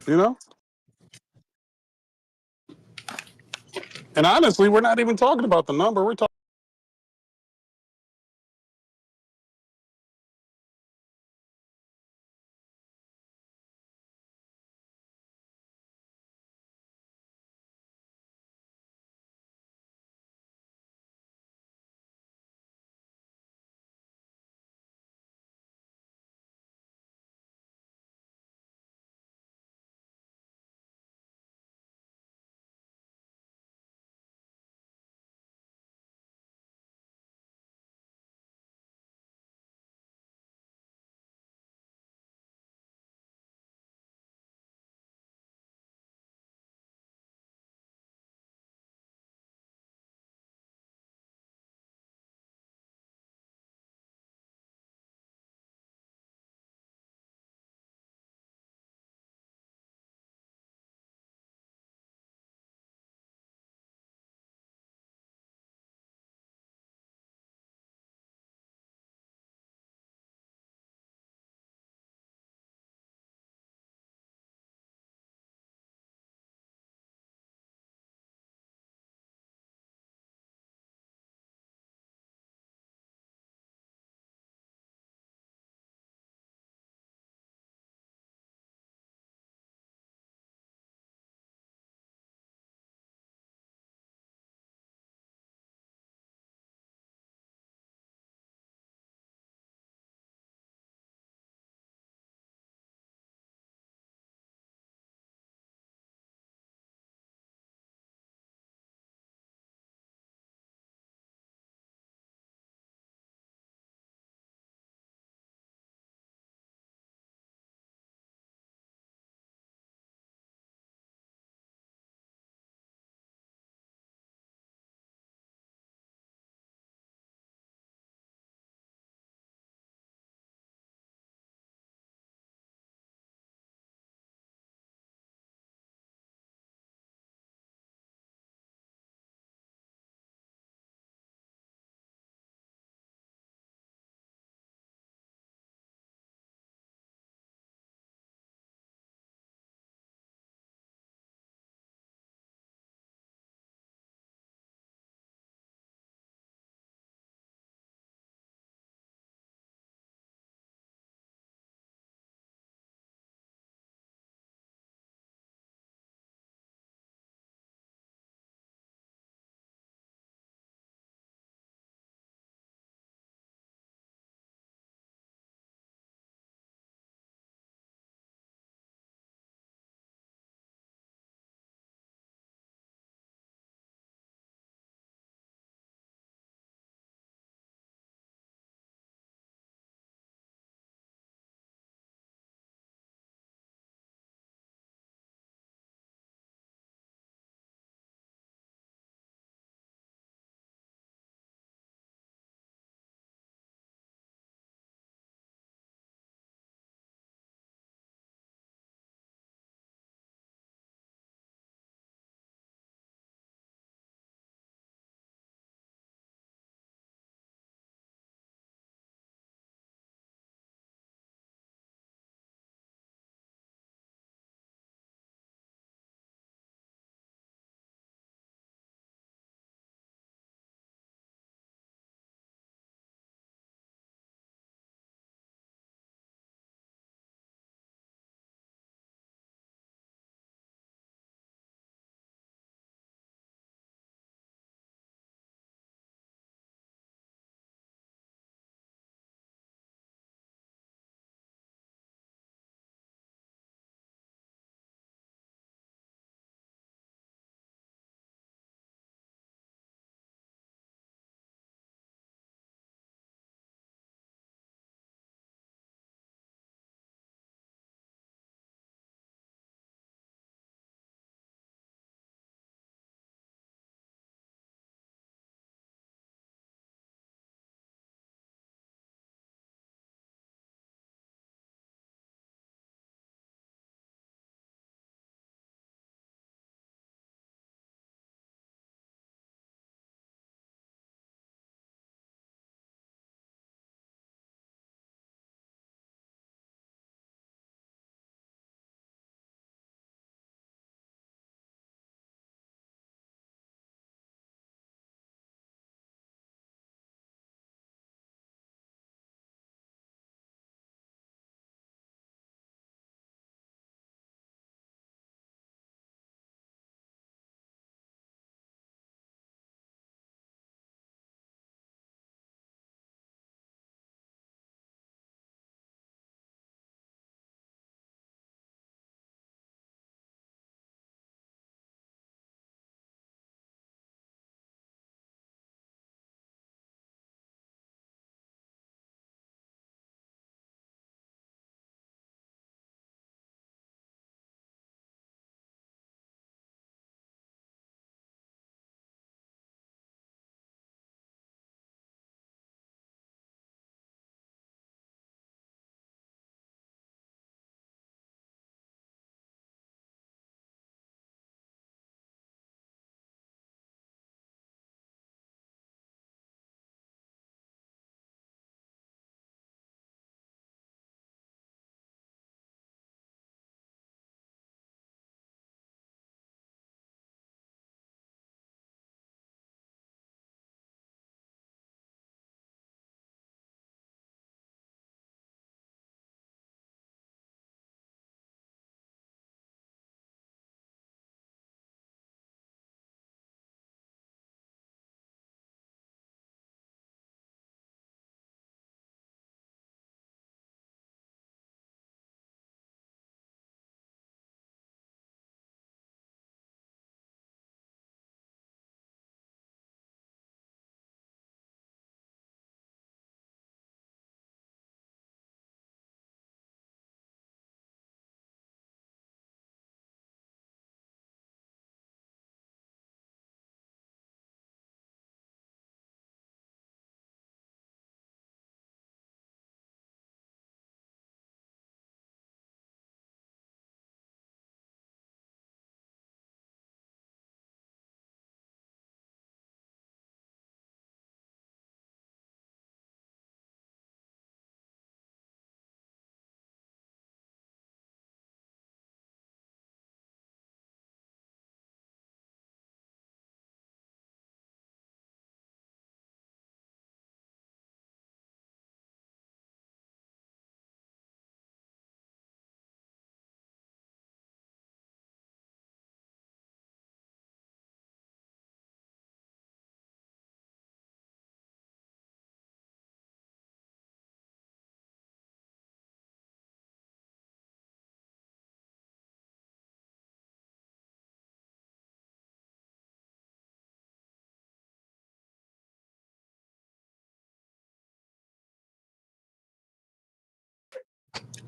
You know, and honestly, we're not even talking about the number. We're talking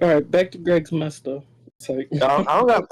All right, back to Greg's mess though. It's like, I don't got.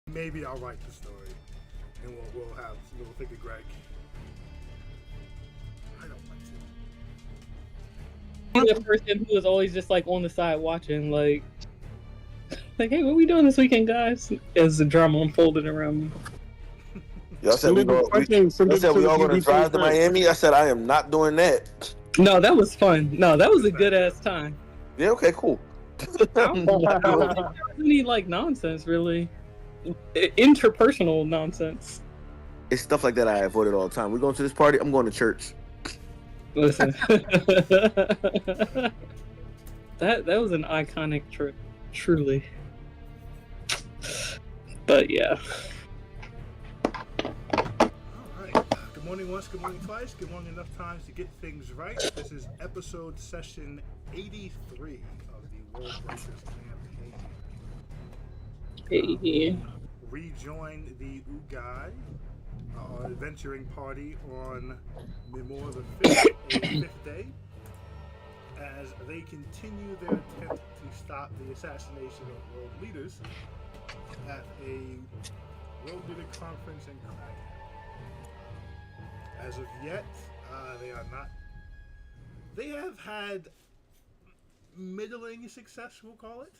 Maybe I'll write the story, and we'll think of Greg. I don't want the person who is always just like on the side watching, like, hey, what we doing this weekend, guys? As the drama unfolded around me. Y'all said we all going to drive to Miami. I said I am not doing that. No, that was fun. No, that was a good ass time. Yeah. Okay. Cool. I don't think there was any like nonsense really. Interpersonal nonsense. It's stuff like that I avoided all the time. We're going to this party. I'm going to church. Listen, that was an iconic trip, truly. But yeah. All right. Good morning once, good morning twice, good morning enough times to get things right. This is episode session 83 of the World Breakers campaign. Hey. Rejoin the Ugai, our adventuring party on Mimor the 5th day, as they continue their attempt to stop the assassination of world leaders at a world leader conference in Kraken. As of yet, they are not. They have had middling success, we'll call it.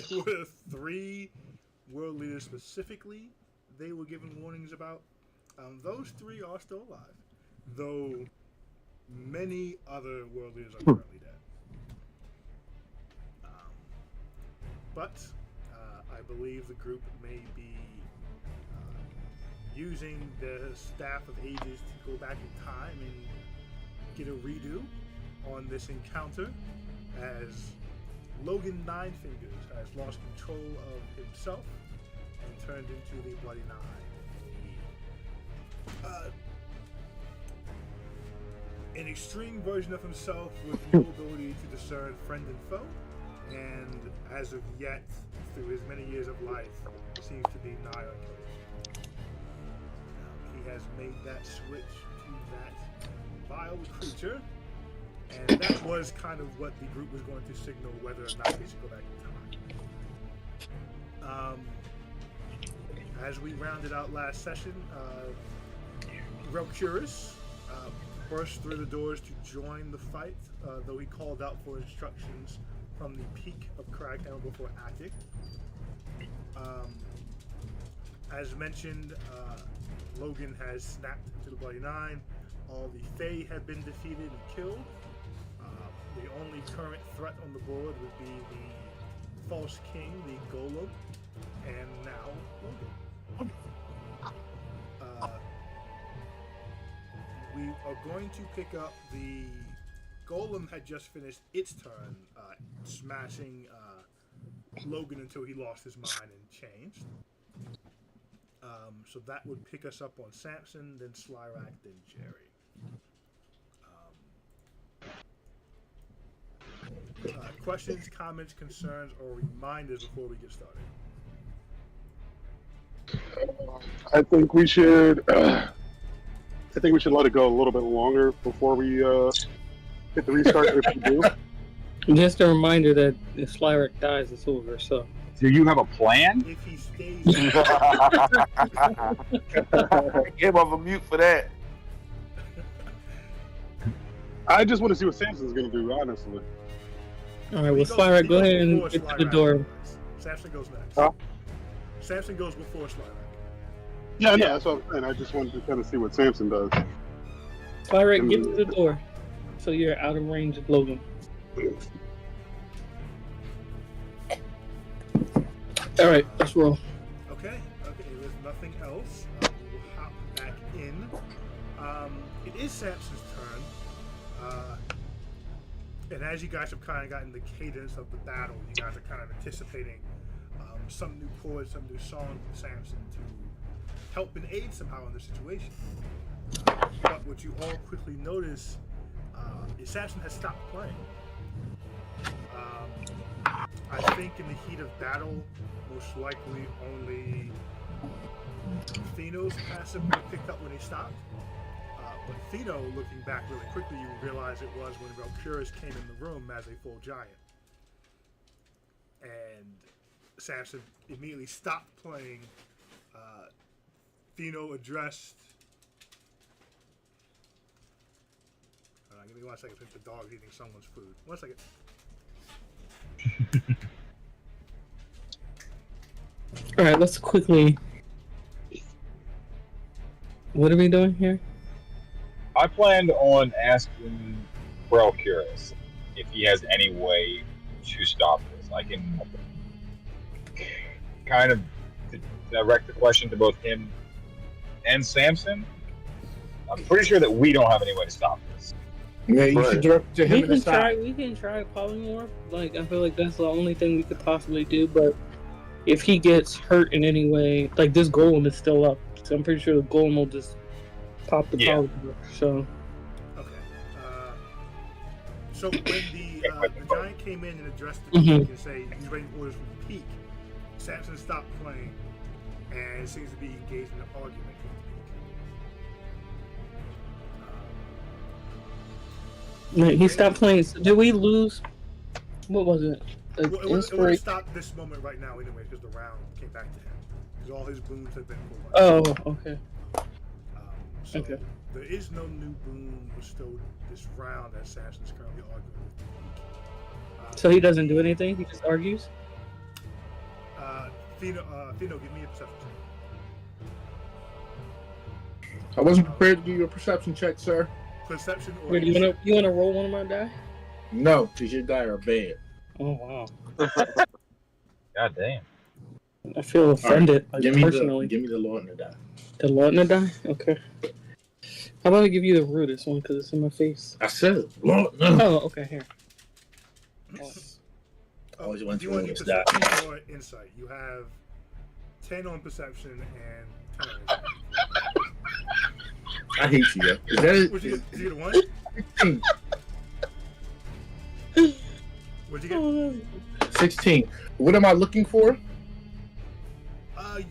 There were 3 world leaders specifically they were given warnings about. Those 3 are still alive, though many other world leaders are currently dead. But I believe the group may be using the staff of ages to go back in time and get a redo on this encounter, as Logan Ninefingers has lost control of himself and turned into the Bloody Nine. An extreme version of himself with no ability to discern friend and foe, and as of yet, through his many years of life, seems to be nigh unkillable. He has made that switch to that vile creature, and that was kind of what the group was going to signal whether or not they should go back in time. As we rounded out last session, Relcurus burst through the doors to join the fight, though he called out for instructions from the peak of Craghammer before acting. As mentioned, Logan has snapped into the Bloody Nine. All the Fae have been defeated and killed. The only current threat on the board would be the False King, the Golem, and now Logan. We are going to pick up the Golem had just finished its turn, smashing Logan until he lost his mind and changed. So that would pick us up on Samson, then Slyrak, then Jerry. Questions, comments, concerns, or reminders before we get started? I think we should I think we should let it go a little bit longer before we hit the restart. If we do, Just a reminder that if Slyric dies, it's over. So Do you have a plan? If he stays, Came off a mute for that. I just want to see what Samson's going to do. Honestly, all right, well, Slyric, go ahead and get to the door. Samson goes next. Huh? Samson goes before Slyric. yeah, no, that's what I'm saying. I just wanted to kind of see what Samson does. Slyric, get to the door, so you're out of range of Logan. All right, let's roll. Okay. With nothing else, we will hop back in. It is Samson's turn. And as you guys have kind of gotten the cadence of the battle, you guys are kind of anticipating some new chords, some new song from Samson to help and aid somehow in the situation. But what you all quickly notice is Samson has stopped playing. I think in the heat of battle, most likely only Theno's passive would have picked up when he stopped. But Theno, looking back really quickly, you realize it was when Valkyris came in the room as a full giant. And Samson immediately stopped playing. Theno addressed... give me 1 second, I think the dog's eating someone's food. 1 second. All right, let's quickly. What are we doing here? I planned on asking Valkyris if he has any way to stop this. I can kind of direct the question to both him and Samson. I'm pretty sure that we don't have any way to stop this. Yeah, you should direct it to him We and the can try. side. We can try polymorph. Like I feel like that's the only thing we could possibly do. But if he gets hurt in any way, like this golem is still up, so I'm pretty sure the golem will just pop the Yeah. polymorph. So Okay. So when the giant came in and addressed the Mhm. peak and say he's waiting orders from the peak, Samson stopped playing and seems to be engaged in an argument with the peak. like, he stopped playing. So did we lose? What was it? Well, it would have Inspiration. stopped this moment right now anyway because the round came back to him. Because all his boons have been pulled. Oh, okay. So Okay. there is no new boon bestowed this round as Samson's currently arguing with the peak. So he doesn't do anything. He just argues. Theno, give me a perception check. I wasn't prepared to give you a perception check, sir. Perception or Wait, you wanna roll one of my die? No, because your die are bad. Oh wow. God damn. I feel offended. Like, Give me personally. the Lordner die. The Lordner die? Okay. How about I give you the rudest one because it's in my face? I said it. Lordner. Oh, okay, here. Always do went you to want this to perception or insight? You have 10 on perception and 10 on insight. I hate you. Yo. Is that it? What'd you get? Did you get a 1? 16. What'd you get? 16. What am I looking for?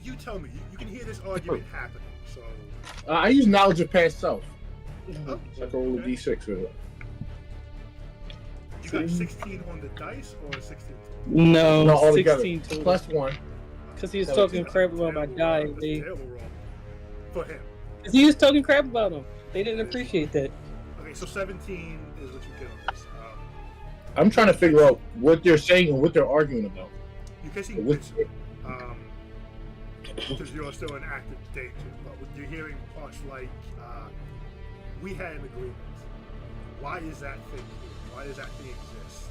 You tell me. You can hear this argument happening. So, I use knowledge of past self. oh, So I can roll a okay. d6 with it. You got 16 on the dice or 16? No, No, all together. 16 total. Plus 1. Because he was talking crap about my die. That's a terrible roll for him. Because he was talking crap about him. They didn't appreciate that. Okay, so 17 is what you get on this. I'm trying to figure out what they're saying and what they're arguing about. You can see What's- because you're still in active danger, but what you're hearing parts like, we had an agreement. Why is that thing here? Why does that thing exist?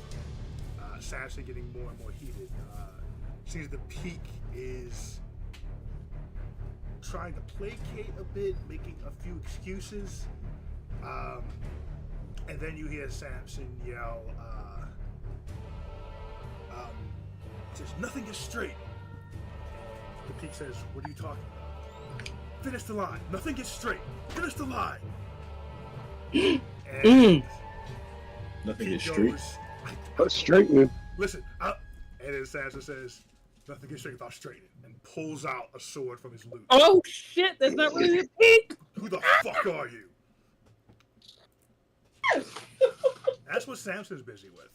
Samson getting more and more heated. Seems the peak is trying to placate a bit, making a few excuses. And then you hear Samson yell, just nothing is straight. The peak says, what are you talking about? Finish the line. Nothing gets straight. Finish the line. And Nothing he is straight. goes, Let's straighten it. listen, and then Samson says, nothing gets straight without straightening, and pulls out a sword from his loot. Oh shit, that's not really a peak! Who the fuck are you? That's what Samson's busy with.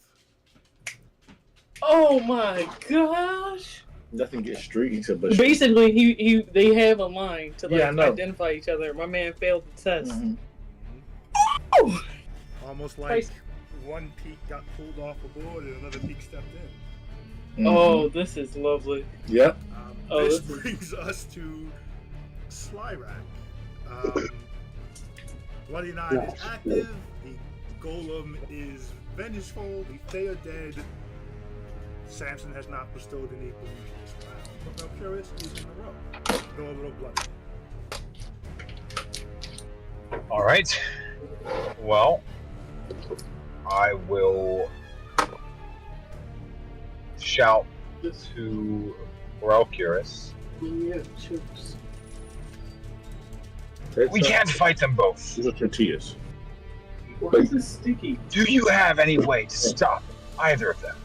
Oh my gosh! Nothing gets street but Basically, they have a line to Yeah, I know. identify each other. My man failed the test. Mhm. Oh! Almost like one peak got pulled off the board and another peak stepped in. Oh, this is lovely. Yep. This brings us to Slyrak. Bloody Nine is active. The Golem is vengeful. The Fae are dead. Samson has not bestowed any booze this round. But Valkyris is in the row. Though a little bloody. All right. Well, I will shout to Valkyris. Yeah, chips. We can't fight them both. These are tortillas. Why is this sticky? Do you have any way to stop either of them?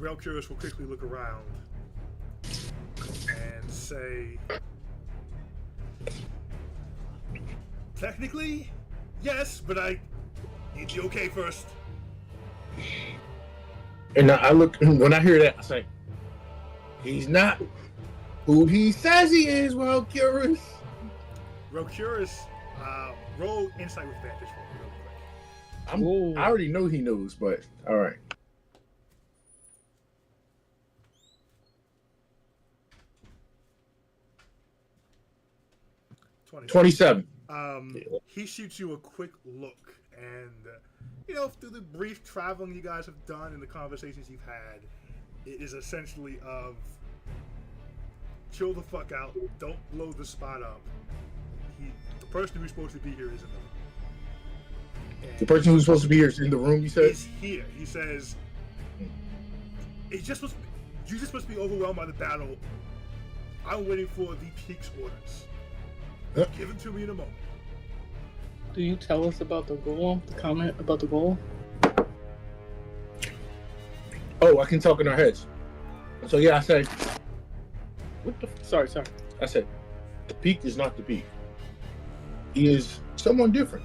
Valkyris will quickly look around and say, technically, yes, but I need the okay first. And I look, when I hear that, I say, he's not who he says he is, Valkyris. Valkyris, roll insight with advantage for me real quick. I already know he knows, but all right. 27. He shoots you a quick look, and through the brief traveling you guys have done and the conversations you've had, it is essentially of chill the fuck out, don't blow the spot up. The person who's supposed to be here is in the room. And The person who's supposed to be here is in the room, you said? is here. He says, you're just supposed to be overwhelmed by the battle. I'm waiting for the peak's orders. Huh? Give it to me in a moment. Do you tell us about the goal? The comment about the goal? Oh, I can talk in our heads. So yeah, I say, What the? Sorry. I said, the peak is not the peak. He is someone different.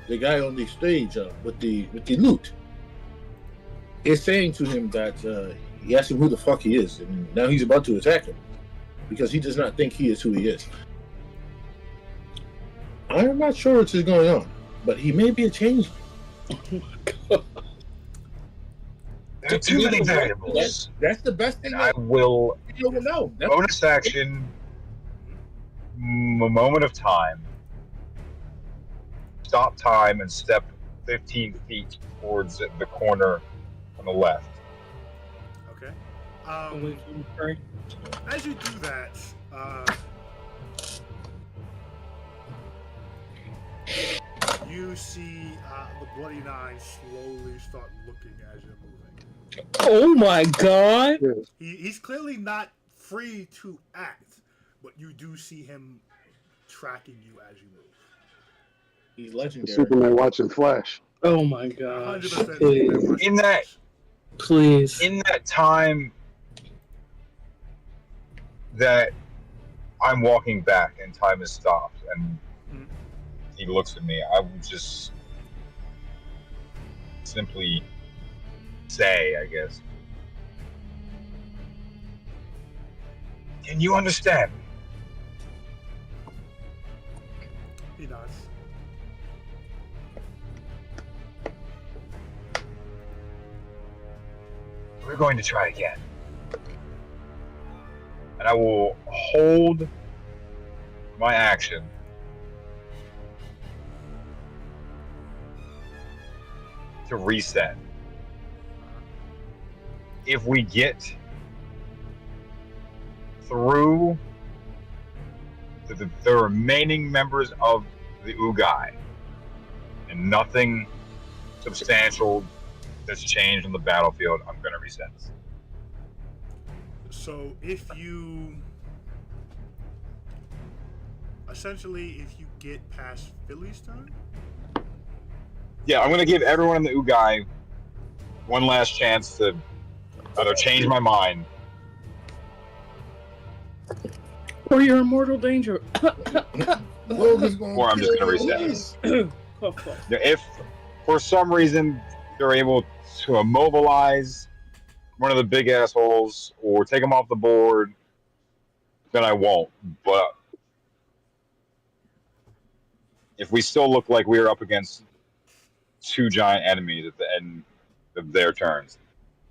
The guy on the stage with the loot is saying to him that he asked him who the fuck he is, and now he's about to attack him because he does not think he is who he is. I am not sure what's going on, but he may be a changeling. There are too many variables. That's the best thing. And I will You don't know. bonus action, moment of time, stop time, and step 15 feet towards the corner on the left. Okay. Sorry. As you do that, you see the Bloody Nine slowly start looking as you're moving. Oh my god! He's clearly not free to act, but you do see him tracking you as you move. He's legendary. Superman watching Flash. Oh my gosh! 100% Please. In that time that I'm walking back and time has stopped and he looks at me, I would just simply say, I guess, can you understand? He nods. We're going to try again. And I will hold my action to reset. If we get through the remaining members of the Ugai and nothing substantial that's changed on the battlefield, I'm going to reset. So if you get past Philly's turn, Yeah, I'm going to give everyone in the Ugai one last chance to either change my mind Or you're in mortal danger. Logan's gonna Or I'm just kill gonna you. reset. Cough, cough. If for some reason they're able to immobilize one of the big assholes or take them off the board, then I won't. But if we still look like we're up against two giant enemies at the end of their turns,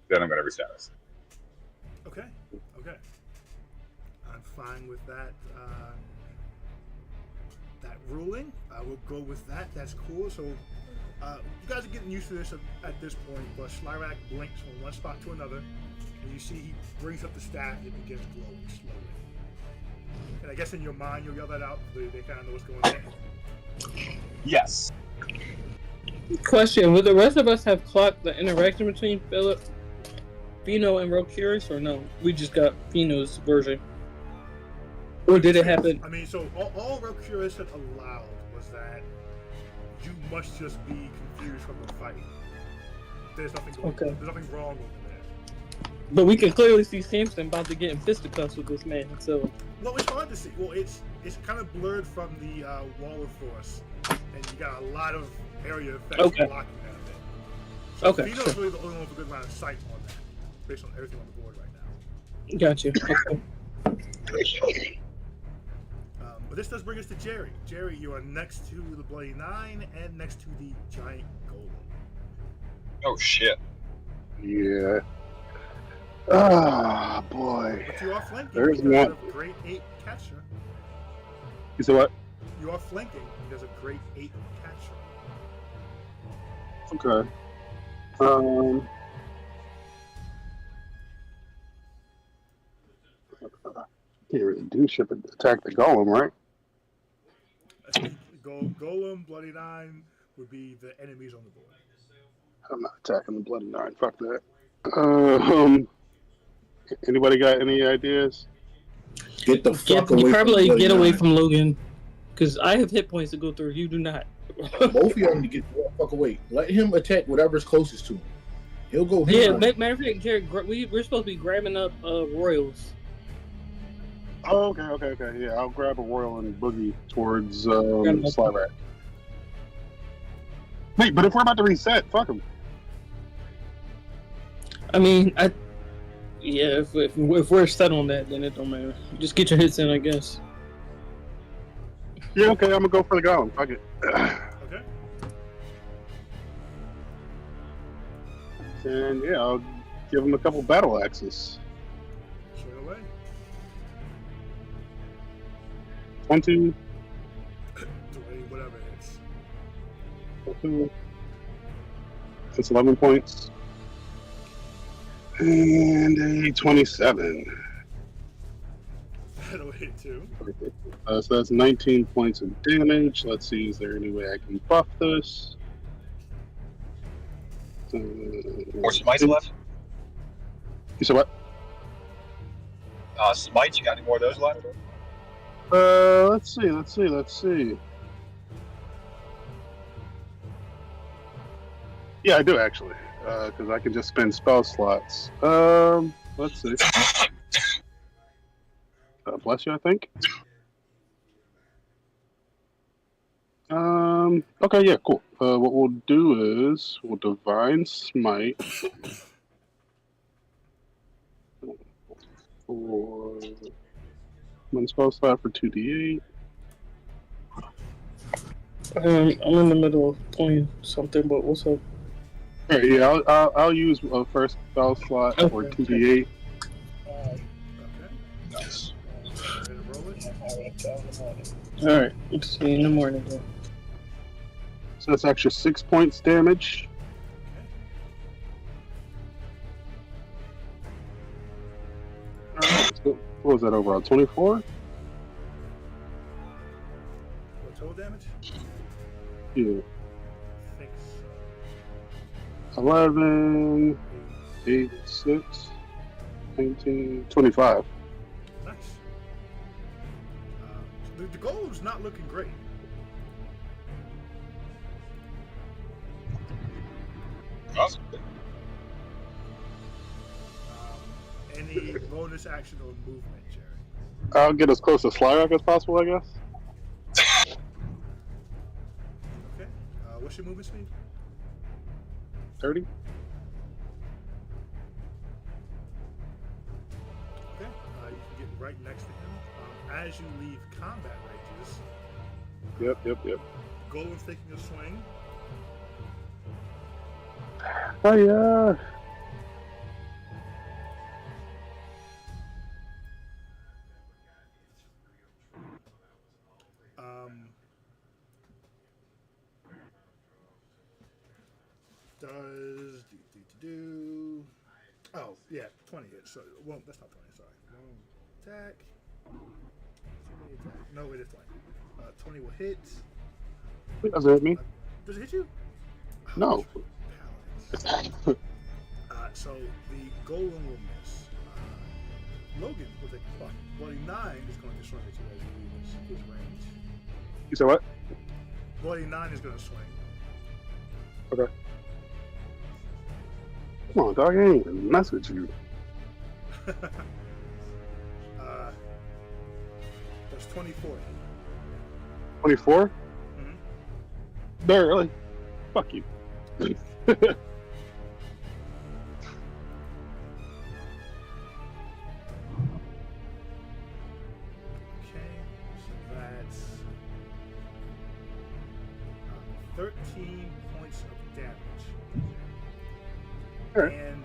then I'm going to reset us. Okay. Okay. I'm fine with that. That ruling. We'll go with that. That's cool. So, you guys are getting used to this at this point. But Slyrak blinks from one spot to another, and you see he brings up the staff and begins glowing slowly. And I guess in your mind you'll yell that out. They kind of know what's going on. Yes. Question: would the rest of us have clocked the interaction between Philip, Fino, and Rokurious, or no? We just got Fino's version. Or did it happen? I mean, so all Rokurious had allowed was that you must just be confused from the fight. There's nothing going Okay. There's nothing wrong over there. But we can clearly see Samson about to get in fisticuffs with this man. So Well, it's hard to see. Well, it's kind of blurred from the wall of force, and you got a lot of area effects Okay. blocking that a bit. So Okay, Fino's sure. really the only one with a good line of sight on that, based on everything on the board right now. got you. Okay. But this does bring us to Jerry. Jerry, you are next to the Bloody Nine and next to the Giant Golem. Oh, shit. Yeah. Ah, boy. But you are flanking There's because one. of Great Ape Catcher. You said what? You are flanking because of Great Ape Catcher. Okay. Can't really do shit but attack the golem, right? I think Golem, Bloody Nine would be the enemies on the board. I'm not attacking the Bloody Nine. Fuck that. Anybody got any ideas? Get the fuck away. You probably from get away Bloody from Logan, because I have hit points to go through. You do not. Nine. Both of y'all need to get the fuck away. Let him attack whatever's closest to him. He'll go. Yeah, ham. matter of fact, Jared, we're supposed to be grabbing up Royals. Oh, okay. Yeah, I'll grab a Royal and boogie towards Grab a- Slyrak. Wait, but if we're about to reset, fuck him. I mean, if we're set on that, then it don't matter. Just get your hits in, I guess. Yeah, okay, I'm gonna go for the golem. Fuck it. Okay? And yeah, I'll give him a couple battle axes. Straight away. 20, 20, whatever it is. 2. That's 11 points. And a 27. That away too. So that's 19 points of damage. Let's see, is there any way I can buff this? Or smites left? You said what? Smites, you got any more of those left? Let's see. Yeah, I do actually, because I can just spend spell slots. Let's see. Bless you, I think. Okay, yeah, cool. What we'll do is we'll Divine Smite for one spell slot for 2d8. I'm in the middle of playing something, but what's up? All right, yeah, I'll use a first spell slot for Okay. 2d8. Okay. Nice. Ready to roll it? All right, let's see in the morning. Then. So that's extra 6 points damage. So what was that overall? 24? What total damage? Yeah. I think so. 11, 8, 6, 19, 25. Nice. The golem's not looking great. Awesome. Any bonus action or movement, Jerry? I'll get as close to Slyrock as possible, I guess. Okay. What's your movement speed? 30. Okay. You can get right next to him. As you leave combat ranges, Yep. Golem's taking a swing. Oh yeah. Does do. Oh yeah, 20 hits. So well, that's not 20. Sorry. Attack. No, it is 20. 20 will hit. Does it hit me? Does it hit you? No. So the golem will miss. Logan will take a 49 is going to swing at you as you leave his range. You said what? 49 is going to swing. Okay. Come on, dog. I ain't gonna mess with you. That's 24. 24? Mm-hmm. Barely. Fuck you. Okay, so that's 13 points of damage. Alright. And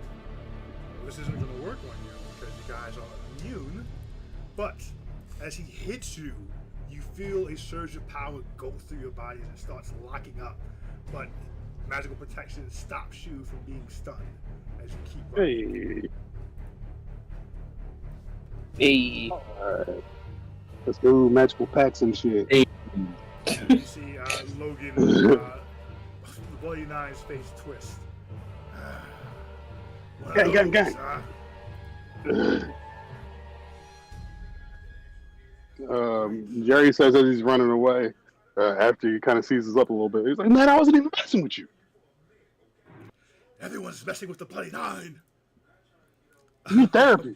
this isn't going to work on you because you guys are immune. But as he hits you, you feel a surge of power go through your body and it starts locking up. But magical protection stops you from being stunned as you keep running. Hey. Alright. Let's go magical packs and shit. Hey. You see Logan, the Bloody Nine's face twist. Gang. Jerry says as he's running away, after he kind of seizes up a little bit, he's like, "Man, I wasn't even messing with you." Everyone's messing with the Bloody Nine. You need therapy.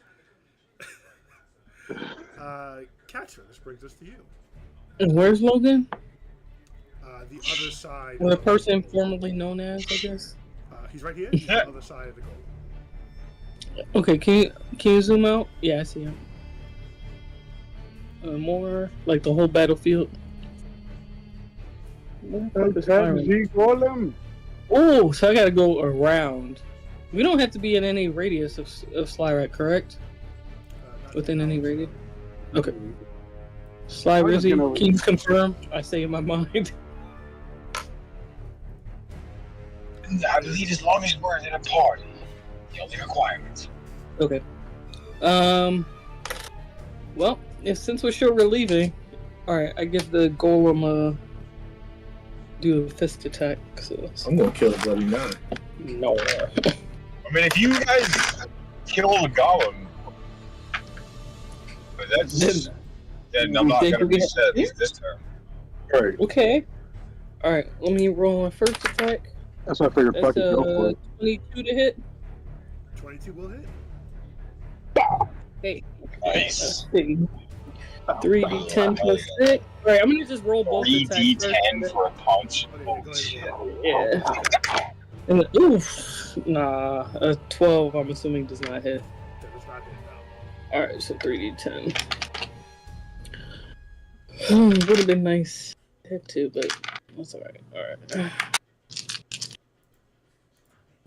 Catcher, this brings us to you. And where's Logan? The other side. The person formerly known as, I guess. He's right here. He's on the other side of the goal. Okay, can you zoom out? Yeah, I see him. More like the whole battlefield. Oh, so I gotta go around. We don't have to be in any radius of Slyrock, correct? Within any radius? Okay. Sly Rizzy, can you confirm? I say in my mind. I believe as long as we're in a party, the only requirement. Okay. Well, since we're sure we're leaving, alright, I give the golem do a fist attack. So. I'm gonna kill the Bloody Nine. No. I mean, if you guys kill the golem, but that's then I'm not gonna be set this turn. Right. Okay. Alright, let me roll my first attack. That's what I figured. That's Fucking go for it. 22 to hit. 22 will hit. Hey. Nice. 3d10 plus 6. Alright, I'm gonna just roll both attacks. 3d10 for a punch. Oh, Oh shit. Yeah. And oof. Nah, a 12 I'm assuming does not hit. That does not hit now. Alright, so 3d10. Would have been nice to hit too, but that's alright. Alright.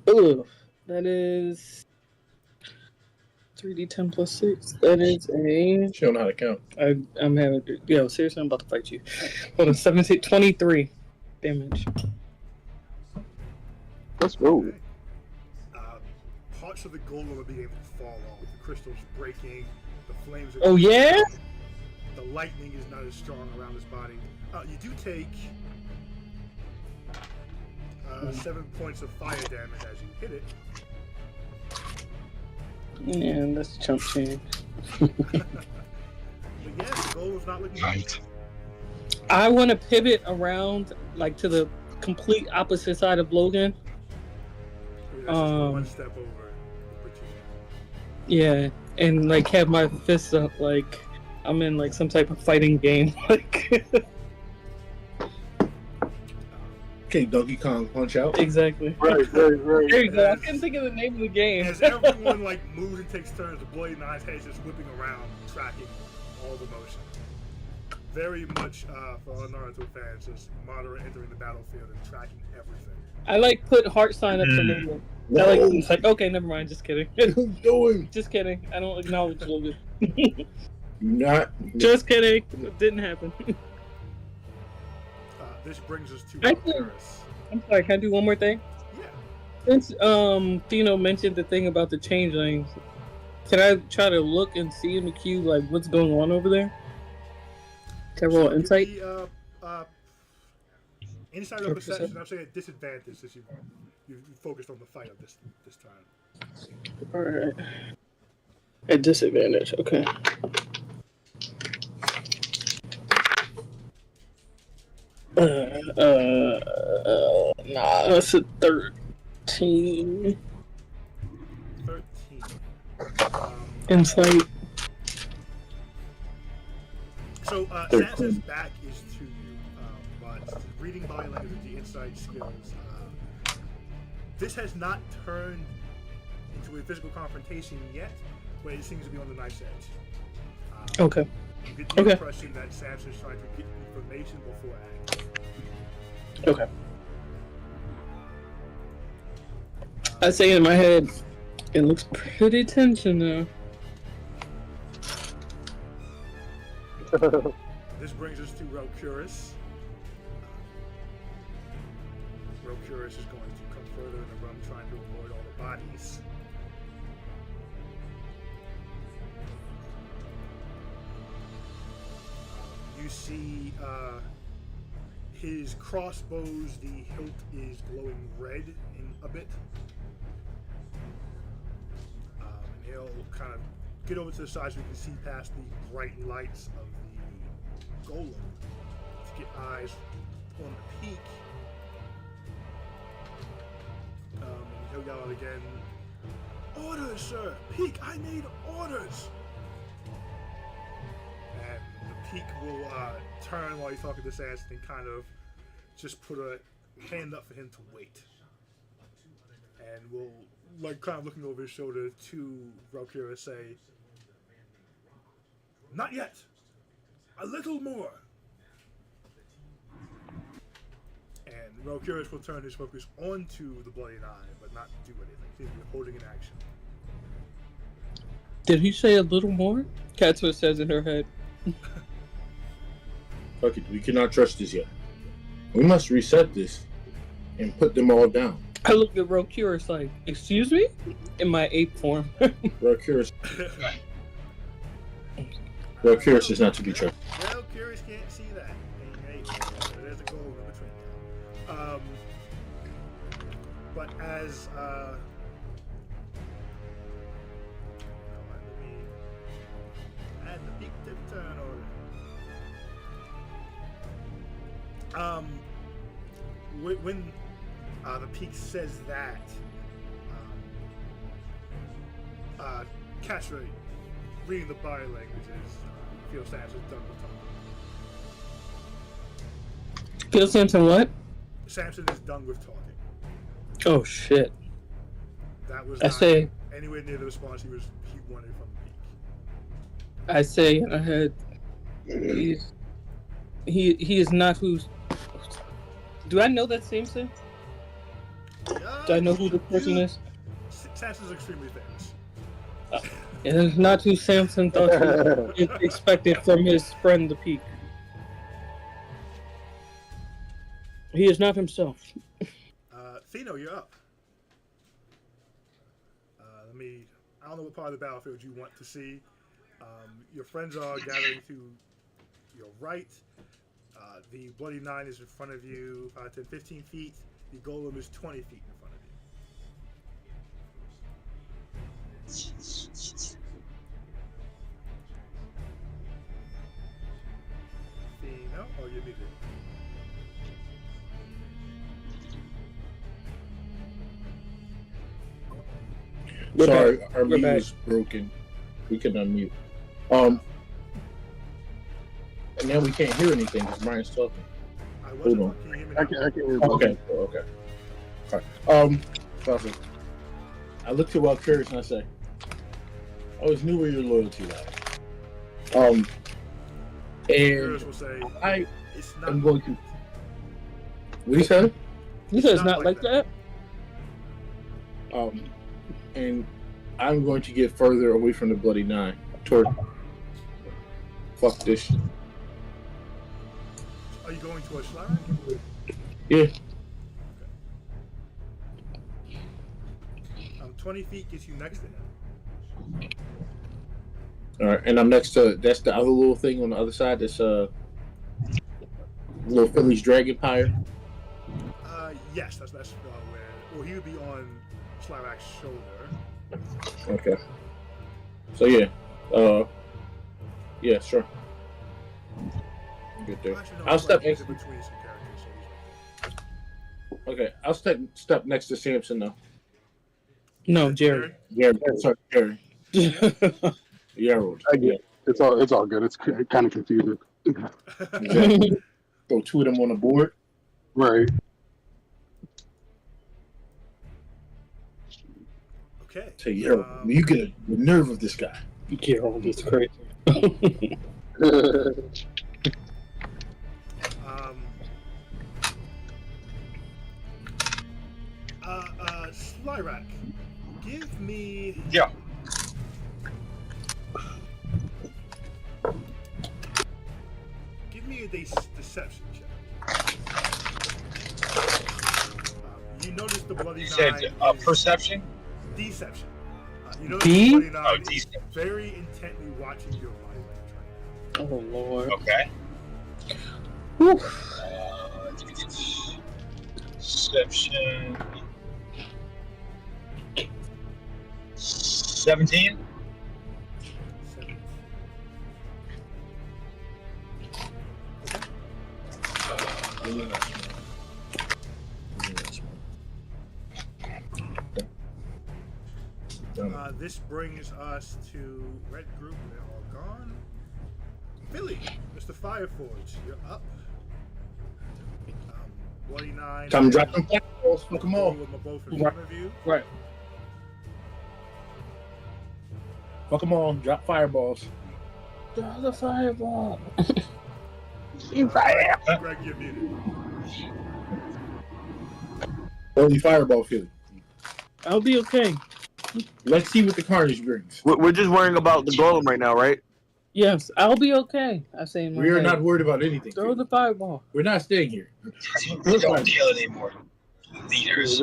Ooh, that is 3d10 plus 6. That is a. She don't know how to count. I'm having. Yo, seriously, I'm about to fight you. Hold on, 17, 23 damage. Let's go. Okay. Parts of the golem are being able to fall off. The crystal's breaking. The flames are. Oh, yeah? The lightning is not as strong around his body. You do take 7 points of fire damage as you hit it. Yeah, that's chump change. But yeah, the golem's not looking Right. I want to pivot around, like, to the complete opposite side of Logan. That's just one step over. Yeah, and, like, have my fists up, like, I'm in like some type of fighting game. Like Okay, Donkey Kong Punch Out. exactly. Right. There you go. I couldn't think of the name of the game. As everyone like moves and takes turns, the Bloody Nine's head is just whipping around, tracking all the motion. Very much for all Naruto fans, just Madara entering the battlefield and tracking everything. I like put heart sign up for movement. I like it's like okay, never mind. Just kidding. Who's doing? Just kidding. I don't acknowledge Logan. Not. Just kidding. It didn't happen. This brings us to Actually- Paris. I'm sorry. Can I do one more thing? Yeah. Since Dino mentioned the thing about the changelings, can I try to look and see in the cube like what's going on over there? Can I roll insight? Insight or perception. I'm saying at disadvantage since you focused on the fight of this time. All right. At disadvantage. Okay. Nah, that's a 13. 13. Insight. So Sansa's back is to you, but reading body language and the insight skills, this has not turned into a physical confrontation yet, but it seems to be on the knife's edge. Okay. You get the Okay. impression that Sansa's trying to get information before acting. Okay. I say in my head, it looks pretty tension now. This brings us to Relcurus. Relcurus is going to come further in the room, trying to avoid all the bodies. You see his crossbows, the hilt is glowing red in a bit. And he'll kind of get over to the side so you can see past the bright lights of the golem to get eyes on the peak. He'll yell out again, "Orders, sir! Peak, I need orders!" And the peak will turn while he's talking to Sansa and kind of just put a hand up for him to wait. And will, like, kind of looking over his shoulder to Relkira, say, "Not yet! A little more!" And Relkirus will turn his focus onto the Bloody Nine, but not do anything. He'll be holding an action. Did he say a little more? Katsua says in her head. Fuck it, we cannot trust this yet. We must reset this and put them all down. I looked at Relkirus like, excuse me? In my ape form. Relkirus is not to be trusted. Relkirus can't see that. Hey, there's a goal in between them. But as let me add the peak to the turn order. When the peak says that, Castro, reading the body languages, feels Samson done with talking. Phil Sampson what? Samson is done with talking. Oh shit. That was I not say anywhere near the response he wanted from the peak. I say in my head he is not who's. Do I know that Samson? Do I know who the person is? Samson's extremely famous. It is not who Samson thought he expected from his friend the Peak. He is not himself. Thino, you're up. I don't know what part of the battlefield you want to see. Your friends are gathering to your right. The Bloody Nine is in front of you, 10, 15 feet. The Golem is 20 feet in front of you. Thino, oh, you're muted. Sorry, our mute is broken. We can unmute. And now we can't hear anything because Brian's talking. I Hold wasn't. on. Can you hear me I now? can hear both. Okay. All right. Father, I look to Wild Curious and I say, I always knew where your loyalty lied. And Curious will say, I it's not. am going to. What he said? You said it's not like that. And I'm going to get further away from the Bloody Nine. Toward fuck this shit. Are you going towards Slarak? Yeah. 20 feet gets you next to him. All right, and I'm next to that's the other little thing on the other side. That's little Philly's Dragon Pyre. Yes, that's where. Well, he would be on Slarak's shoulder. Okay. So yeah, sure. Get there. Actually, no, I'll step Slarak is next. in between some characters, so he's right there. Okay, I'll step next to Samson though. No, Jerry. Sorry, Jerry. Gerald. I get it. It's all good. It's kind of confusing. Exactly. Throw two of them on the board. Right. Okay. Say, Gerald, you get the nerve of this guy. Gerald is crazy. Slyrak, give me. Yeah. Give me a deception check. You notice the Bloody You said Nine. perception? Deception. You notice D? the Bloody Nine is deception. very intently watching your mind right Oh Lord. Okay. Whew. Deception. 17? This brings us to Red Group. They're all gone. Philly, Mr. Fireforge, you're up. Bloody Nine. Time to drop them fireballs. Fuck them all. With them both in front of you. Right. Fuck them all. Drop fireballs. Throw the fireball. Greg, you're muted. Holy fireball, Philly. I'll be okay. Let's see what the carnage brings. We're just worrying about the golem right now, right? Yes, I'll be okay. I say in my We are head. not worried about anything. Throw the fireball. We're not staying here. We don't deal anymore. Leaders.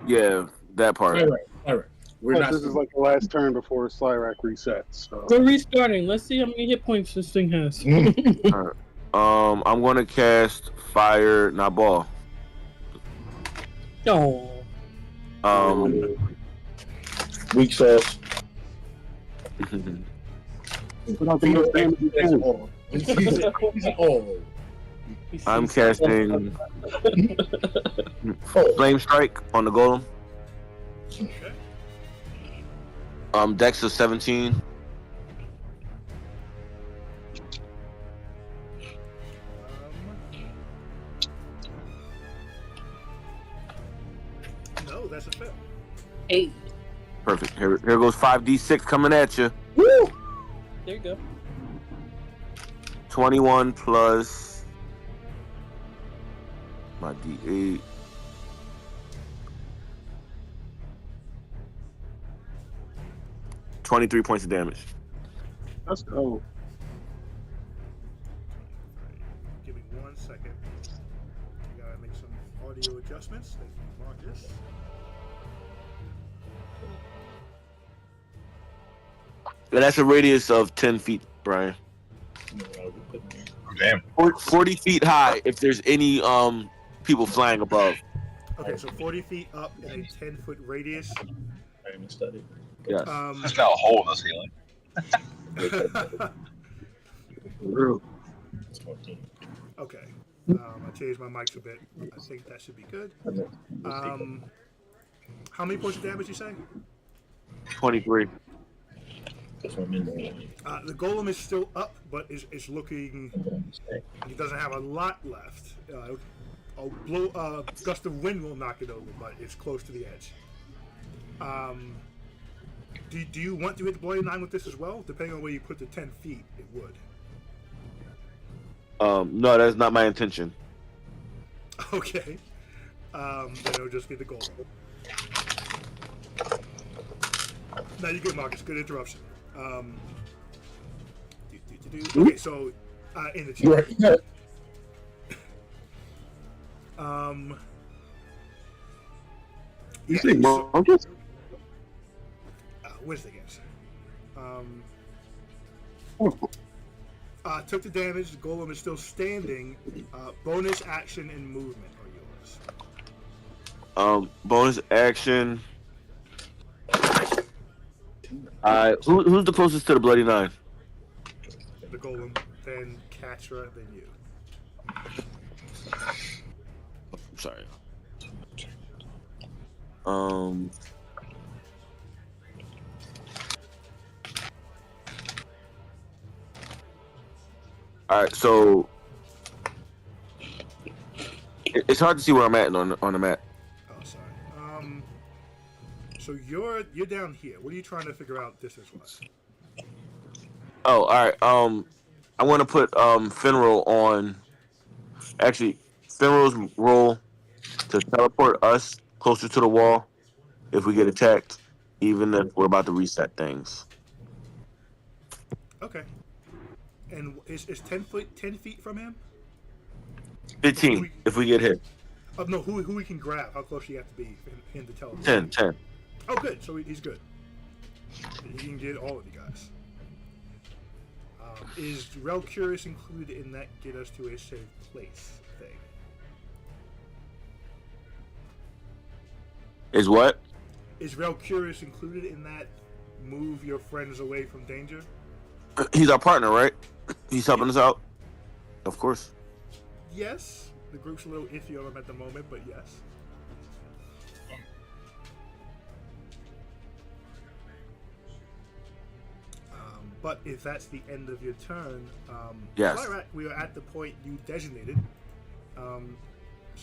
Yeah, that part. All right. We're Plus, not. this is like the last turn before Slyrak resets. So. We're restarting. Let's see how many hit points this thing has. I'm gonna cast fire, not ball. Oh. Weak sauce. Put out the most damage you That's can. all. He's all. I'm casting flame strike on the golem. Okay. Dex of 17. No, that's a fail. 8. Perfect. Here goes 5d6 coming at you. Woo! There you go. 21 plus my d8. $23 points of damage. Let's go. Give me 1 second. I gotta make some audio adjustments. Thank you, Marcus. And that's a radius of 10 feet, Brian. Damn. 40 feet high if there's any people flying above. Okay, so 40 feet up in a 10-foot radius. I haven't studied. Yes. There's got a hole in the ceiling. Okay. I changed my mics a bit. I think that should be good. How many points of damage you say? 23. That's what I'm in there. The golem is still up, but is looking. He doesn't have a lot left. A gust of wind will knock it over, but it's close to the edge. Do you want to hit the bloody 9 with this as well? Depending on where you put the 10 feet, it would. No, that's not my intention. Okay. Then it'll just get the golem. No, you're good, Marcus. Good interruption. Okay, so in the chat. Right. You say Marcus? Wednesday games. Took the damage. The golem is still standing. Bonus action and movement are yours. Bonus action. Who's the closest to the bloody 9? The golem, then Katra, then you. I'm sorry. All right, so it's hard to see where I'm at on the map. Oh, sorry. So you're down here. What are you trying to figure out distance-wise? Oh, all right. I want to put Finral on. Actually, Finral's role to teleport us closer to the wall if we get attacked, even if we're about to reset things. Okay. And is 10 feet from him? 15 if we get hit. No, who we can grab? How close do you have to be for him to teleport? 10. Oh, good. So he's good. He can get all of you guys. Is Rel Curious included in that get us to a safe place thing? Is what? Is Rel Curious included in that move your friends away from danger? He's our partner, right? He's helping us out. Of course. Yes. The group's a little iffy on him at the moment, but yes. But if that's the end of your turn, yes. Lyrak, we are at the point you designated. So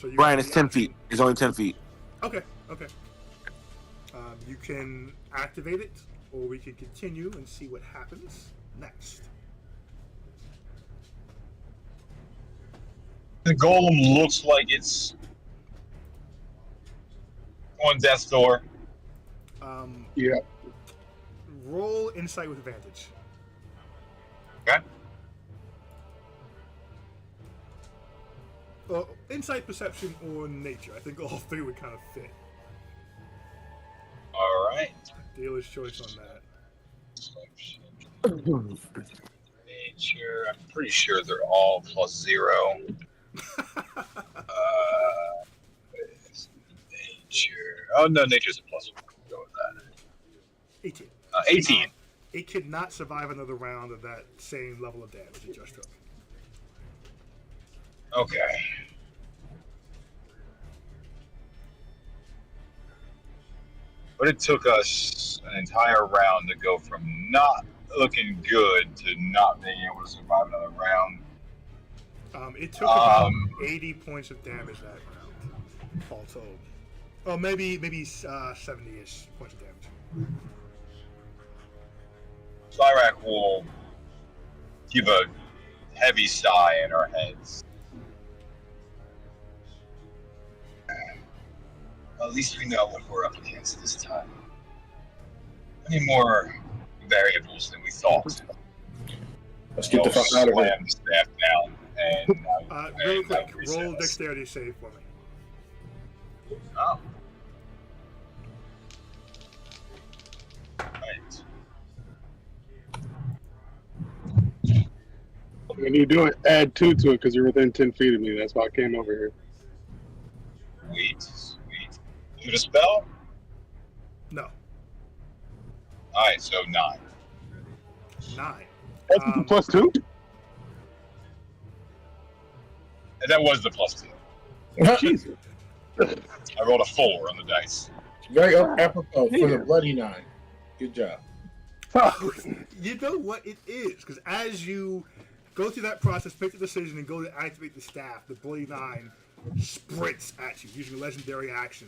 you Brian, it's 10 feet. It's only 10 feet. Okay. You can activate it, or we can continue and see what happens next. The golem looks like it's on death's door. Yeah. Roll insight with advantage. Okay. Insight, perception, or nature. I think all three would kind of fit. All right. Dealer's choice on that. Nature. I'm pretty sure they're all +0. Nature. Oh no, nature's a +1. Go with that. 18. 18. It could not survive another round of that same level of damage it just took. Okay. But it took us an entire round to go from not looking good to not being able to survive another round. It took about 80 points of damage that round, all told. Oh, maybe 70-ish points of damage. Lyrak will give a heavy sigh in our heads. At least we know what we're up against this time. Many more variables than we thought. Let's get the fuck out of here. Slam the staff down. And really quick, roll dexterity save for me. Oh. Right. When you do it, add 2 to it because you're within 10 feet of me. That's why I came over here. Sweet. Give it a spell? No. Alright, so 9. 9. That's +2? And that was the +2. Jesus. I rolled a 4 on the dice. Very apropos for the bloody 9. Good job. Fuck. You know what it is, because as you go through that process, make the decision, and go to activate the staff, the Bloody Nine sprints at you using a legendary action.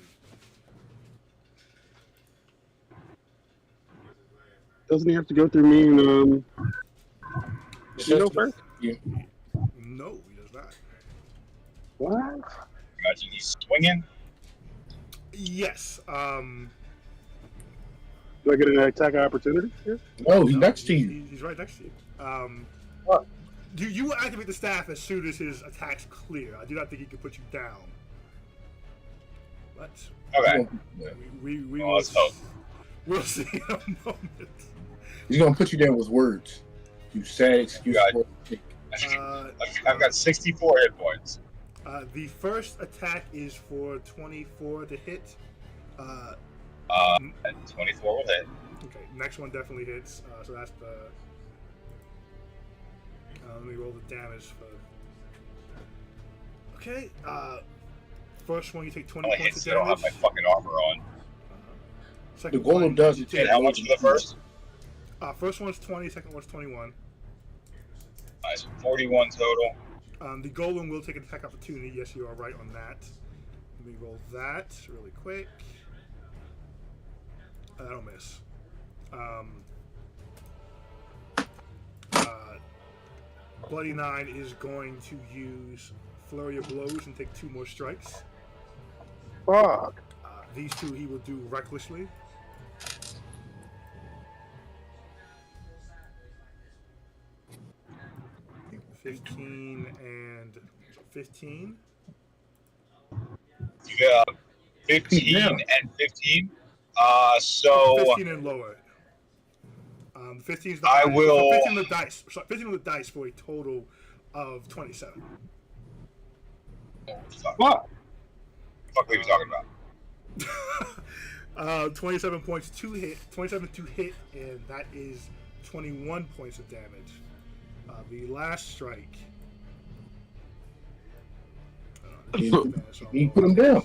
Doesn't he have to go through me and Fino first? Yeah. No, he does not. What? Imagine he's swinging. Yes. Do I get an attack opportunity here? No, he's next to you. He's right next to you. What? You will activate the staff as soon as his attack's clear. I do not think he can put you down. But Okay. we Well, let's hope. we'll see in a moment. He's gonna put you down with words. You sad excuse. Got for it. I've got 64 hit points. The first attack is for 24 to hit. And 24 will hit. Okay, next one definitely hits. So that's the. Let me roll the damage for. Okay. First one you take 20 Only points hits. of I don't damage. have my fucking armor on. The Second golem one, does you it. take- And how much for the first? First one's 20. Second one's 21. Nice. 41 total. The golem will take an attack opportunity. Yes, you are right on that. Let me roll that really quick. That'll miss. Bloody Nine is going to use Flurry of Blows and take 2 more strikes. Fuck. These 2 he will do recklessly. I think 15 and 15. You got 15 Yeah. and 15. So 15 and lower. 15 is the I will- 15 on the dice. Sorry, 15 on the dice for a total of 27. fuck. Fuck. Fuck, we were talking about. 27 points to hit. 27 to hit, and that is 21 points of damage. The last strike. He put him down.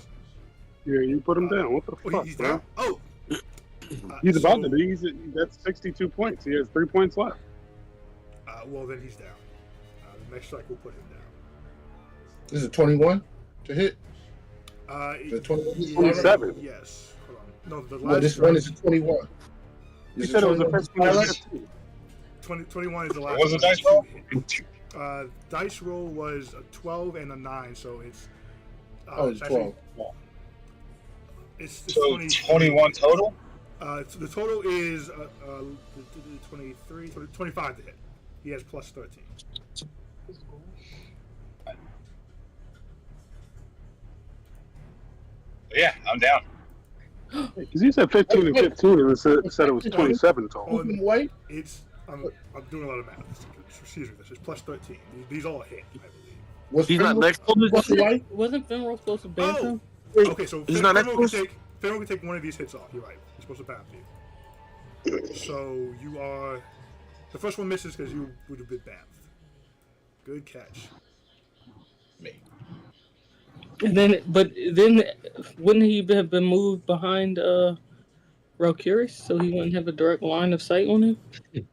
Yeah, you put him down. What the Oh, fuck, he's bro? down. Oh, He's about so- to be. That's 62 points. He has 3 points left. Well, then he's down. The next strike will put him down. This is 21 to hit. The 21? 27. Yes. Hold on. No, the last Well, this strike. one is a 21. You This said it was a 21. 15 and 15. 21 is the last. What was the one dice to roll? hit. Dice roll was a 12 and a 9, so it's. Oh, it's 12. It's So 20, 21 total? So the total is 23, 25 to hit. He has plus 13. Yeah, I'm down. Because you said 15 and 15 and it said it was 27 total. Open white. It's I'm doing a lot of math. Excuse me. This is plus 13. These all hit, I believe. Was He's not Finral- next to was this. white? Wasn't Finral supposed to ban Oh! him? Okay, so He's not Finral exposed? can take one of these hits off. You're right. He's supposed to bounce you. So you are. The first one misses because you would have been bounced. Good catch. Me. And then, but then, wouldn't he have been moved behind Valkyries so he wouldn't have a direct line of sight on him? No.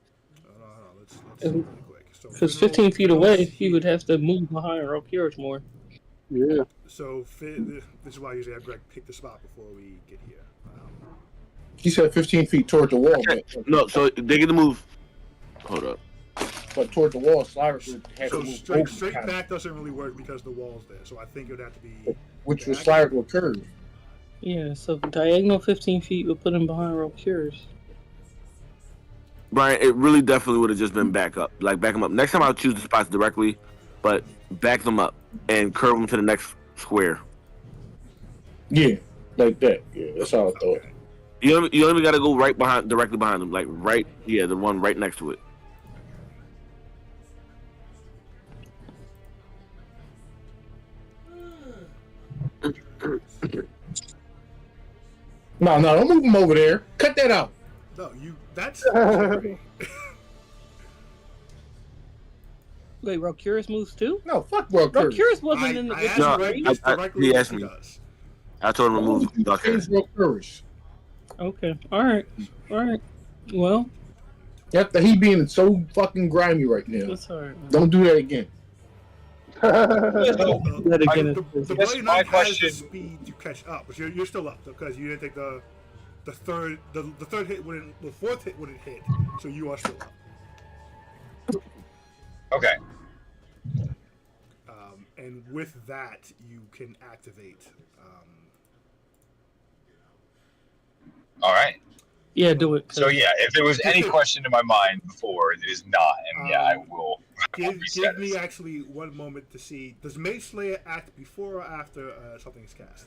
Let's see really quick. So Because Finral- 15 feet away, he would have to move behind Valkyries more. Yeah. So this is why I usually have Greg pick the spot before we get here. He said 15 feet toward the wall, No, so they get to move. Hold up. but toward the wall, Cyrus would have So to move straight over, kind of, back doesn't really work because the wall's there. So I think it would have to be. which was back. Cyrus would curve. Yeah, so diagonal 15 feet would put him behind Valkyries. Brian, it really definitely would have just been back up. Like, back them up. Next time I'll choose the spots directly, but back them up and curve them to the next square. Yeah, like that. Yeah, that's how I thought. You don't even got to go directly behind them. Like, right, yeah, the one right next to it. No, don't move him over there. Cut that out. No, you. That's. Wait, Valkyries moves too? No, fuck World Curve. Valkyries wasn't in the I asked No, Greg I- this directly he what asked he me. does. I told him to move. Okay. Change World Curve. Okay, alright. Alright. Well, After he being so fucking grimy right now. That's alright. Don't do that again. That again The Yes, Bloody my Knight has the question- speed to catch up, but you're still up because you didn't take the third hit wouldn't, the fourth hit wouldn't hit, so you are still up. Okay. And with that, you can activate. All right. Yeah, do it. So yeah, if there was any question in my mind before, it is not, and yeah, I will. Give reset me it. actually one moment to see. Does Mage Slayer act before or after something is cast?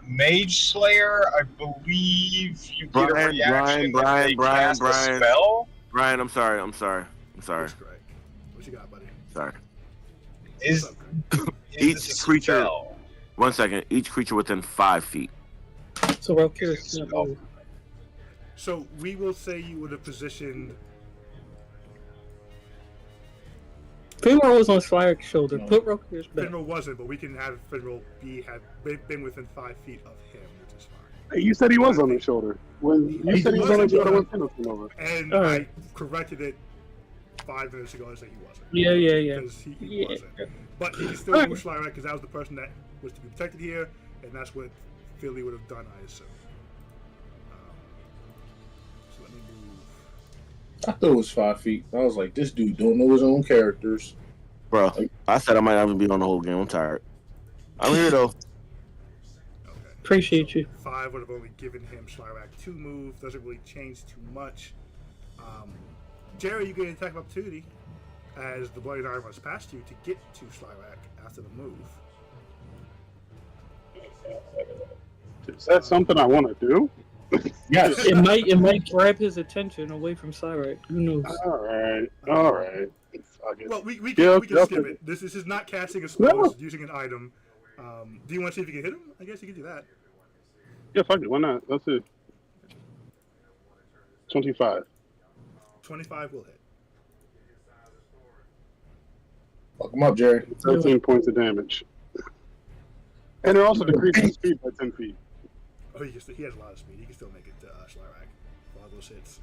Mage Slayer, I believe you get a Brian, reaction Brian, if they Brian, cast Brian. a spell. Brian, I'm sorry. I'm sorry. That's correct. What you got, buddy? Sorry. Is, What's up, Greg? Each this a creature- spell? 1 second. Each creature within 5 feet. So Valkyrie's not Oh. move. So we will say you would have positioned. Finral was on Slyrick's shoulder. No. Put Valkyrie's back. Finral wasn't, but we can have Finral been within 5 feet of him, which is fine. Hey, you said he was on his shoulder. When you He said he was on his wasn't, shoulder when but- Finral came over. And Alright. I corrected it 5 minutes ago and said he wasn't. Yeah. Because he Yeah. wasn't. But he can still Alright. move Slyrak because that was the person that was to be protected here, and that's what Philly would have done, I assume. So let me move. I thought it was 5 feet. I was like, this dude don't know his own characters. Bro, I said I might not even be on the whole game. I'm tired. I'm here, though. Okay. Appreciate you. 5 would have only given him Slyrak 2 move. Doesn't really change too much. Jerry, you get an attack of opportunity as the Bloody Knight runs past you to get to Slyrak after the move. Is that something I want to do? Yes. It might grab his attention away from Slyrick. Who knows? All right. Fuck it. Well, we Yeah, can yeah. skip it. This is not casting a spell, No. it's using an item. Do you want to see if you can hit him? I guess you can do that. Yeah, fuck it. Why not? Let's see. 25. 25 will hit. Fuck him up, Jerry. 13 points of damage. And it also decreases his speed by 10 feet. Oh, he has a lot of speed. He can still make it to Slyrak for all those hits.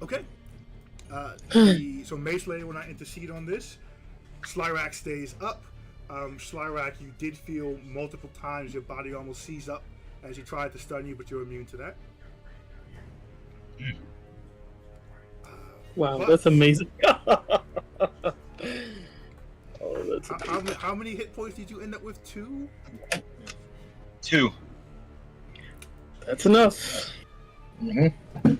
Okay. So Mage Slayer will not intercede on this. Slyrak stays up. Slyrak, you did feel multiple times your body almost seized up as he tried to stun you, but you're immune to that. Wow, But- that's amazing. Oh, that's How many hit points did you end up with? 2? 2. That's enough. Mm-hmm.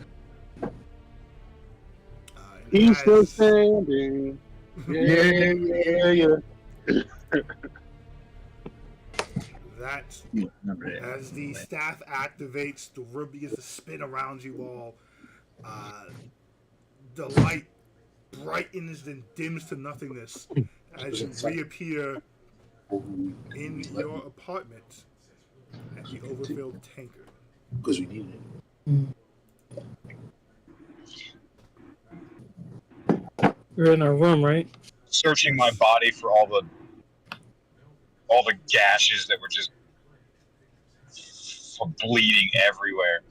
He's still standing. Yeah. That's as the staff activates, the room begins to spin around you all. The light brightens and dims to nothingness as you reappear in your apartment at the overfilled tankard. Because we need it. We're in our room, right? Searching my body for all the gashes that were just bleeding everywhere.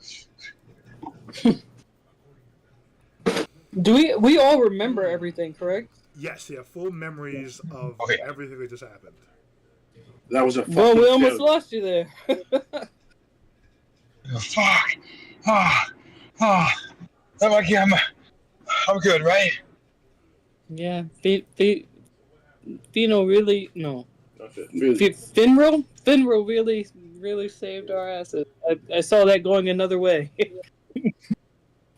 Do we all remember everything, correct? Yes, they have full memories of Okay. everything that just happened. That was a fucking Well, we almost failure. lost you there. Oh, fuck. I'm good, right? Yeah, Fino really no. Okay, really. Finral really saved our asses. I saw that going another way.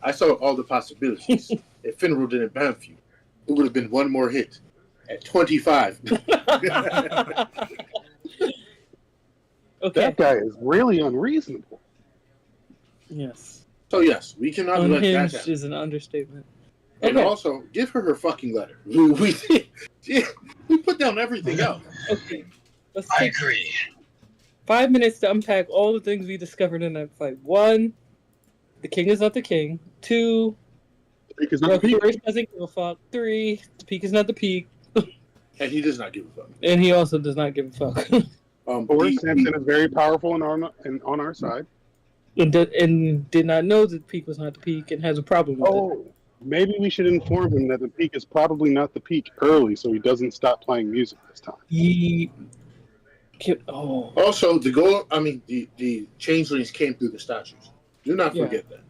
I saw all the possibilities. If Finral didn't bamf you, it would have been one more hit at 25. Okay. That guy is really unreasonable. Yes. So yes, we cannot let that Unhinged happen. is an understatement. And Okay. also, give her fucking letter. We put down everything else. Okay. Let's I take agree. 5 minutes to unpack all the things we discovered in that fight. 1, the king is not the king. 2, Because not the Valkyrie doesn't give a fuck. 3, the peak is not the peak. And he does not give a fuck. And he also does not give a fuck. Or Samson is very powerful and on our side. And did not know that the peak was not the peak and has a problem with it. Oh, maybe we should inform him that the peak is probably not the peak early, so he doesn't stop playing music this time. Also, the changelings came through the statues. Do not forget that.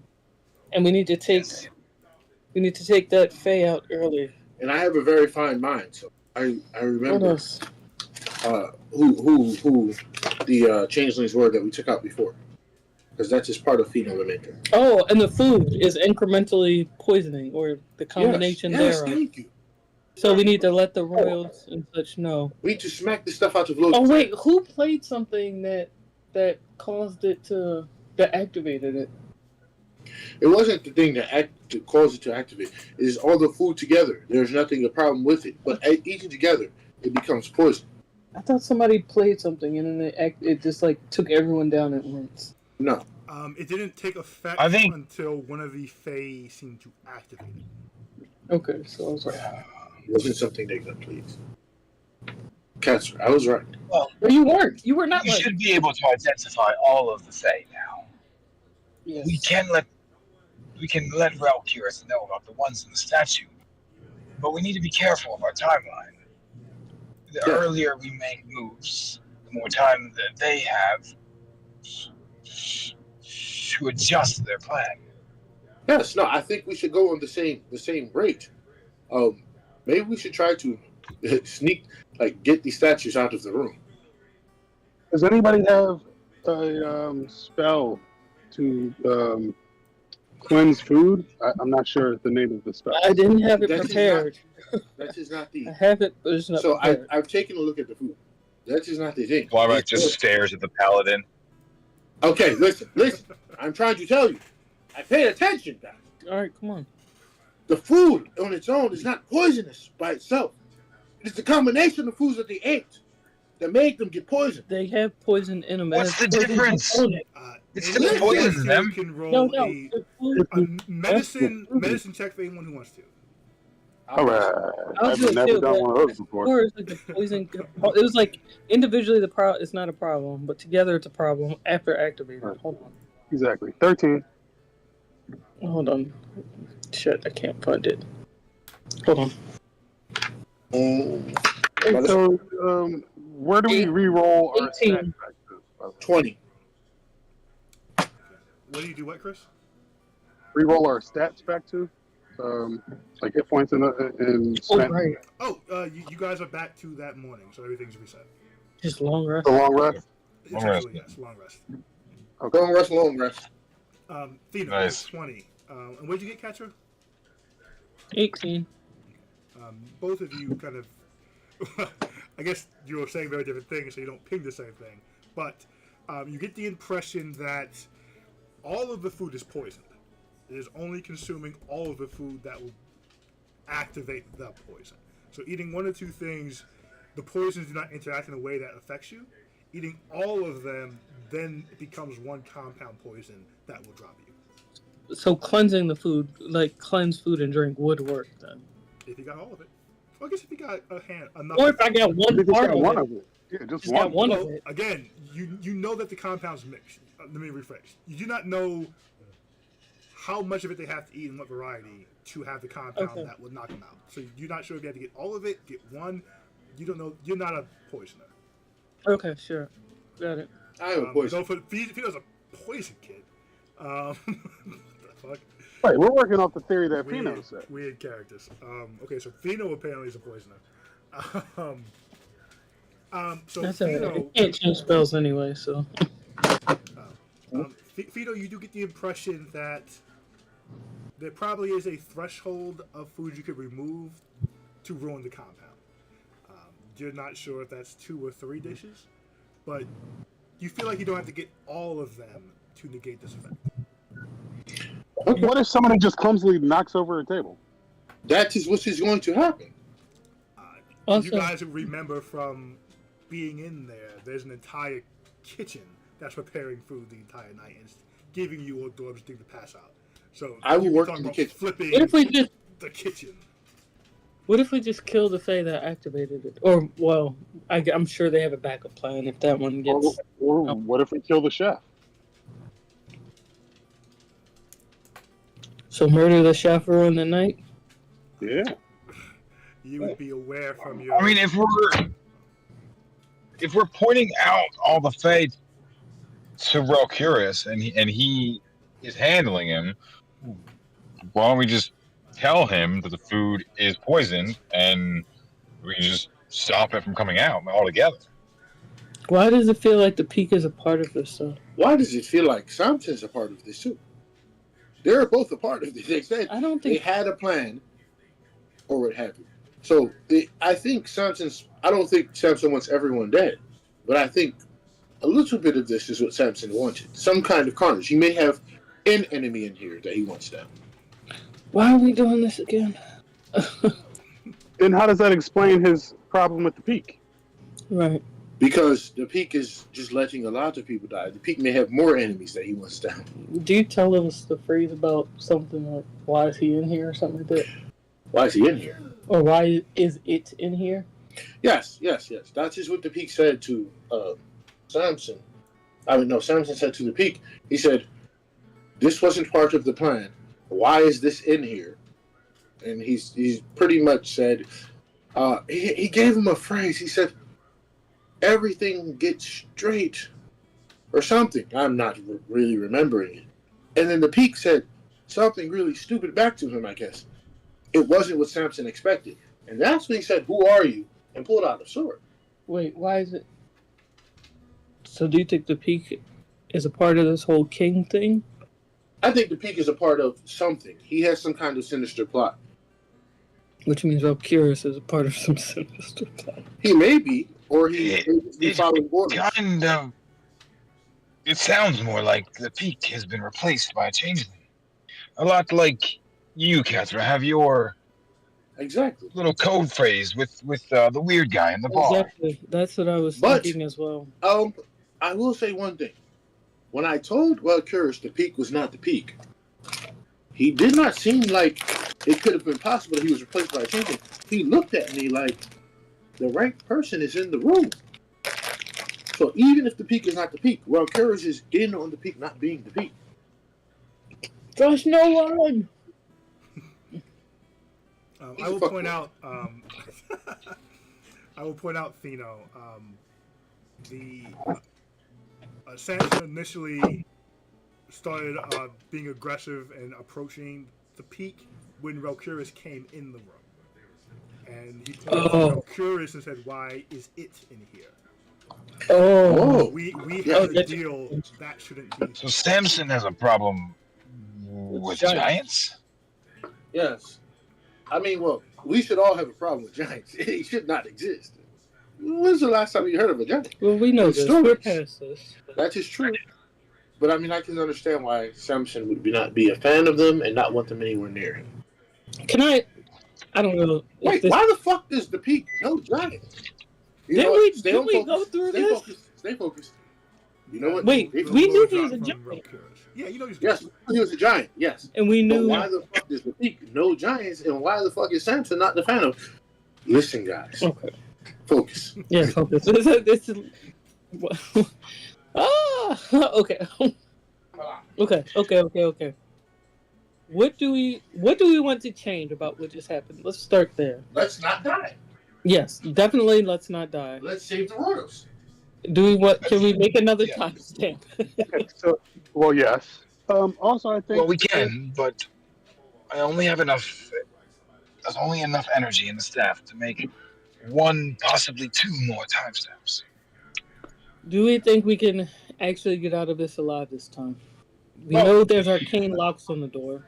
And we need to take that Fae out early. And I have a very fine mind, so I remember who the changelings were that we took out before, because that's just part of Phenomentor. Oh, and the food is incrementally poisoning, or the combination thereof. Thank you. So we need to let the royals and such know. We need to smack this stuff out of Loki. Oh wait, who played something that caused it that activated it? It wasn't the thing that caused it to activate. It is all the food together. There's nothing a problem with it, but eating together, it becomes poison. I thought somebody played something and then it just like took everyone down at once. No. It didn't take effect until one of the Fae seemed to activate it. Okay, so I was right. It wasn't something they could please. Cancer, I was right. Well, But you weren't. You were not you right. should be able to identify all of the Fae now. Yes. We can let Valkyries know about the ones in the statue, but we need to be careful of our timeline. The earlier we make moves, the more time that they have to adjust their plan. Yes, no, I think we should go on the same rate. Maybe we should try to get these statues out of the room. Does anybody have a spell to cleanse food? I'm not sure the name of the spell. I didn't have it prepared. That is not the. I have it, but it's not So prepared. I've taken a look at the food. That is not the thing. Blarmak just stares at the paladin. Okay, listen. I'm trying to tell you. I paid attention, guys. All right, come on. The food on its own is not poisonous by itself. It is the combination of foods that they ate that made them get poisoned. They have poison in them. What's the Poison difference? component. It's Anyone still who poison wants them. to Can roll No. a The food, medicine check for anyone who wants to. All right. I'll I've do it never too, done but one of those before. or it's like the poison. It was like individually it's not a problem, but together it's a problem after activating. Right. Hold on. Exactly. 13. Hold on. Shit, I can't find it. Hold on. Hey, so, where do we re-roll our 18. stat factors? 20. What do you do, what, Chris? Re-roll our stats back to? Like hit points and Oh, spent. right. Oh, you guys are back to that morning, so everything's reset. Just long rest. The long rest? Long rest. Essentially, yes, long rest. Long rest. Thena, Nice. 20. And what did you get, Katra? 18. Both of you kind of, I guess you were saying very different things, so you don't ping the same thing. But you get the impression that all of the food is poisoned. It is only consuming all of the food that will activate the poison. So eating one or two things, the poisons do not interact in a way that affects you. Eating all of them, then it becomes one compound poison that will drop you. So cleansing the food, like cleanse food and drink, would work then. If you got all of it. Well, I guess if you got enough. Or if I got You one just part got of one it. of it. Yeah, just Just got one. one of Well, it. again, you know that the compound's mixed. Let me rephrase. You do not know how much of it they have to eat and what variety to have the compound that will knock them out. So you're not sure if you have to get all of it, get one. You don't know. You're not a poisoner. Okay, sure. Got it. I have a poison. So if Pheno's a poison kid, the fuck? Wait, we're working off the theory that Pino said. Weird characters. Okay, so Pheno apparently is a poisoner. So That's all right. Pheno, You can't change spells anyway, so. Pheno, you do get the impression that there probably is a threshold of food you could remove to ruin the compound. You're not sure if that's 2 or 3 dishes, but you feel like you don't have to get all of them to negate this effect. What if somebody just clumsily knocks over a table? That is what is going to happen. Also, You guys remember from being in there, there's an entire kitchen that's preparing food the entire night and giving you hors d'oeuvres to pass out. So I will you're work talking in the about kitchen. Flipping what if we just the kitchen. What if we just kill the Fae that activated it? Or, well, I'm sure they have a backup plan if that one gets. Or what if we kill the chef? So murder the chef ruin the night? Yeah. You would be aware from your. I mean, if we're pointing out all the Fae to Relcurus and he is handling him, why don't we just tell him that the food is poisoned and we can just stop it from coming out altogether? Why does it feel like the Peak is a part of this, though? Why does it feel like Samson's a part of this too? They're both a part of this. They said I don't they think. had a plan, or what have you. So I think Samson's. I don't think Samson wants everyone dead, but I think a little bit of this is what Samson wanted. Some kind of carnage. He may have an enemy in here that he wants down. Why are we doing this again? Then how does that explain his problem with the Peak? Right. Because the Peak is just letting a lot of people die. The Peak may have more enemies that he wants down. Do you tell us the phrase about something like, why is he in here or something like that? Why is he in here? Or why is it in here? Yes. That's just what the Peak said to Samson. Samson said to the Peak, he said, this wasn't part of the plan. Why is this in here? And he's pretty much said, he gave him a phrase. He said, everything gets straight or something. I'm not really remembering it. And then the Peak said something really stupid back to him, I guess. It wasn't what Samson expected. And that's when he said, who are you? And pulled out a sword. Wait, why is it? So do you think the Peak is a part of this whole king thing? I think the Peak is a part of something. He has some kind of sinister plot. Which means Valkyrus is a part of some sinister plot. He may be, or he may be It's following orders. kind of. It sounds more like the Peak has been replaced by a changeling. A lot like you, Katra, have your Exactly. little code phrase with the weird guy in the bar. Exactly. That's what I was But- thinking as well. I will say one thing. When I told Valkyrus the Peak was not the Peak, he did not seem like it could have been possible that he was replaced by a changeling. He looked at me like the right person is in the room. So even if the Peak is not the Peak, Valkyrus is in on the Peak not being the Peak. Trust no one! I will point out. I will point out, Thino. The Samson initially started being aggressive and approaching the Peak when Relcurus came in the room, and he pointed to Relcurus and said, "Why is it in here?" Oh. We Yeah, have a that's- deal that shouldn't be. So Samson has a problem with giants? Yes. I mean, well, we should all have a problem with giants. It should not exist. When's the last time you heard of a giant? Well, we know this. Stories. We're past this. That is true. But I mean, I can understand why Samson would not be a fan of them and not want them anywhere near him. Can I don't know. if Wait, this- why the fuck does the Peak know giants? You Didn't know we- what? Stay didn't on we focus. go through Stay this? focused. Stay focused. You know what? Wait, If- we knew he Dropped was a from giant. Relcurus. Yeah, you know he's Yes, he was a giant. Yes. And we But knew. why the fuck does the Peak know giants, and why the fuck is Samson not the fan of? Listen, guys. Okay. Focus. Yeah, focus. This is. Okay. Okay. What do we want to change about what just happened? Let's start there. Let's not die. Yes, definitely. Let's not die. Let's save the royals. Do we want? Can we make another Yeah. timestamp? Okay, so, well, yes. Also, I think. Well, we can, but I only have enough. There's only enough energy in the staff to make one, possibly two more timestamps. Do we think we can actually get out of this alive this time? We Well- know there's arcane locks on the door.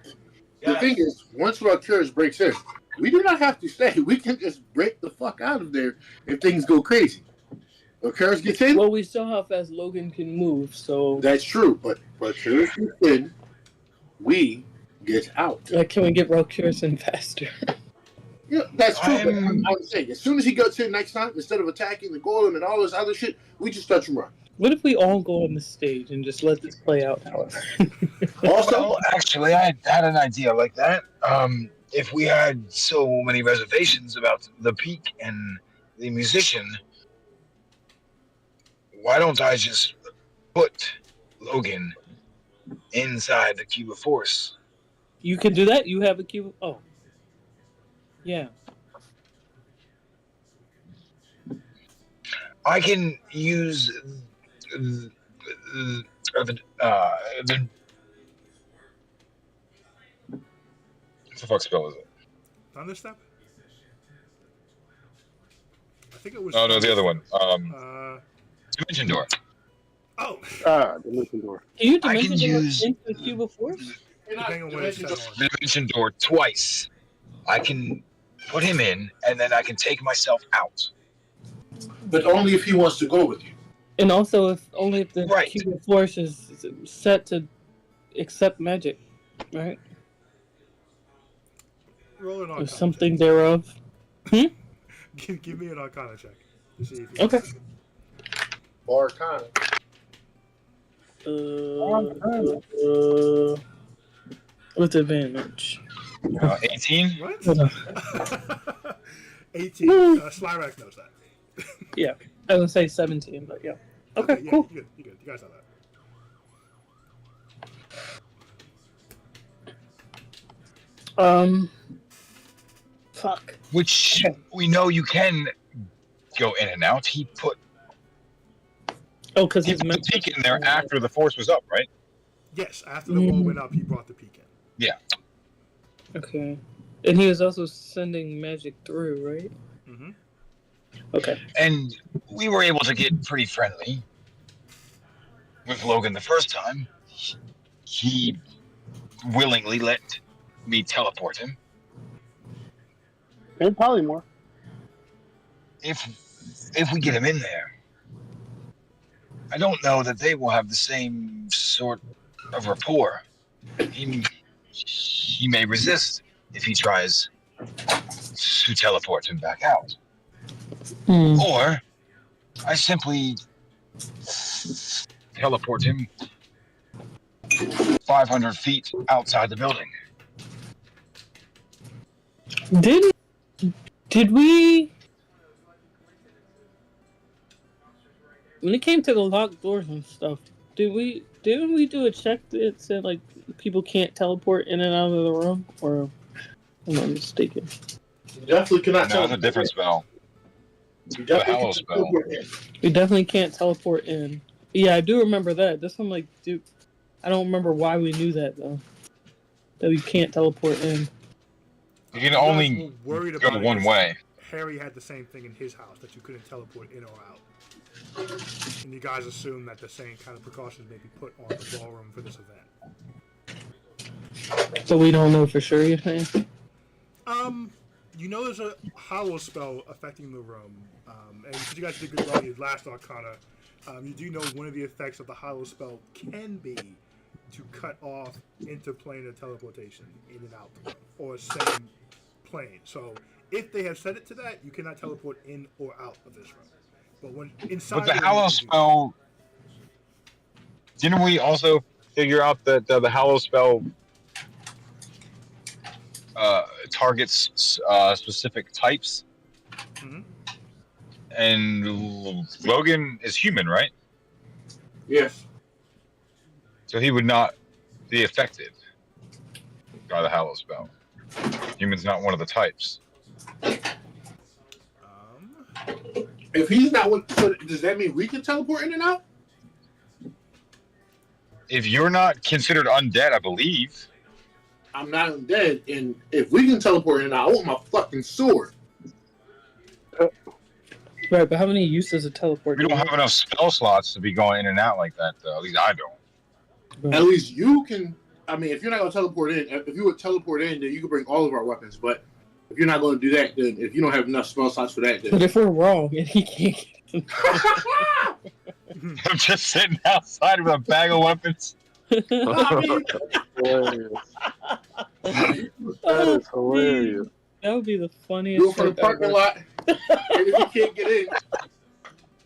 The thing is, once Valkyrus breaks in, we do not have to stay. We can just break the fuck out of there if things go crazy. Valkyrus gets in, Well, we saw how fast Logan can move, so that's true. But Valkyrus gets in, we get out. can we get Valkyrus in faster? Yeah, that's true. But I'm- I would say, as soon as he gets in next time, instead of attacking the golem and all this other shit, we just touch him run. What if we all go on the stage and just let this play out, however? Also, Well, actually, I had an idea like that. if we had so many reservations about the peak and the musician, why don't I just put Logan inside the cube of force? You can do that. You have a cube. Oh, yeah. I can use the what the fuck spell is it? Thunderstep? I think it was. Oh no, the other one. Dimension door. Oh! Dimension door. Can you I can dimension door use- into the cube of force? Depending on what it's set on. Dimension door. Twice. I can put him in, and then I can take myself out. But only if he wants to go with you. And also, if only if the Right. cube of force is set to accept magic, right? Roll an Or Arcana something thereof. check. Give me an Arcana check. To see if you Okay. Or Arcana. With advantage. 18. What? Hold on. 18. Slyrack knows that. I was gonna say 17, but yeah. Okay, yeah, cool. You good. You guys know that. Fuck. Which we know you can go in and out. He put Oh, because He he's put the meant peak in there after the force was up, right? Yes, after the wall went up, he brought the peak in. Okay. And he was also sending magic through, right? Mm-hmm. Okay. and we were able to get pretty friendly with Logan the first time. He willingly let me teleport him. And Polymorph. If we get him in there, I don't know that they will have the same sort of rapport. He may resist if he tries to teleport him back out. Hmm. Or I simply teleport him 500 feet outside the building. Did we? When it came to the locked doors and stuff, didn't we do a check that said like people can't teleport in and out of the room? Or am I mistaken? You definitely cannot No, tell. it's a different spell. You definitely Hallow cannot spell. teleport in. We definitely can't teleport in. Yeah, I do remember that. This one, like, dude, I don't remember why we knew that though. That we can't teleport in. You can You guys only were worried go about it one 'cause way. Harry had the same thing in his house, that you couldn't teleport in or out. And you guys assume that the same kind of precautions may be put on the ballroom for this event. So we don't know for sure, you're saying? You know there's a hollow spell affecting the room, and since you guys did good on your last Arcana, you do know one of the effects of the hollow spell can be to cut off interplanar teleportation in and out the room, or same plane. So if they have set it to that, you cannot teleport in or out of this room. But when inside With the room, Hallow you can do spell, didn't we also figure out that the Hallow spell targets specific types? Mhm. And Logan is human, right? Yes. So he would not be affected by the Hallow spell. Human's not one of the types. If he's not what, so does that mean we can teleport in and out? If you're not considered undead, I believe. I'm not undead, and if we can teleport in and out, I want my fucking sword. Right, but how many uses of teleport? We don't have enough spell slots to be going in and out like that, though. At least I don't. At least you can. I mean, if you're not going to teleport in, if you would teleport in, then you can bring all of our weapons. But if you're not going to do that, then if you don't have enough spell slots for that, But then. if we're wrong and he can't get I'm just sitting outside with a bag of weapons. Hilarious. That is hilarious. That would be the funniest Do it from the shit parking ever. lot. And if you can't get in,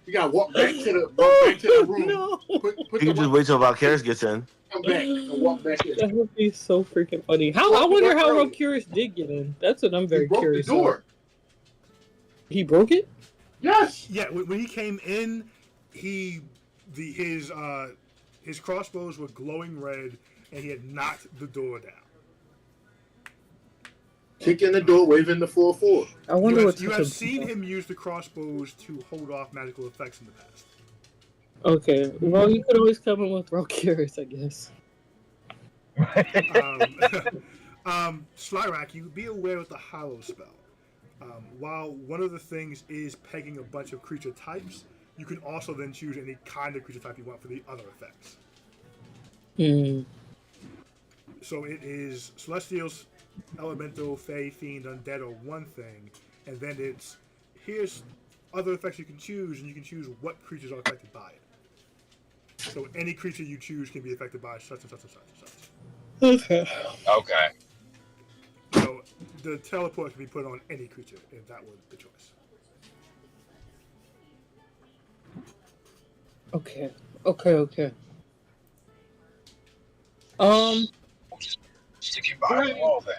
You gotta walk back to the room. No. Put You the can just wait till Valkyries gets in. come back and walk back in. That would be so freaking funny. I wonder how Rocurus did get in. That's what I'm He very broke curious. the door. About. He broke it? Yes. Yeah, when he came in, his crossbows were glowing red, and he had knocked the door down. Kicking the door, waving the 4-4. I wonder what You have seen him use the crossbows to hold off magical effects in the past. Okay, well, you could always come in with Rocurus, I guess. Slyrak, you be aware with the Hollow spell. While one of the things is pegging a bunch of creature types, you can also then choose any kind of creature type you want for the other effects. Hmm. So it is Celestials, Elemental, Fey, Fiend, Undead are one thing, and then it's here's other effects you can choose, and you can choose what creatures are affected by it. So any creature you choose can be affected by such and such and such and such. Okay. Okay. So the teleport can be put on any creature if that was the choice. Okay. Sticking behind the wall then.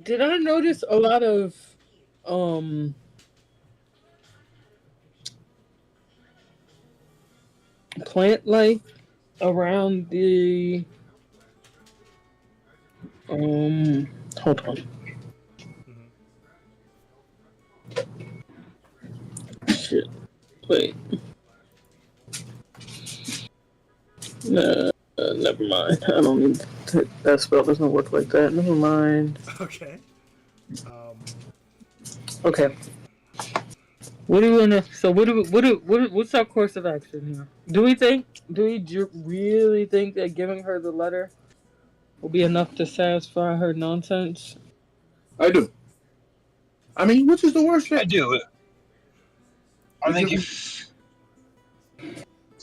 Did I notice a lot of plant life around the hold on. Shit. Wait. Never mind. I don't need that spell doesn't work like that. Never mind. Okay. Okay. What do we wanna? So what's our course of action here? Do we really think that giving her the letter will be enough to satisfy her nonsense? I do. I mean, which is the worst I thing? do. I think if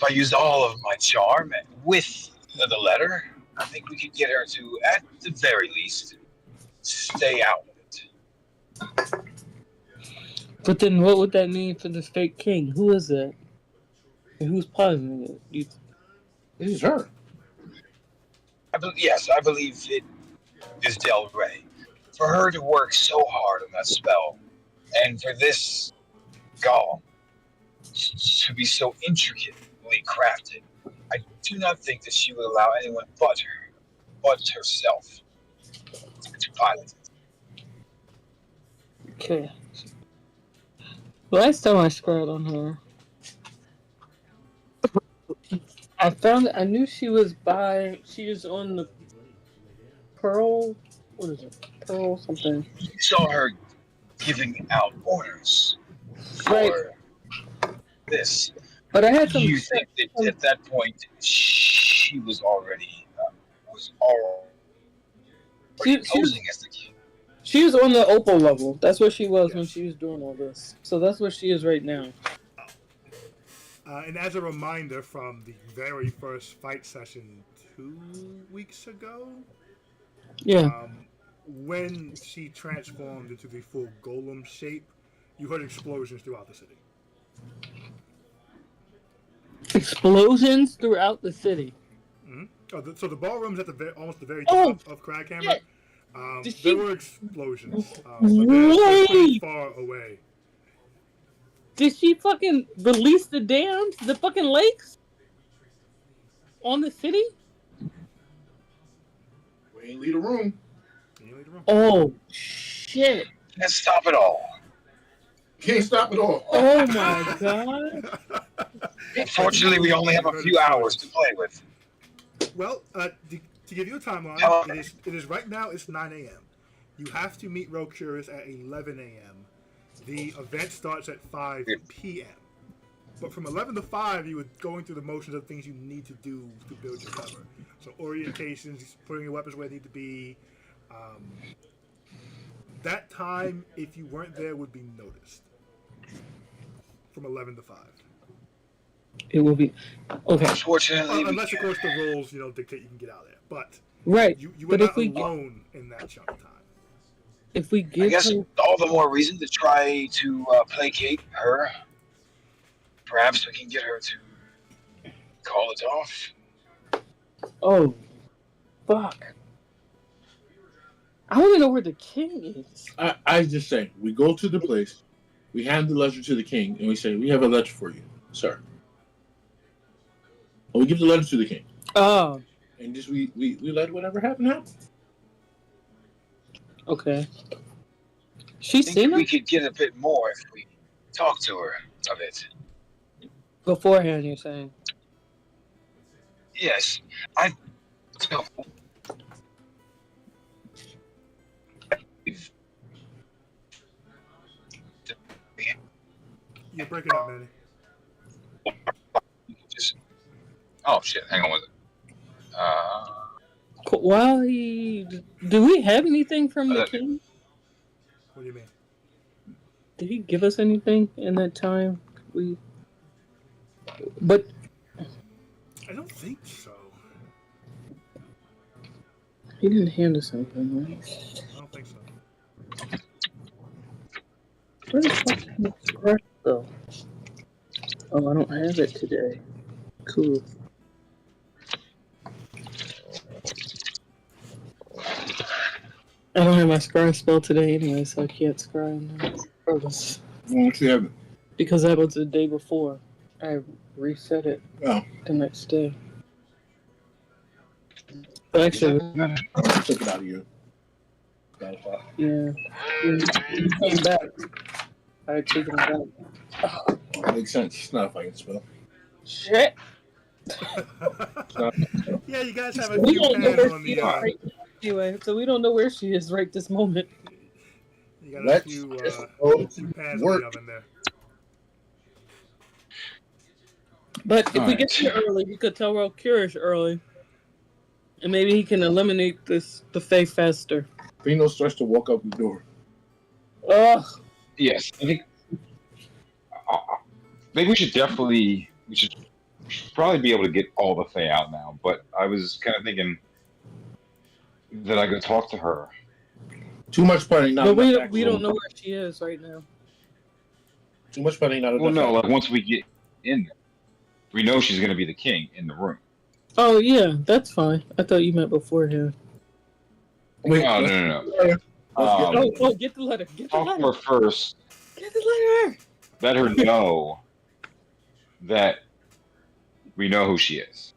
I used all of my charm with the letter, I think we could get her to, at the very least, stay out of it. But then what would that mean for the fake king? Who is that? And who's positing it? This is her. Yes, I believe it is Del Rey. For her to work so hard on that spell, and for this golem to be so intricately crafted, I do not think that she would allow anyone but herself, to pilot it. Okay. Last time I scrolled on her, I knew she was on the Pearl, what is it? Pearl something. You saw her giving out orders for Right. this. But I had some You think that at that point she was already She was- posing as the king? She was on the opal level. That's where she was when she was doing all this. So that's where she is right now. And as a reminder from the very first fight session 2 weeks ago, Yeah. when she transformed into the full golem shape, you heard explosions throughout the city. Explosions throughout the city. Mm-hmm. So the ballroom's at almost the very Oh, top of Craghammer. shit. There were explosions, but they're pretty far away. Did she fucking release the dams, the fucking lakes? On the city? We ain't leave the room. Can you leave the room? Oh, shit. Let's stop it all. Can't stop it all. Oh my god. Unfortunately, we only have a few hours to play with. Well, to give you a timeline, Hello. it is right now. It's 9 a.m. You have to meet Rocurus at 11 a.m. The event starts at 5 p.m. But from 11 to 5, you were going through the motions of things you need to do to build your cover. So orientations, putting your weapons where they need to be. That time, if you weren't there, would be noticed. From 11 to 5. It will be okay. Unfortunately, Unless, of course, the rules dictate you can get out of there. But Right. you were But not if we alone in that chunk of time. if we I give guess her all the more reason to try to placate her perhaps we can get her to call it off. Oh, fuck. I want to know where the king is. I just say we go to the place, we hand the letter to the king, and we say we have a letter for you, sir. And we give the letter to the king, Oh, and just we let whatever happen happen. okay. I She's think seen we him could get a bit more if we talk to her a bit. beforehand, you're saying. Yes, You're breaking up, Manny. Just, oh shit! Hang on with it. While he. Do we have anything from the king? What do you mean? Did he give us anything in that time? But I don't think so. he didn't hand us anything, right? I don't think so. Where the fuck is my scratch though? Oh, I don't have it today. Cool. I don't have my scry spell today anyway, so I can't scry now. Regardless. Why don't you have it? Because that was the day before. I reset it Oh, the next day. But actually, I took it out of you. yeah. When you came back, I had taken it back. Makes sense. It's not a fighting spell. Shit! Yeah, you guys have a We few don't know hands where on she the. is right anyway, so we don't know where she is right this moment. You got a Let's few go few pans work. on the oven there. But if we Alright. get here early, we could tell we're curious early. And maybe he can eliminate the Fae faster. Fino starts to walk up the door. Ugh. yes, I think we should probably be able to get all the Fae out now. But I was kind of thinking that I could talk to her. Too much punning, not But we enough don't action. know where she is right now. Too much punning, not enough. Well, no, action. like once we get in there, we know she's going to be the king in the room. Oh yeah, that's fine. I thought you meant beforehand. Wait, Oh, let's- no. Let's get- Oh, get the letter. Get the Talk to letter. her first. Get the letter. Let her know that we know who she is.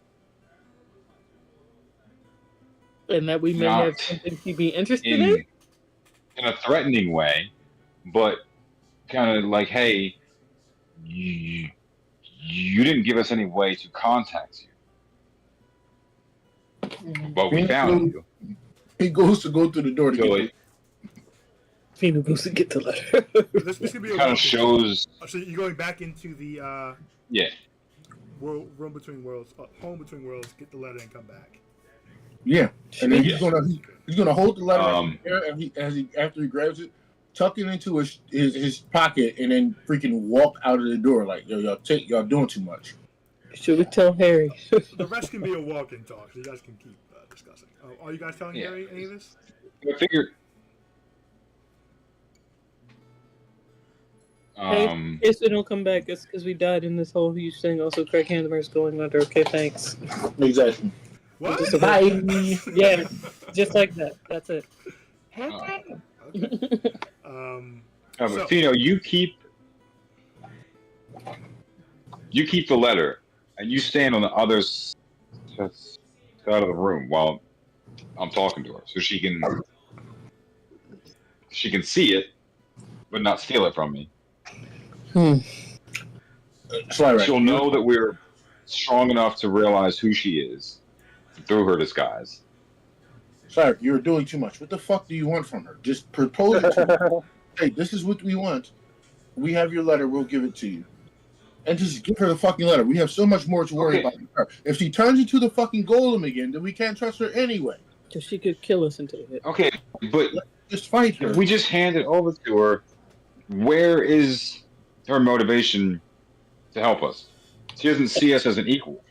And that we may Not have something she'd be interested in. In a threatening way, but kind of like, hey, you didn't give us any way to contact you, but we found you. He goes to go through the door to So get it Fino goes to get the letter. This could be a kind walk-in. of shows, So you're going back into the yeah. room between worlds, home between worlds. Get the letter and come back. Yeah, and then Yeah. he's gonna hold the letter Um, there, and after he grabs it, tuck it into his pocket, and then freaking walk out of the door like, yo, y'all doing too much. Should we tell Harry? The rest can be a walk-in talk, so you guys can keep discussing. Are you guys telling Yeah. Harry any of this? I figured. In case we don't come back, it's because we died in this whole huge thing. Also, Craig Handemer's going under. Okay, thanks. Exactly. What? Just a bye. Yeah, just like that. That's it. Okay. But So- Fino, you keep the letter, and you stand on the other side of the room while I'm talking to her, so she can see it, but not steal it from me. Sly right. She'll know that we're strong enough to realize who she is through her disguise. Sorry, you're doing too much. What the fuck do you want from her? Just propose it to her. Hey, this is what we want. We have your letter. We'll give it to you. And just give her the fucking letter. We have so much more to worry Okay. about than her. If she turns into the fucking golem again, then we can't trust her anyway. Because she could kill us and take it. Okay, but Just fight her. if we just hand it over to her, where is her motivation to help us? She doesn't see us as an equal.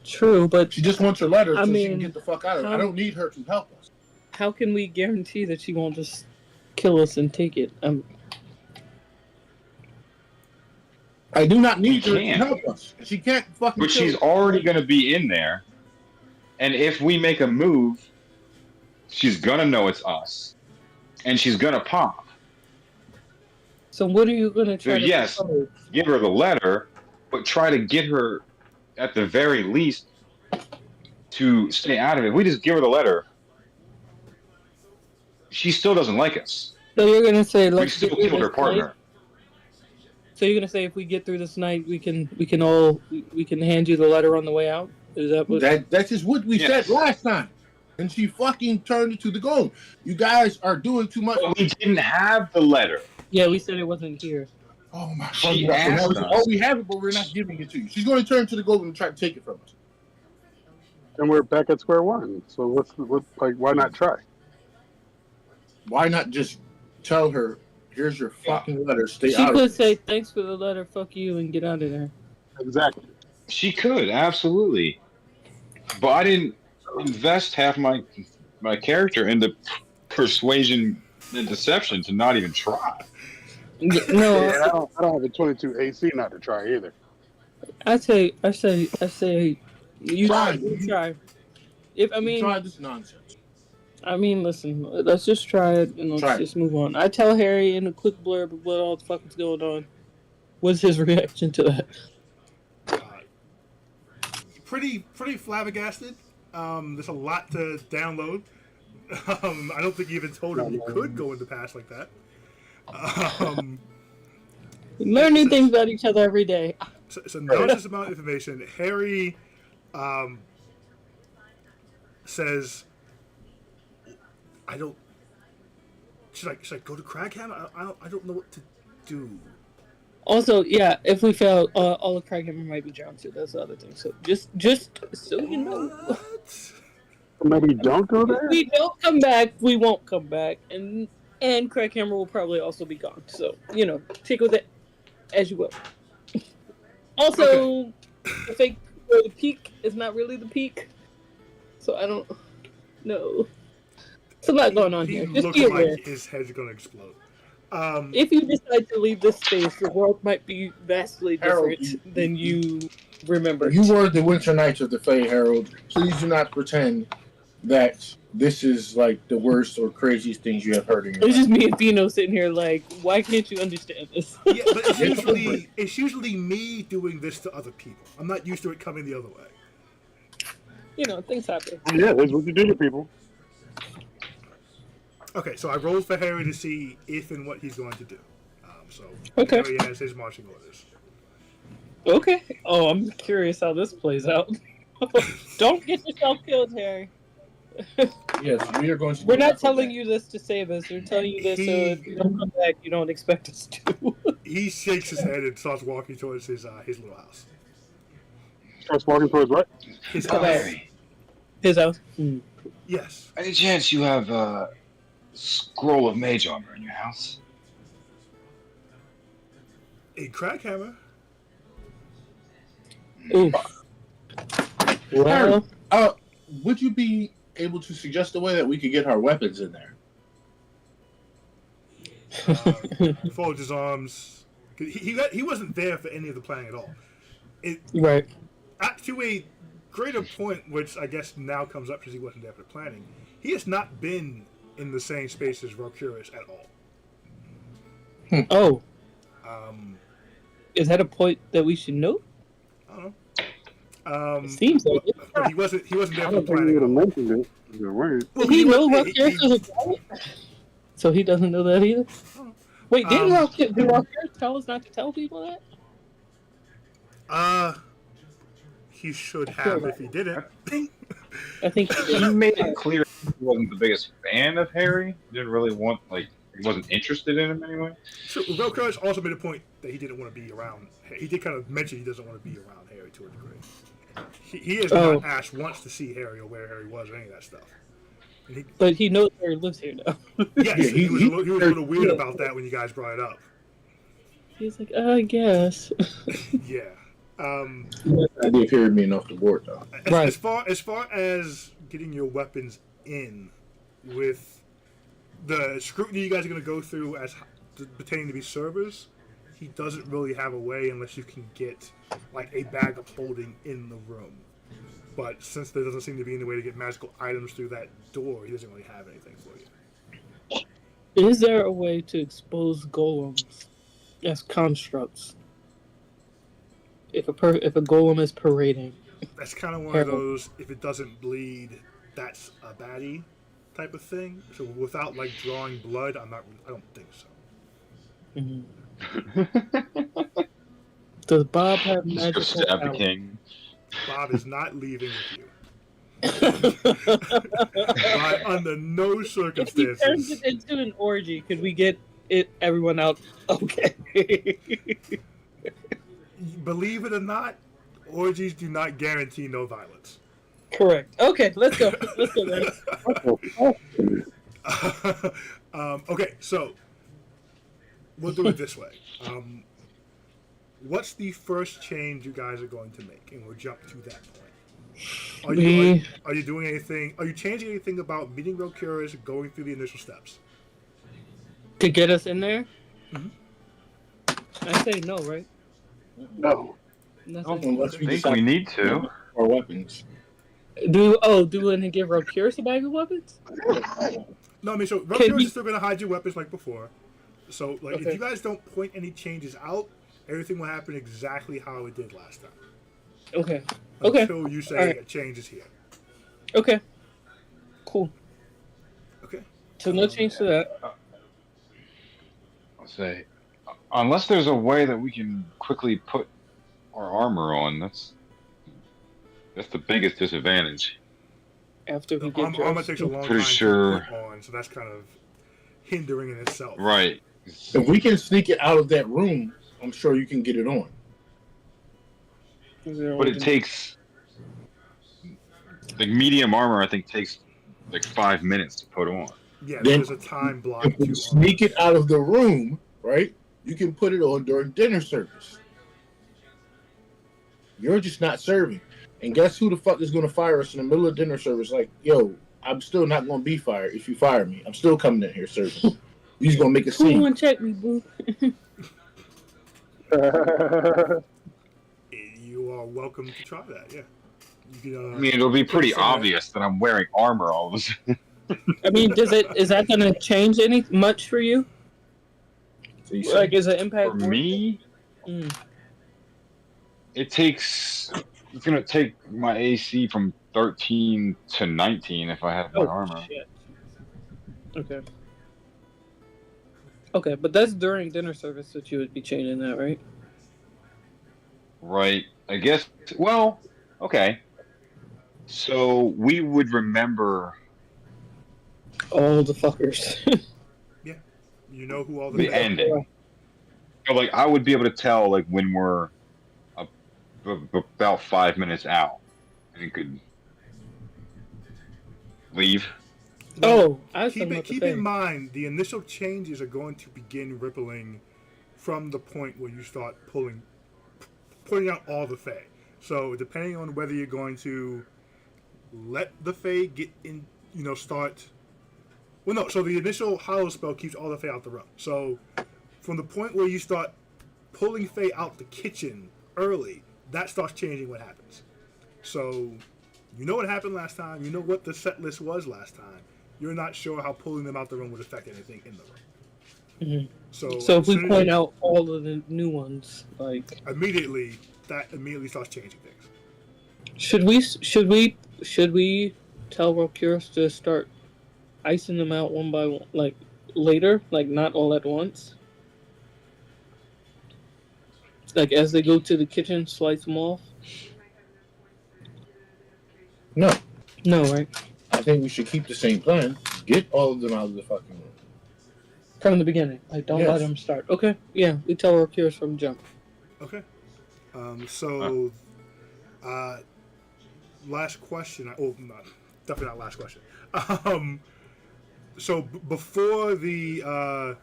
True, but She just wants her letter so I she mean, can get the fuck out of it. how- I don't need her to help us. how can we guarantee that she won't just kill us and take it? I do not need We her to can't. help us. She can't fucking. But kill she's us. already going to be in there. And if we make a move, she's going to know it's us. And she's going to pop. So what are you gonna So try to yes, propose? give her the letter, but try to get her, at the very least, to stay out of it. If we just give her the letter, she still doesn't like us. So you're gonna say We let's still get through killed her this partner. night? So you're gonna say if we get through this night, we can hand you the letter on the way out? Is that what? That's just what we Yes. said last time. And she fucking turned it to the goal. You guys are doing too much. But we didn't have the letter. Yeah, we said it wasn't here. Oh my She fucking God. asked So now we say, us. oh, we have it, but we're not giving it to you. She's going to turn to the goal and try to take it from us. And we're back at square one. So why not try? Why not just tell her, here's your fucking letter, stay She out could of say it. thanks for the letter, fuck you, and get out of there. Exactly. She could, absolutely. But I didn't invest half my character into persuasion and deception to not even try. No, And I don't have a 22 AC not to try either. I say, you Try. try. If I mean, Try this nonsense. listen, let's just try it and let's Try it. just move on. I tell Harry in a quick blurb of what all the fuck is going on. What's his reaction to that? Pretty flabbergasted. There's a lot to download. I don't think you even told him you could go into past like that. We learn new things about each other every day. So nonsense amount of information. Harry says, "I don't." Should I go to Cragham? I don't know what to do. Also, yeah, if we fail, all the Craighammer might be drowned too. That's the other thing. So just so you know, What? Maybe don't go if there. we don't come back, we won't come back, and Craighammer will probably also be gone. So take with it as you will. Also, the fake or the peak is not really the peak, so I don't know. It's a lot going on here. He Just be looks aware. like his head's gonna explode. If you decide to leave this space, the world might be vastly Harold, different than you remember. You were the Winter Knights of the Fae, Harold. Please do not pretend that this is like the worst or craziest things you have heard in your It's life. just me and Pino sitting here like, why can't you understand this? Yeah, but it's usually me doing this to other people. I'm not used to it coming the other way. Things happen. Yeah, that's what you do to people. Okay, so I rolled for Harry to see if and what he's going to do. So Okay. Harry has his marching orders. Okay. Oh, I'm curious how this plays out. Don't get yourself killed, Harry. Yes, we are going to. We're do not that for telling that. you this to save us. We're telling you this so if you don't come back, you don't expect us to. He shakes his head and starts walking towards his little house. Starts walking towards what? His Come house. back. His house. Yes. Any chance you have a scroll of mage armor in your house? A Crackhammer. Ooh. Well, Would you be able to suggest a way that we could get our weapons in there? Folds his arms. He wasn't there for any of the planning at all. right. To a greater point, which I guess now comes up because he wasn't there for the planning, he has not been in the same space as Valkyrius at all. Oh, Is is that a point that we should know? I don't know. It seems like it. But he wasn't there I for the don't think you planning. would have mentioned it. You're right. Did he know was- Valkyrius was a giant? So he doesn't know that either? Wait, did Valkyrius tell us not to tell people that? He should have if he didn't. I think He made it clear he wasn't the biggest fan of Harry. He didn't really want, he wasn't interested in him anyway. So Valkyrius also made a point that he didn't want to be around. He did kind of mention he doesn't want to be around Harry to a degree. He has not asked once to see Harry or where Harry was or any of that stuff. And but he knows Harry lives here now. yes, Yeah, he was a little weird about that when you guys brought it up. He's like, I guess. Yeah. That did carry me enough to board, though. Right. As far as getting your weapons in, with the scrutiny you guys are going to go through as pertaining to be servers, he doesn't really have a way unless you can get like a bag of holding in the room. But since there doesn't seem to be any way to get magical items through that door, he doesn't really have anything for you. Is there a way to expose golems as constructs? If a golem is parading, That's kind of one of those, if it doesn't bleed, that's a baddie type of thing. So without like drawing blood, I don't think so. Does Bob have Just go magical stab the powers? king. Bob is not leaving with you. Under no If he turns circumstances. it into an orgy, could we get everyone out? Okay. Believe it or not, orgies do not guarantee no violence. Correct. Okay, let's go. Let's go, man. Okay, so we'll do it this way. What's the first change you guys are going to make? And we'll jump to that point. Are you doing anything? Are you changing anything about meeting Rokirus, going through the initial steps? To get us in there? Mhm. I say no, right? No. Nothing. Unless I we think decide we need to. our weapons. Do we and give Rokirus a bag of weapons? No, I mean, so Can Rokirus we- is still going to hide your weapons like before. So, like, Okay. if you guys don't point any changes out, everything will happen exactly how it did last time. Okay. Okay. Until you say Alright. a change is here. Okay. Cool. Okay. So no change to that. I'll say, unless there's a way that we can quickly put our armor on, that's the biggest disadvantage. After we get Armor dressed. takes a long Pretty time sure- to put on, so that's kind of hindering in itself. Right. If we can sneak it out of that room, I'm sure you can get it on. But it takes, like, medium armor, I think, takes like 5 minutes to put on. Yeah, Then- there's a time block If to you sneak it out of the room, right, you can put it on during dinner service. You're just not serving. And guess who the fuck is going to fire us in the middle of dinner service? Like, yo, I'm still not going to be fired if you fire me. I'm still coming in here serving. You're just going to make a Who scene. wanna check me, boo? You are welcome to try that, yeah. You can, I mean, it'll be pretty some of that- obvious that I'm wearing armor all of a sudden. I mean, is that gonna change much for you? So you Like, is it impact For me, Mm. it's gonna take my AC from 13 to 19 if I have my armor. Shit. Okay. Okay, but that's during dinner service that you would be changing that, right? Right. I guess. Well, okay. So we would remember All the fuckers. You know who all the ending. So, like, I would be able to tell, like, when we're about 5 minutes out, and you could leave. Oh, I was Keep talking it, about the keep thing. in mind, the initial changes are going to begin rippling from the point where you start putting out all the Fae. So depending on whether you're going to let the Fae get in, start. Well, no. So the initial Hollow spell keeps all the Fae out the room. So from the point where you start pulling Fae out the kitchen early, that starts changing what happens. So you know what happened last time. You know what the set list was last time. You're not sure how pulling them out the room would affect anything in the room. Mhm. So So if as we soon as point you- out all of the new ones, like, immediately, that immediately starts changing things. should we tell Rokirus to start icing them out one by one, like later, like not all at once? Like as they go to the kitchen, slice them off. No, No, right? I think we should keep the same plan. Get all of them out of the fucking room. From the beginning, like don't let Yes. them start. Okay, yeah, we tell Rokirus from jump. Okay. Last question. Definitely not last question. Before the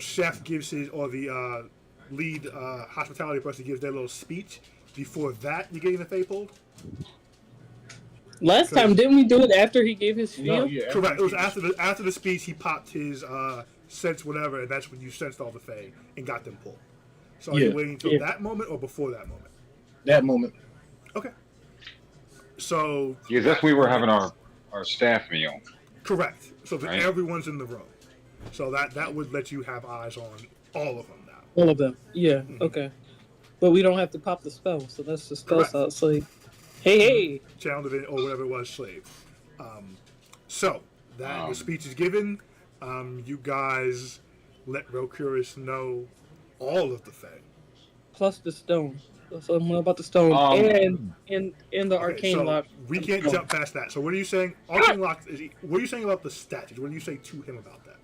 chef gives his, or the lead hospitality person gives their little speech, before that you're getting the Fae pulled? Last time, didn't we do it after he gave his spiel? No, yeah, Correct. It was after the speech he popped his sense whatever, and that's when you sensed all the Fae and got them pulled. So are Yeah. you waiting until Yeah. that moment or before that moment? That moment. Okay. So Because that's when we were having our staff meal. correct. So that Right. everyone's in the room. So that would let you have eyes on all of them now. All of them. Yeah. Okay. But we don't have to pop the spell, so that's the spell Correct. slot. So, hey. Channel Divinity or whatever it was, slave. So that the speech is given. You guys let Relcurus know all of the Fae. Plus the stone. So I'm about the stone and the arcane so lock. we can't jump past that. So what are you saying? Arcane lock. What are you saying about the statues? What do you say to him about that?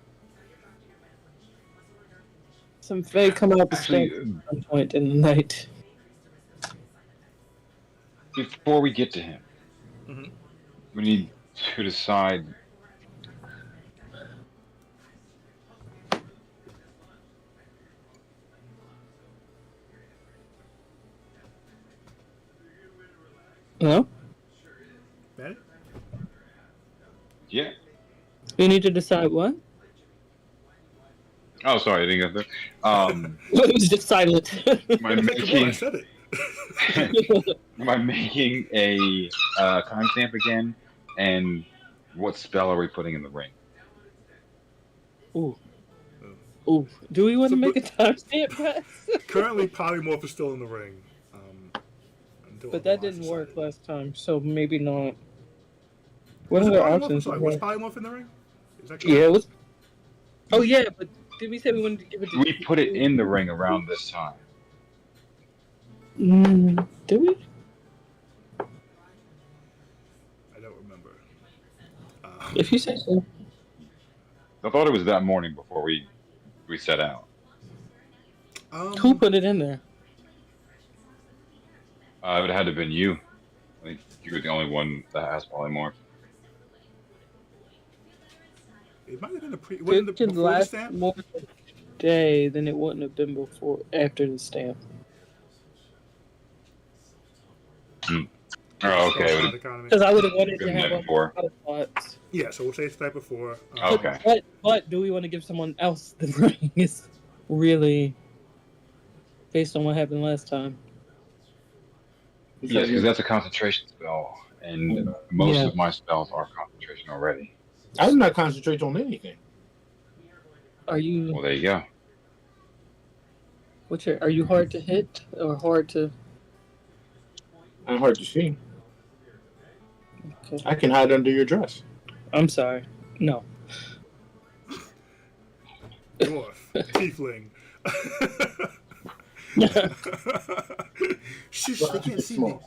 Some fae come out the Actually, stone at some point in the night. before we get to him, Mhm. we need to decide. No? Manny? Yeah. We need to decide what? Oh, sorry, I didn't get that. It was just silent. Am I Come on, I making said it. am I making a timestamp again? And what spell are we putting in the ring? Ooh. Ooh. Do we want to So, make a timestamp, guys? Currently, Polymorph is still in the ring. Until But that otherwise didn't work decided. last time, so maybe not. What Was it other Polymorph? I'm options? sorry, we was have? Polymorph in the ring? Is that correct? Yeah, it was. Oh yeah, but did we say we wanted to give it to? We put it in the ring around this time. Did we? I don't remember. If you say so. I thought it was that morning before we set out. Who put it in there? It would have had to have been you. I think you were the only one that has polymorph. It might have been If wasn't it it could before the last stamp? more than a day, then it wouldn't have been before after the stamp. Oh, okay. It Star would economy. Because I would have wanted to been have that one before. other spots. Yeah, so we'll say it's the night before. Okay. But do we want to give someone else the ring? Is really based on what happened last time. Yes, because that's a concentration spell, and most Yeah. of my spells are concentration already. I did not concentrate on anything. Are you? Well, there you go. Are you hard to hit or hard to? I'm hard to see. Okay. I can hide under your dress. I'm sorry. No. Dwarf, tiefling. Shh, they can't see me.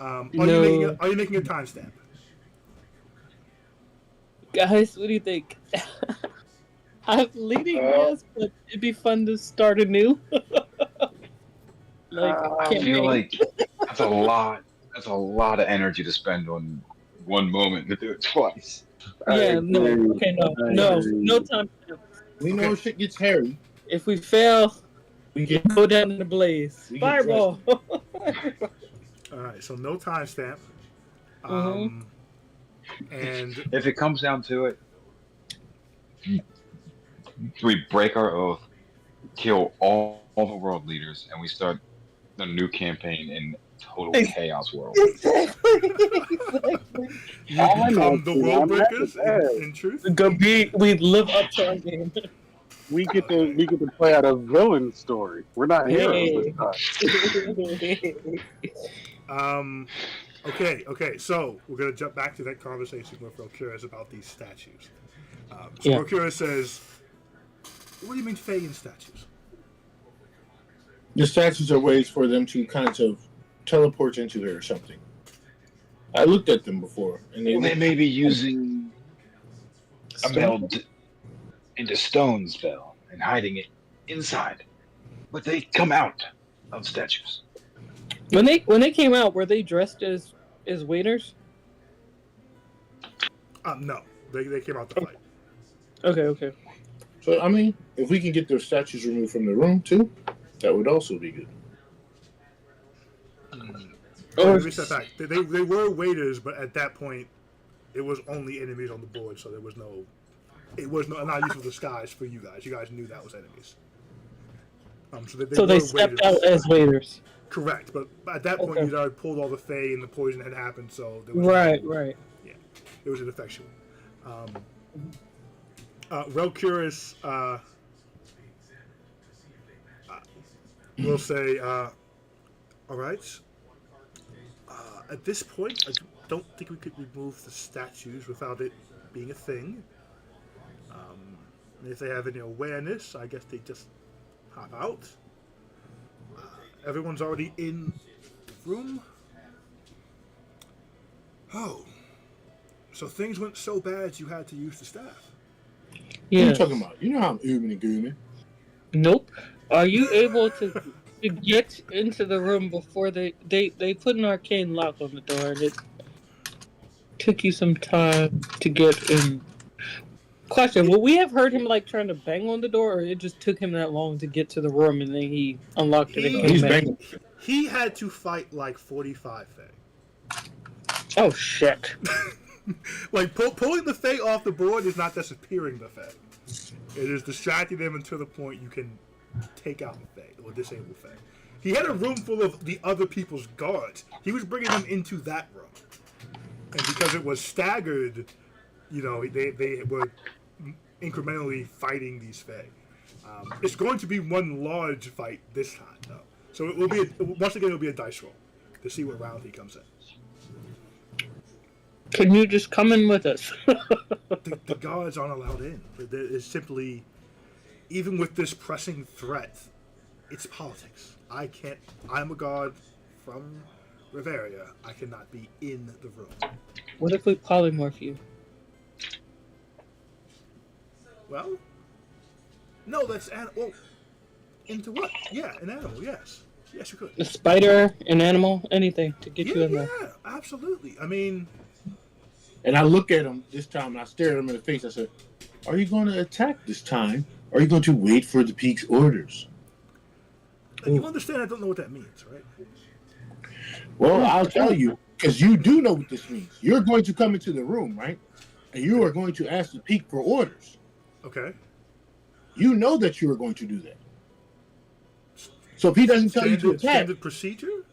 Are you making a timestamp? Guys, what do you think? I'm leading yes, but it'd be fun to start anew. I feel like that's a lot. That's a lot of energy to spend on one moment to do it twice. Yeah, no, okay, no time. We know shit gets hairy. If we fail, We get go down in the blaze. We get Fireball. All right, so no timestamp. And If it comes down to it, we break our oath, kill all the world leaders, and we start a new campaign in total chaos world. Exactly. you become the world breakers in truth. We live up to our game. We get to play out a villain story. We're not heroes this time. Okay. So we're gonna jump back to that conversation with Rokura about these statues. Yeah. Rokura says, "What do you mean, Fae and statues?" the statues are ways for them to kind of teleport into it or something. I looked at them before, and They may be using a meld into stone spell and hiding it inside, but they come out of statues. When they came out, were they dressed as waiters? No, they came out to fight. Okay. So I mean, if we can get their statues removed from the room too, that would also be good. Let me step back. They were waiters, but at that point, it was only enemies on the board, so there was no it was not useful disguise for you guys. You guys knew that was enemies. So they were stepped waiters. out as waiters. Correct, but at that point Okay. you'd already pulled all the Fae and the poison had happened, so there was Right. it was ineffectual. Relcurus will say, all right. At this point, I don't think we could remove the statues without it being a thing. If they have any awareness, I guess they just hop out. Everyone's already in the room. Oh. So things went so bad you had to use the staff. What are Yeah. you talking about? You know how I'm ooming and gooming. Nope. Are you able to get into the room before they put an arcane lock on the door and it took you some time to get in? Question, would we have heard him like trying to bang on the door, or it just took him that long to get to the room and then he unlocked it and came He's back? banging. He had to fight like 45 Fae. Oh shit. Like pulling the Fae off the board is not disappearing the Fae. It is distracting them until the point you can take out the Fae or disable Fae. He had a room full of the other people's guards. He was bringing them into that room, and because it was staggered, you know, they were incrementally fighting these Fae. It's going to be one large fight this time, though. So it will be once again it'll be a dice roll to see what round he comes in. Can you just come in with us? The guards aren't allowed in. It's simply, even with this pressing threat, it's politics. I'm a guard from Riveria. I cannot be in the room. What if we polymorph you? Well, no, that's well, into what? Yeah, an animal. Yes, you could. A spider, an animal, anything to get you in there. Yeah, absolutely. I mean, And I look at him this time and I stare at him in the face. I said, "Are you going to attack this time? Or are you going to wait for the peak's orders?" you understand? I don't know what that means, right? Well, I'll tell you, because you do know what this means. You're going to come into the room, right? And you are going to ask the peak for orders. Okay. You know that you are going to do that. So if he doesn't tell you to attack, Standard procedure.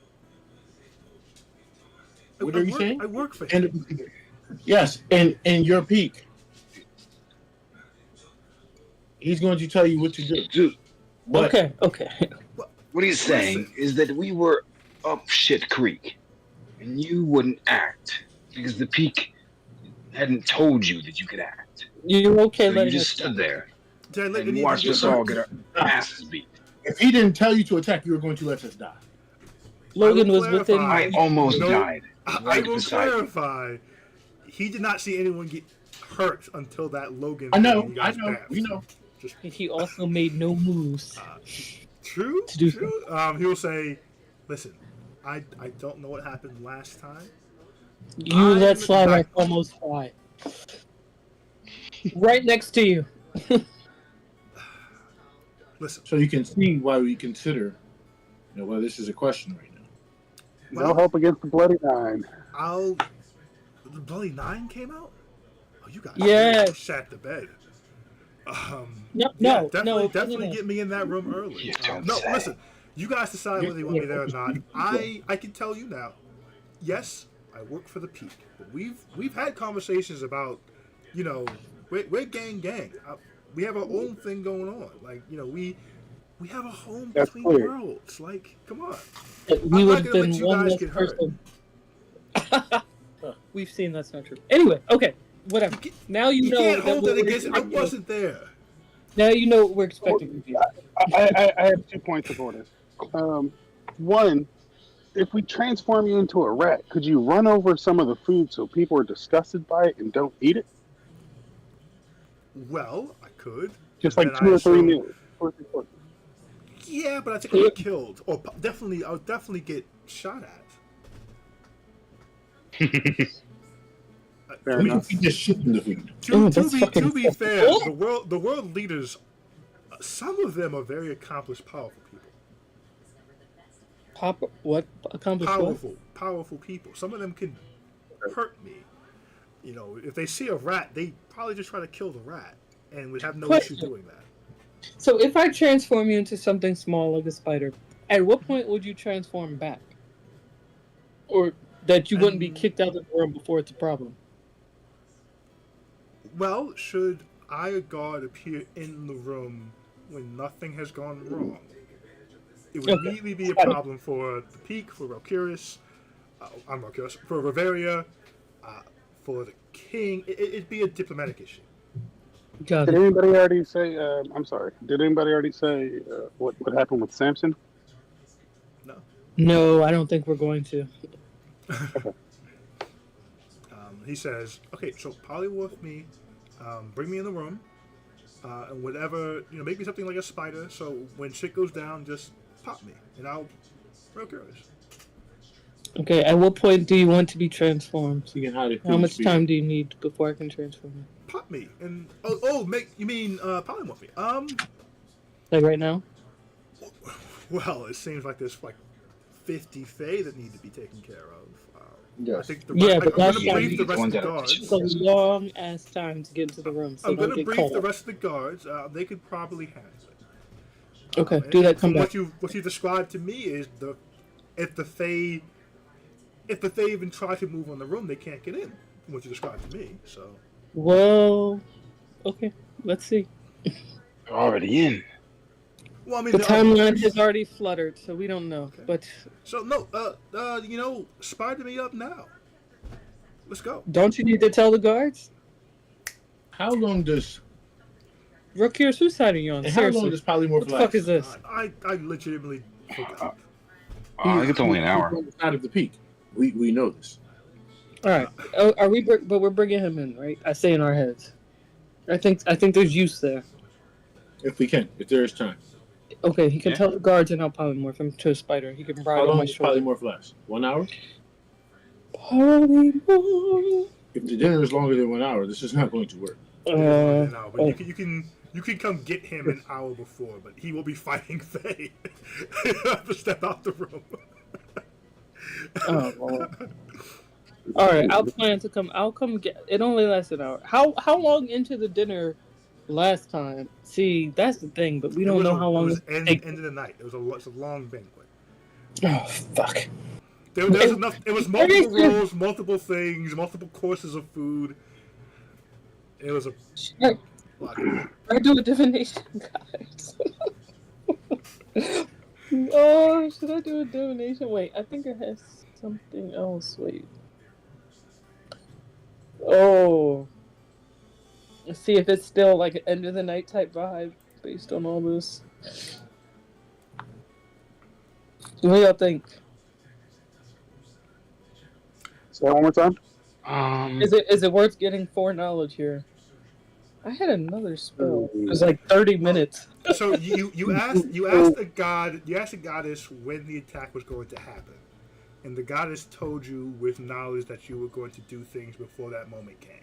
What are you saying? I work for him. and yes, and your peak, he's going to tell you what to do. Dude, But Okay. what he's saying is that we were up shit creek, and you wouldn't act because the peak hadn't told you that you could act. You're okay So you letting just us. stood there Did I let any and of watched you us get all hurt? get our asses beat. if he didn't tell you to attack, you were going to let us die. Logan I will was within. clarify. I almost No, died. I Right will beside you. clarify. He did not see anyone get hurt until that Logan. I know, thing you guys passed. we know. He also made no moves. True. To do True. He will say, "Listen, I don't know what happened last time. You I'm let slide back. like almost fly. Right next to you. Listen, So you can see why we consider, whether this is a question right now. No help against the Bloody Nine. The Bloody Nine came out. Oh, you guys Yeah. really shat the bed. No, Definitely get me in that room early. You don't No, say. listen. You guys decide whether you want me there or not. I can tell you now. Yes, I work for the Peak, but we've had conversations about, we're gang. We have our own thing going on. Like, we have a home That's between clear. worlds. Like, come on. We I'm would not have gonna been let you one guys less get hurt. person. We've seen that's not true. Anyway, okay, whatever. Now you You know can't that hold what that we're against. I expecting. wasn't there. Now you know what we're expecting of you. I have 2 points of order. One, if we transform you into a rat, could you run over some of the food so people are disgusted by it and don't eat it? Well, I could. Just like And 2 or 3 assume- meals. 2 or 3 courses. Yeah, but I think I'll get killed, or I'll definitely get shot at. Fair I mean, enough. You just shit in the food. Ooh, that's to fucking be fair, the world leaders, some of them are very accomplished, powerful people. What accomplished what? Powerful people. Some of them can hurt me. If they see a rat, they probably just try to kill the rat. and would have no Question. issue doing that. So if I transform you into something small like a spider, at what point would you transform back? Or that you wouldn't be kicked out of the room before it's a problem? Well, should Eye God appear in the room when nothing has gone wrong, it would immediately be a problem for the Peak, for Valkyris, for Reveria, for the King. It'd be a diplomatic issue. Got Did it. anybody already say? I'm sorry. Did anybody already say what happened with Samson? No, I don't think we're going to. He says, "Okay, so polymorph me, bring me in the room, and whatever, make me something like a spider. So when shit goes down, just pop me, and I'll real curious." Okay, at what point do you want to be transformed? You can hide it. How much time do you need before I can transform you? Pop me, and you mean polymorph me? Like right now? Well, it seems like there's like 50 Fae that need to be taken care of. Yes. I think Yeah, I'm but going that's to brief the like- rest of the guards. It's a long ass time to get into the room, so I'm don't going to get brief caught the up. rest of the guards. They could probably handle it. Okay, do that. Come From back. what you described to me is if the Fae even try to move on the room, they can't get in. From what you described to me, so. Well, okay, let's see. They're already in. Well, I mean, The timeline has already fluttered, so we don't know. Okay. But So no, spider me up now. Let's go. don't you need to tell the guards? How long does Rokir, whose side are you on? and how long Seriously, does polymorph what the last? fuck is this? I legitimately forgot. I think it's only an hour. Out of the Peak. We know this. All right, are we? But we're bringing him in, right? I say in our heads. I think there's use there. If we can, if there is time. Okay, he can Yeah. tell the guards and I'll polymorph him to a spider. He can ride How on long my does shoulder. polymorph last? 1 hour? Polymorph. If the dinner is longer than 1 hour, this is not going to work. No, but oh. you can come get him an hour before, but he will be fighting Faye. He'll have to step out the room. Oh, Lord. All right, I'll plan to come. I'll come get. It only lasts an hour. How long into the dinner last time? See, that's the thing, but we don't know how long. It was it end of the night. It's a long banquet. Oh fuck! There was enough. It was multiple rolls, multiple things, multiple courses of food. It was a Should lot. I do a divination, guys? Oh, should I do a divination? Wait, I think it has something else. Wait. Oh. Let's see if it's still like an end of the night type vibe based on all this. What do y'all think? Say that one more time. Is it worth getting foreknowledge here? I had another spell. It was like 30 minutes. So you asked the goddess when the attack was going to happen, and the goddess told you with knowledge that you were going to do things before that moment came.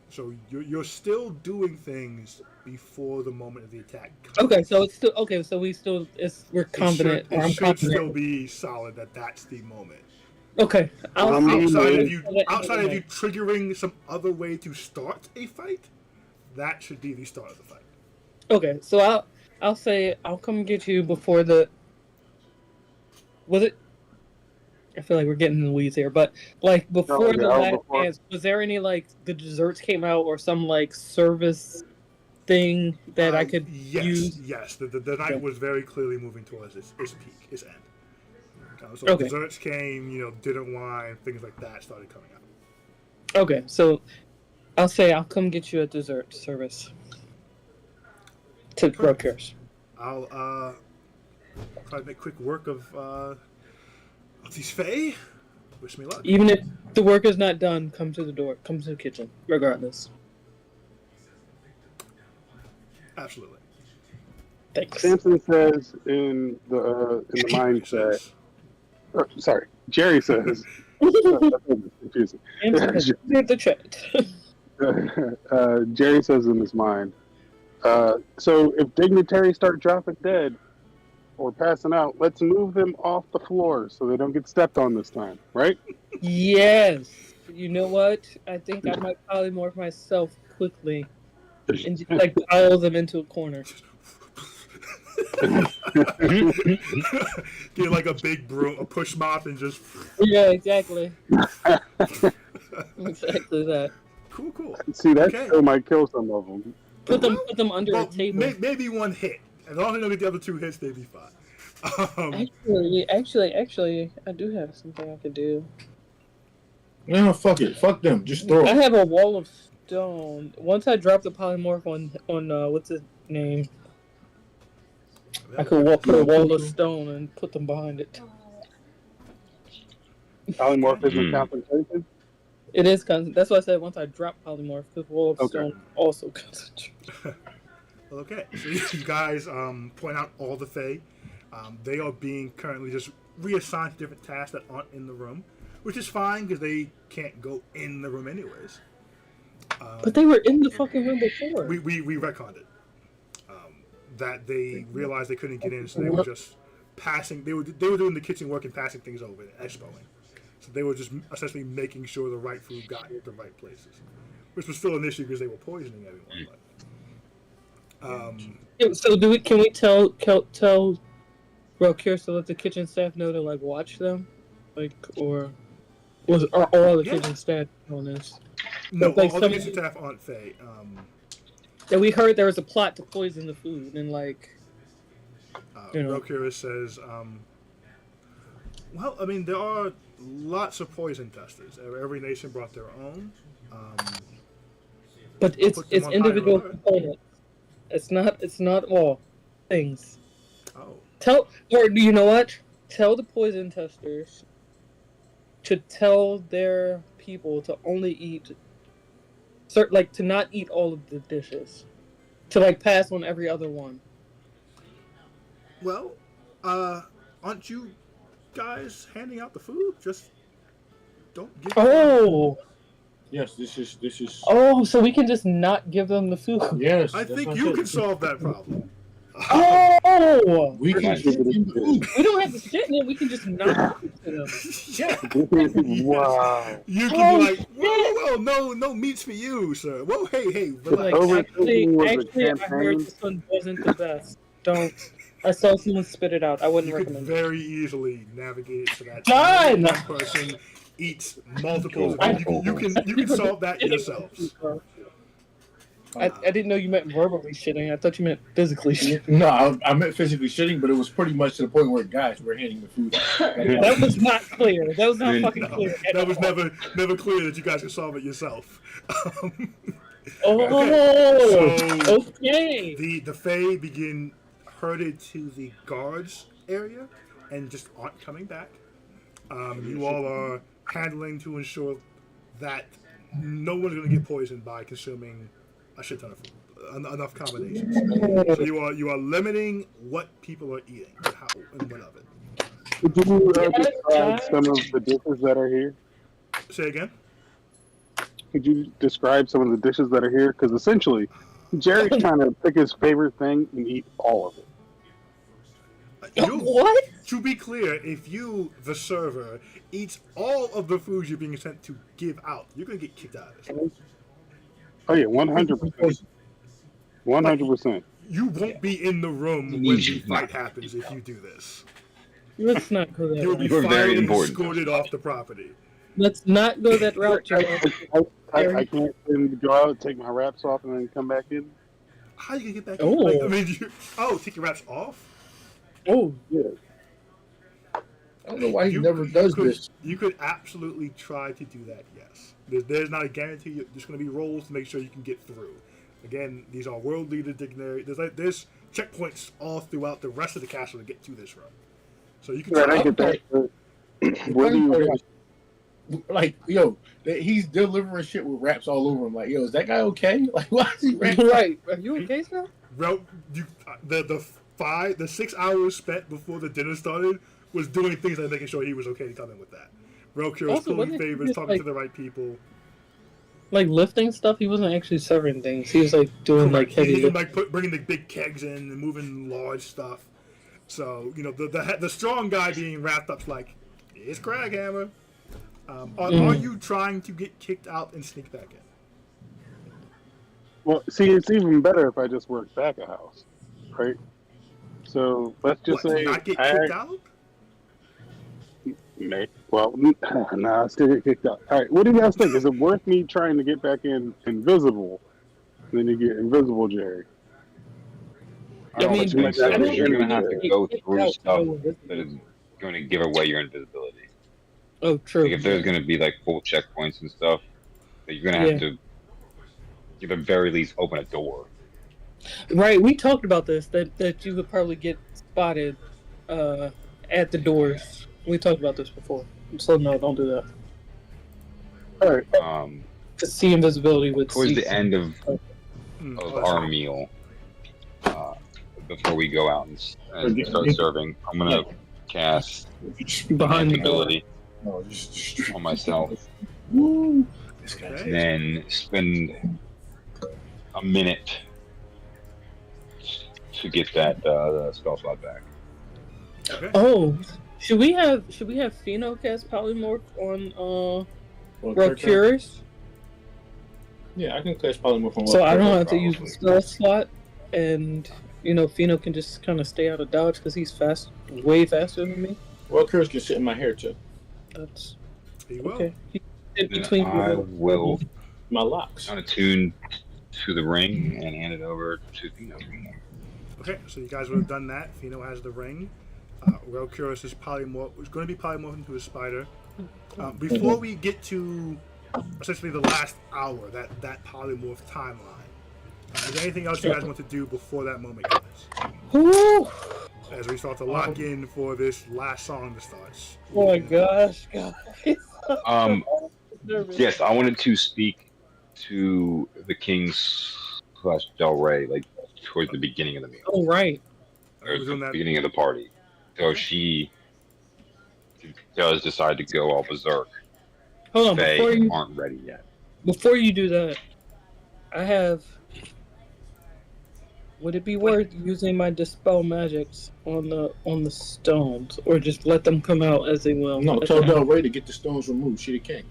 So you're still doing things before the moment of the attack comes. Okay, so it's still okay. So we're confident. It I'm should confident. still be solid that that's the moment. Okay, Outside of you Okay. triggering some other way to start a fight, that should be the start of the fight. Okay, so I'll say I'll come get you before the. Was it? I feel like we're getting in the weeds here, but like before the last dance, was there any like the desserts came out or some like service thing that I could use? Yes. The night was very clearly moving towards its peak, its end. So Okay. desserts came, dinner, wine, things like that started coming out. Okay, so I'll say I'll come get you a dessert service to Rokir's. I'll try to make quick work of these Fae. Wish me luck. Even if the work is not done, come to the door, come to the kitchen, regardless. Absolutely. Thanks. Samson says in the mindset. Sorry, Jerry says. That's confusing. Read the chat. Jerry says in his mind. So if dignitaries start dropping dead or passing out, let's move them off the floor so they don't get stepped on this time, right? Yes. You know what? I think I might polymorph myself quickly and just like pile them into a corner. Get like a big broom, a push mop, and just. Yeah, exactly. Exactly that. Cool. See, that Okay. still might kill some of them. Put them under Well, a table. maybe one hit. As long as they don't get the other 2 hits, they'd be fine. Actually, I do have something I could do. No, fuck it. Fuck them. Just throw I it. have a wall of stone. Once I drop the polymorph on what's his name, I could put a wall of stone and put them behind it. Polymorphism concentration. It is constant. That's why I said once I drop polymorph, because wall of stone also concentrates. Okay, so you guys point out all the Fae. They are being currently just reassigned to different tasks that aren't in the room, which is fine because they can't go in the room anyways. But they were in the fucking room before. We retconned it. That they realized they couldn't get in, so they were just passing. They were doing the kitchen work and passing things over and expoing. So they were just essentially making sure the right food got to the right places, which was still an issue because they were poisoning everyone. But, So can we tell Rokir to let the kitchen staff know to like watch them, are all the kitchen staff on this? no, like all the kitchen staff aren't Fae. That we heard there was a plot to poison the food and Rokira says, well, I mean, there are lots of poison testers. Every nation brought their own. But it's put them on individual high alert. components. It's not all things. Oh. You know what? Tell the poison testers to tell their people to only eat to not eat all of the dishes. To pass on every other one. Well, aren't you guys handing out the food? Just don't give Oh! Yes, this is. Oh, so we can just not give them the food. Yes. I that's think what you said. can solve that problem. Oh! We can Right. give them the food. We don't have to sit in it, we can just not give it to them. Yeah. Wow. You can be like, whoa, no meats for you, sir. Whoa, hey, relax. Actually, was a I heard campaign. this one wasn't the best. Don't. I saw someone spit it out. I wouldn't You could recommend it. very easily navigate it so that Done! one person eats multiples. Of you can solve that yourselves. I didn't know you meant verbally shitting. I thought you meant physically shitting. No, I meant physically shitting, but it was pretty much to the point where guys were handing the food out. That was not clear. That was not fucking No, clear. that was never clear that you guys could solve it yourself. Oh, So okay. the Fae begin herded to the guards area and just aren't coming back. You all are handling to ensure that no one's going to get poisoned by consuming a shit ton of food, enough combinations. So you are limiting what people are eating and how and when of it. Could you describe some of the dishes that are here? Say again. Could you describe some of the dishes that are here? Because essentially, Jerry's trying to pick his favorite thing and eat all of it. What? To be clear, if you, the server, eats all of the food you're being sent to give out, you're going to get kicked out of this. Oh yeah, 100%. 100%. You won't be in the room when the fight happens if you do this. Let's not go that You'll be You're very finally important. escorted off the property. Let's not go that route, Joe. I can't then go out, take my wraps off, and then come back in. How you gonna get back Oh. in? Like, I mean, take your wraps off? Oh, Yeah. I don't know why he never does could, this. You could absolutely try to do that, yes. There's not a guarantee. There's going to be rolls to make sure you can get through. Again, these are world leader dignitary. There's checkpoints all throughout the rest of the castle to get to this room. So you can Right, try. I get that. but Where do you? Like, yo, he's delivering shit with wraps all over him. Like, yo, is that guy okay? Like, why is he wrapped? right. Are you okay, Sal? The 6 hours spent before the dinner started was doing things like making sure he was okay coming with that. Relcure was Also, pulling wasn't he favors, just, talking like- to the right people. Like lifting stuff. He wasn't actually serving things. He was like doing like heavy. He like bringing the big kegs in and moving large stuff. So the strong guy being wrapped up's like, it's Craghammer. Are you trying to get kicked out and sneak back in? Well, see, it's even better if I just work back a house, right? So let's just What, to say not get I kicked out? may. Well, nah, I still get kicked out. All right, what do you guys think? Is it worth me trying to get back in invisible? Then you get invisible, Jerry. I mean, but you might I not don't get You're think gonna have invisible. to go kicked through out stuff to go that invisible. is going to give away your invisibility. Oh, true. Like if there's going to be like full checkpoints and stuff, that you're going to have to, at the very least, open a door. Right, we talked about this, that you would probably get spotted at the doors. We talked about this before. So no, don't do that. All right. To see invisibility with Towards the end of Oh, our meal, before we go out and start serving, I'm gonna cast behind the door. invisibility No, just on myself, Woo! This guy's Okay. and then spend a minute to get that the spell slot back. Okay. Oh, should we have Pheno cast polymorph on Rocurus? Yeah, I can cast polymorph on. So I don't have to probably. use the spell slot, and Pheno can just kind of stay out of dodge because he's way faster than me. Well, Curse can sit in my hair too. That's He will. okay. In Then between I will My locks. attune to the ring and hand it over to Pino. Okay, so you guys would have done that. Pheno has the ring. Relcurus is polymorph. Is going to be polymorphed into a spider. Before we get to essentially the last hour, that polymorph timeline, is there anything else you guys want to do before that moment, guys? Woo! As we start to lock in for this last song that starts. Oh my gosh, guys. Yes, I wanted to speak to the King's / Del Rey, like towards the beginning of the meal, Oh right. or We're the doing that. beginning of the party. So she does decide to go all berserk. Hold on, They before you aren't ready yet. do that, I have. Would it be worth using my dispel magics on the stones, or just let them come out as they will? No, tell Del Rey to get the stones removed. She the king.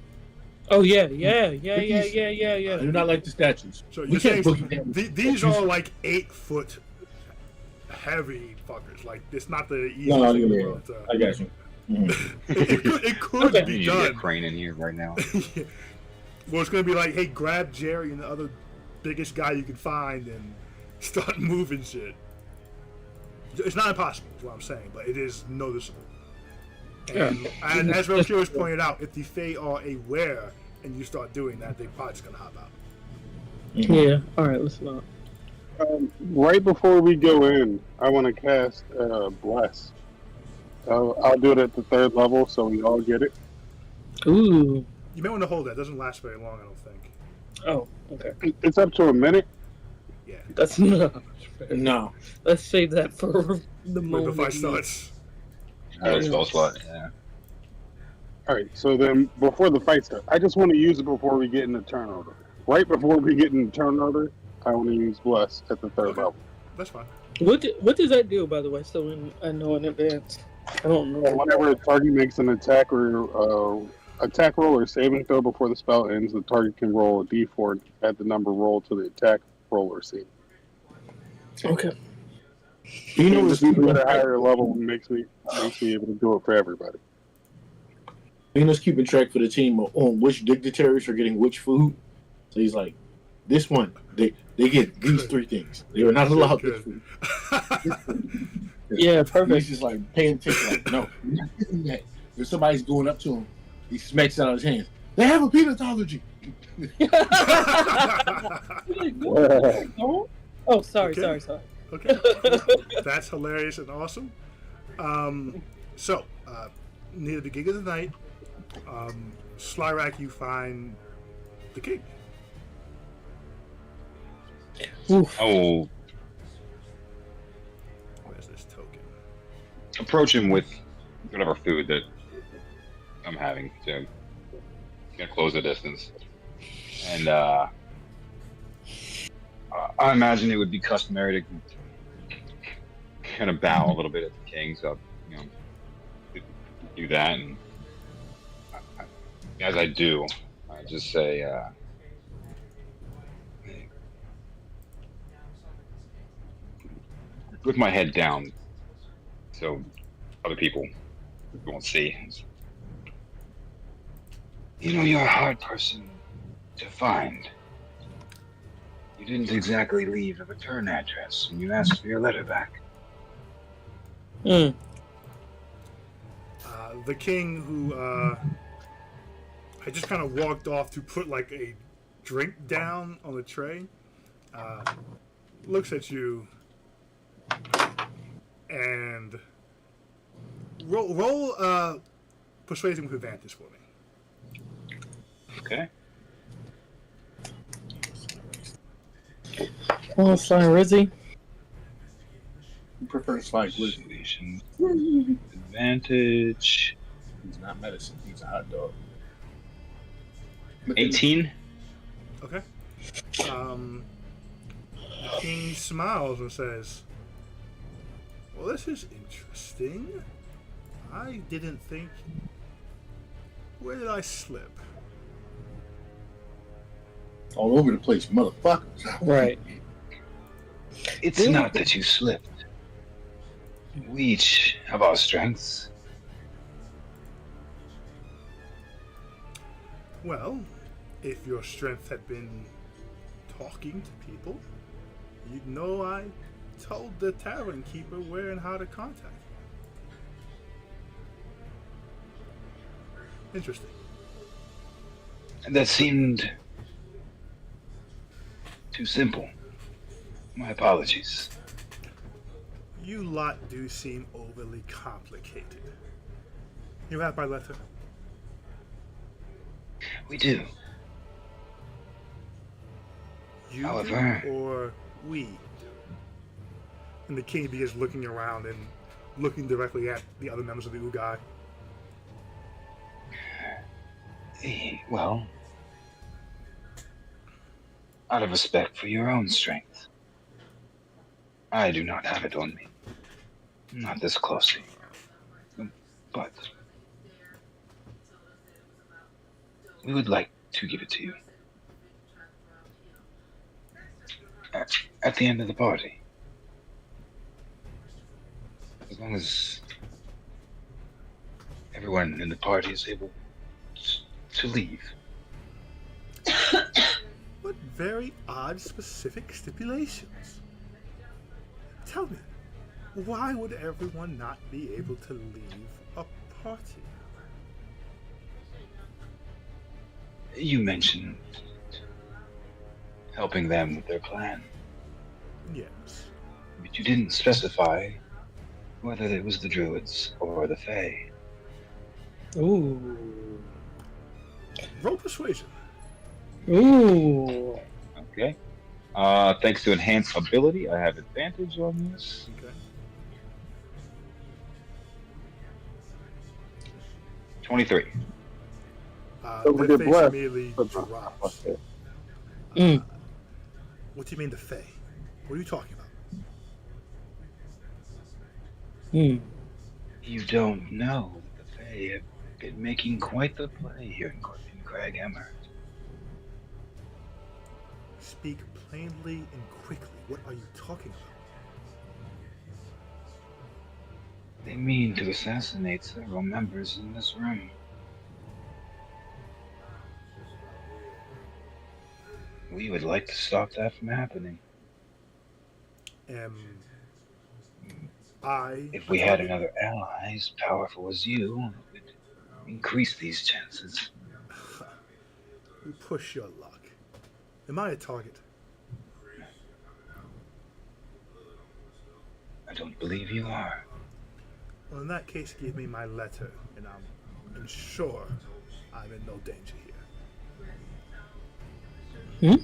Oh yeah. I do not like the statues. So We you're can't saying boogie them. these are like 8-foot heavy fuckers. Like it's not the easiest No, thing in the yeah, world. I got you. It could Okay. be You get done. Crane in here right now. Well, it's gonna be like, hey, grab Jerry and the other biggest guy you can find and start moving shit. It's not impossible, is what I'm saying, but it is noticeable. And as Rocurus pointed out, if the Fae are aware and you start doing that, they're probably just gonna hop out. Yeah. All right. Let's not. Right before we go in, I want to cast Bless. I'll do it at the 3rd level, so we all get it. Ooh. You may want to hold that. It doesn't last very long, I don't think. Oh. Okay. It's up to a minute. Yeah. That's not. No. Let's save that for the When the moment. fight starts. Spell slot. Yeah. All right, so then before the fight starts, I just want to use it before we get into turn order. Right before we get into turn order, I want to use Bless at the 3rd Okay. level. That's fine. What does that do, by the way? So I know in advance. I don't know. Whenever a target makes an attack or attack roll or saving throw before the spell ends, the target can roll a d4 and add the number rolled to the attack roll or save. Okay. You know Just what's even at a higher level makes me able to do it for everybody. Pino's keeping track for the team on which dignitaries are getting which food. So he's like, this one, they get these 3 things. They are not allowed this food. Yeah, He's perfect. just like paying attention. Like, no, you're not getting that. If somebody's going up to him, he smacks it out of his hands. They have a peanut allergy. Oh, sorry. Okay. That's hilarious and awesome. Near the gig of the night, Slyrak, you find the king. Oh, Where's this token? approach him with whatever food that I'm having to close the distance. And I imagine it would be customary to kind of bow a little bit at the king, so do that. And as I do, I just say, with my head down, so other people won't see. You know, you're a hard person to find. You didn't exactly leave a return address when you asked for your letter back. Mm. The king, who had just kind of walked off to put like a drink down on the tray, looks at you and roll persuasion with advantage for me. Okay. Oh, sorry, Rizzy. He prefers like with Persuasion. Advantage. he's not medicine, he's a hot dog. 18. Okay. The king smiles and says, "Well, this is interesting. I didn't think. Where did I slip?" All over the place, motherfucker. Right. It's not that you slipped. We each have our strengths. Well, if your strength had been talking to people, you'd know I told the tavern keeper where and how to contact you. Interesting. That seemed too simple. My apologies. You lot do seem overly complicated. You have my letter? We do. You However- do, or we do? And the king begins looking around and looking directly at the other members of the Ugai. Well, out of respect for your own strength, I do not have it on me. Not this closely. But we would like to give it to you. At the end of the party. As long as everyone in the party is able to leave. What very odd specific stipulations. Tell me, why would everyone not be able to leave a party? You mentioned helping them with their plan, Yes. but you didn't specify whether it was the druids or the fae. Ooh. Roll persuasion. Ooh. Okay. Thanks to enhanced ability, I have advantage on this. Okay. 23. Don't Their forget face blessed. immediately But- drops. Mm. What do you mean the Fae? What are you talking about? Mm. You don't know the fae have been making quite the play here in Craghammer. Speak plainly and quickly. What are you talking about? They mean to assassinate several members in this room. We would like to stop that from happening. If we had another ally as powerful as you, it would increase these chances. You push your luck. Am I a target? I don't believe you are. Well, in that case, give me my letter, and I'm sure I'm in no danger here. Hmm?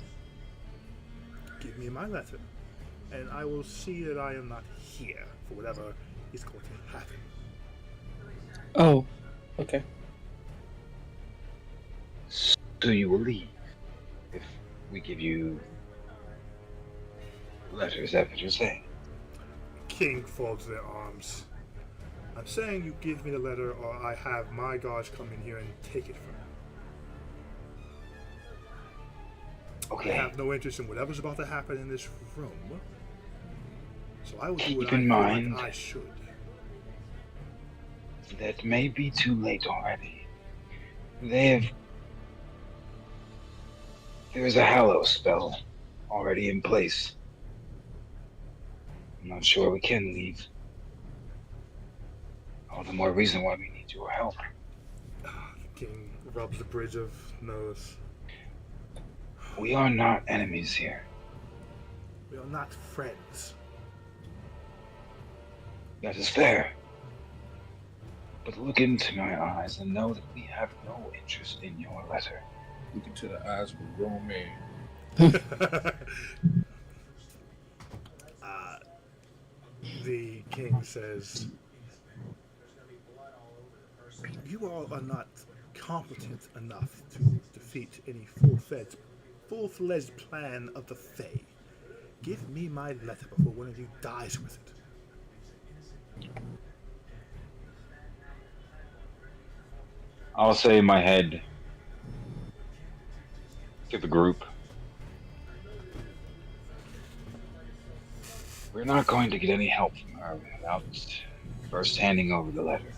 Give me my letter, and I will see that I am not here for whatever is going to happen. Oh. Okay. So you will leave if we give you letters, is that what you're saying? King folds their arms. I'm saying you give me the letter, or I have my guards come in here and take it from you. I Okay. have no interest in whatever's about to happen in this room. So I will do what Keep I in feel mind- like I should. That may be too late already. There is a hallow spell already in place. I'm not sure we can leave. All the more reason why we need your help. The king rubs the bridge of nose. We are not enemies here. We are not friends. That is fair. But look into my eyes and know that we have no interest in your letter. Look into the eyes of a grown man. The king says, "You all are not competent enough to defeat any full-fledged plan of the Fae. Give me my letter before one of you dies with it." I'll say in my head to the group. We're not going to get any help from her without first handing over the letter.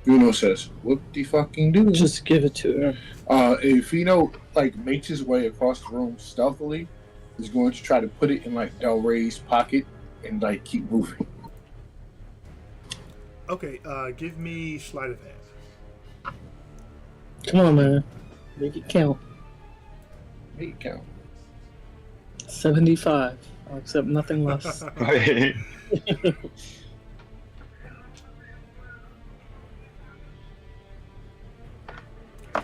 Bruno says, "What the fucking do?" Just give it to her. If Fino makes his way across the room stealthily, he's going to try to put it in Del Rey's pocket and keep moving. Okay, give me sleight of hand. Come on, man. Make it count. Make it count. 75. I'll accept nothing less. Right.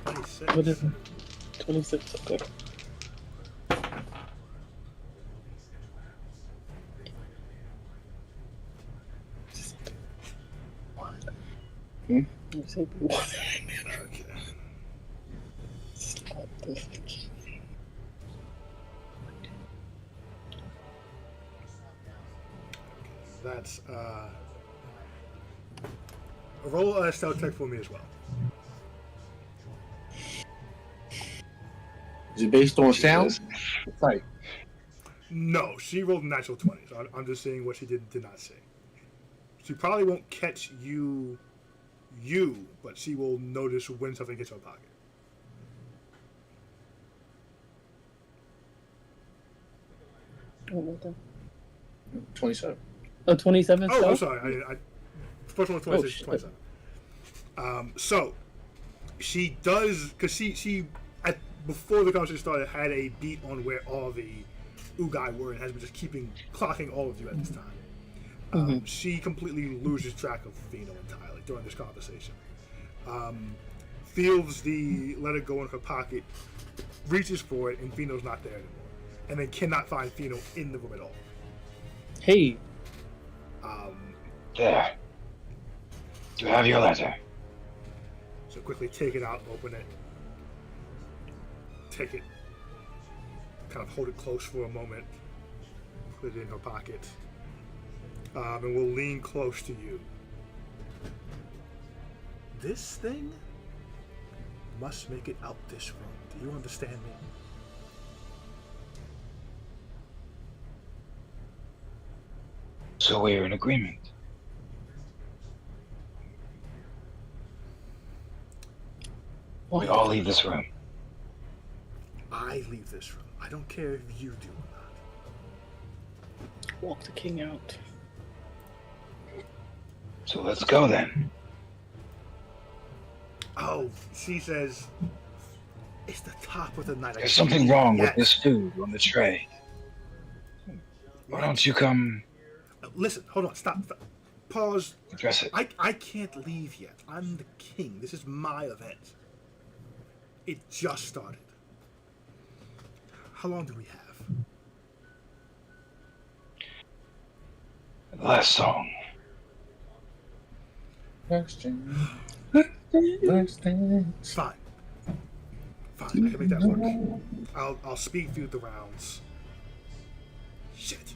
26. What is it? 26, okay. Hmm? Okay. Stop this. That's roll a stealth check for me as well. Is it based on sound? Right. No, she rolled a natural 20. So I'm just saying what she did not say. She probably won't catch you, but she will notice when something hits her pocket. Oh, what the- 27. Oh, 27 Oh, I'm stealth? sorry. I first one was 26, shit. 27. So she does, because she before the conversation started had a beat on where all the Ugai were and has been just clocking all of you at this time. She completely loses track of Fino entirely during this conversation. Feels the letter go in her pocket, reaches for it, and Fino's not there anymore, and then cannot find Fino in the room at all. Hey, There. You have your letter. So quickly take it out, open it, take it, kind of hold it close for a moment, put it in her pocket, and we'll lean close to you. This thing must make it out this room. Do you understand me? So we're in agreement. We all leave this room. I leave this room. I don't care if you do or not. walk the king out. So let's go then. Oh, she says, it's the top of the night. There's something wrong with Yes. this food on the tray. Why don't you come Listen, hold on, stop. Pause. address it? I can't leave yet. I'm the king. This is my event. It just started. How long do we have? Last song. Question. Fine. Fine, I can make that work. I'll speed through the rounds. Shit.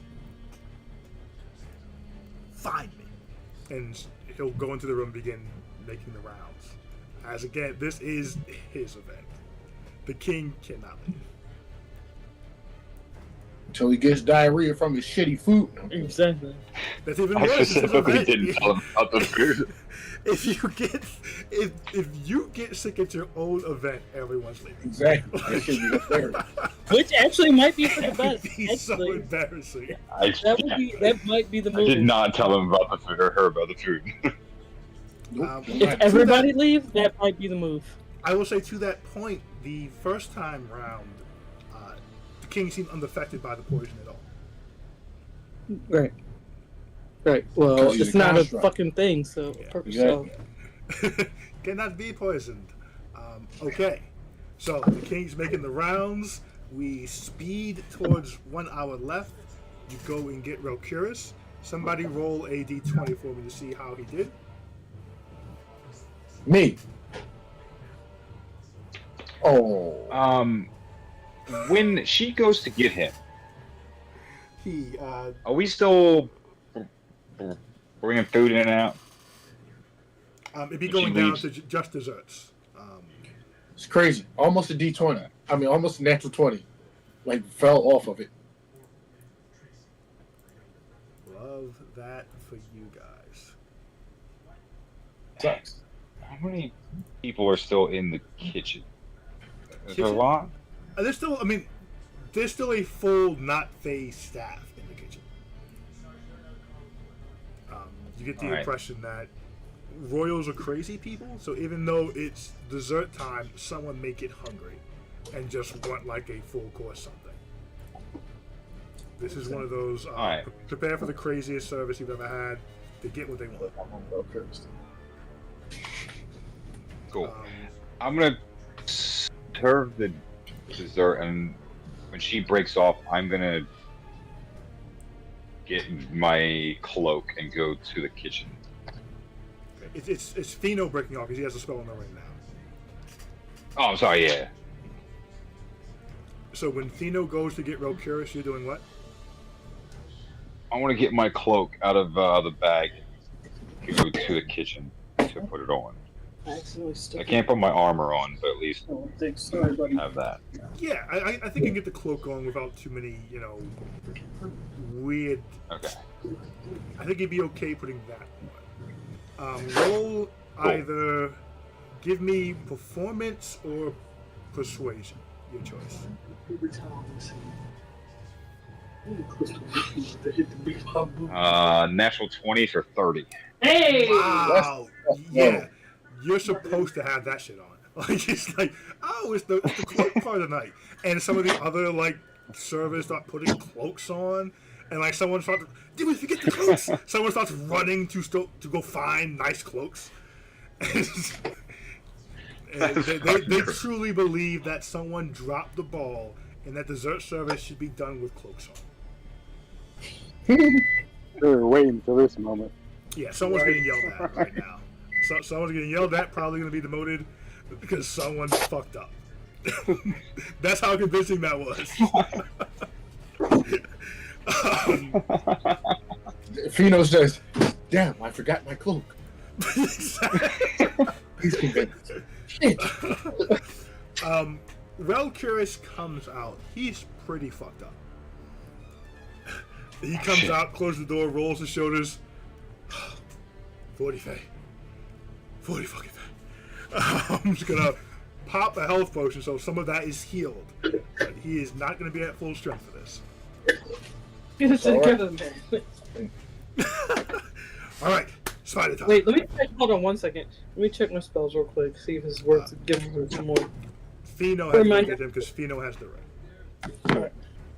Find me. And he'll go into the room and begin making the rounds. As again, this is his event. The king cannot leave. till he gets diarrhea from his shitty food. Exactly. That's even I worse. This is a specifically vet. didn't tell him about the food. If you get sick at your own event, everyone's leaving. Exactly. That should be fair. Which actually might be for the That best. would be so Actually, embarrassing. that might be the I move. did not tell him about the food or her about the food. If everybody leaves, that might be the move. I will say to that point, the first time round, the king seemed unaffected by the poison at all. Right. Right. Well, 'Cause he's it's a not a construct. fucking thing, so purpose exactly. Cannot be poisoned. Okay, so the king's making the rounds. We speed towards 1 hour left. You go and get real curious. Somebody roll a d20 for me to see how he did. Me. Oh. When she goes to get him, He are we still bringing food in and out? it'd be When she going down leaves. to just desserts. It's crazy. Almost a D20. I mean, almost a natural 20. Like, fell off of it. Love that for you guys. Sucks. How many people are still in the kitchen? Is there a Kitchen? lot? There's still, I mean, there's still a full not phase staff in the kitchen. You get the All right. impression that royals are crazy people, so even though it's dessert time, someone may get hungry and just want like a full course something. This is one of those right. prepare for the craziest service you've ever had to get what they want. Cool. I'm gonna serve the dessert, and when she breaks off, I'm gonna get my cloak and go to the kitchen. It's Fino breaking off because he has a spell on the ring now. Oh, I'm sorry. Yeah. So when Fino goes to get real curious, you're doing what? I want to get my cloak out of the bag, and go to the kitchen to put it on. I can't put my armor on, but at least Sorry, buddy. have that. Yeah, I think you can get the cloak on without too many, weird. Okay. I think you'd be okay putting that on. Roll either give me performance or persuasion. Your choice. Natural 20 for 30. Hey! Wow. Yeah. You're supposed to have that shit on. Like it's like, oh, it's the cloak part of the night. And some of the other like servers start putting cloaks on, and like someone starts, did we forget the cloaks? Someone starts running to go find nice cloaks. And they truly believe that someone dropped the ball and that dessert service should be done with cloaks on. They were waiting for this moment. Yeah, someone's getting yelled at right now. Someone's getting yelled at, probably going to be demoted because someone fucked up. That's how convincing that was. Fino says, damn, I forgot my cloak. He's convinced. Shit. Well Curious comes out. He's pretty fucked up. He comes out, closes the door, rolls his shoulders. 40 Faye. 40 fucking Faye. I'm just gonna pop a health potion so some of that is healed. But he is not gonna be at full strength for this. Get it together, man. Alright, spider time. Wait, let me check. Hold on 1 second. Let me check my spells real quick. See if it's worth giving her some more. Fino has to look at him because Fino has the ring. Alright.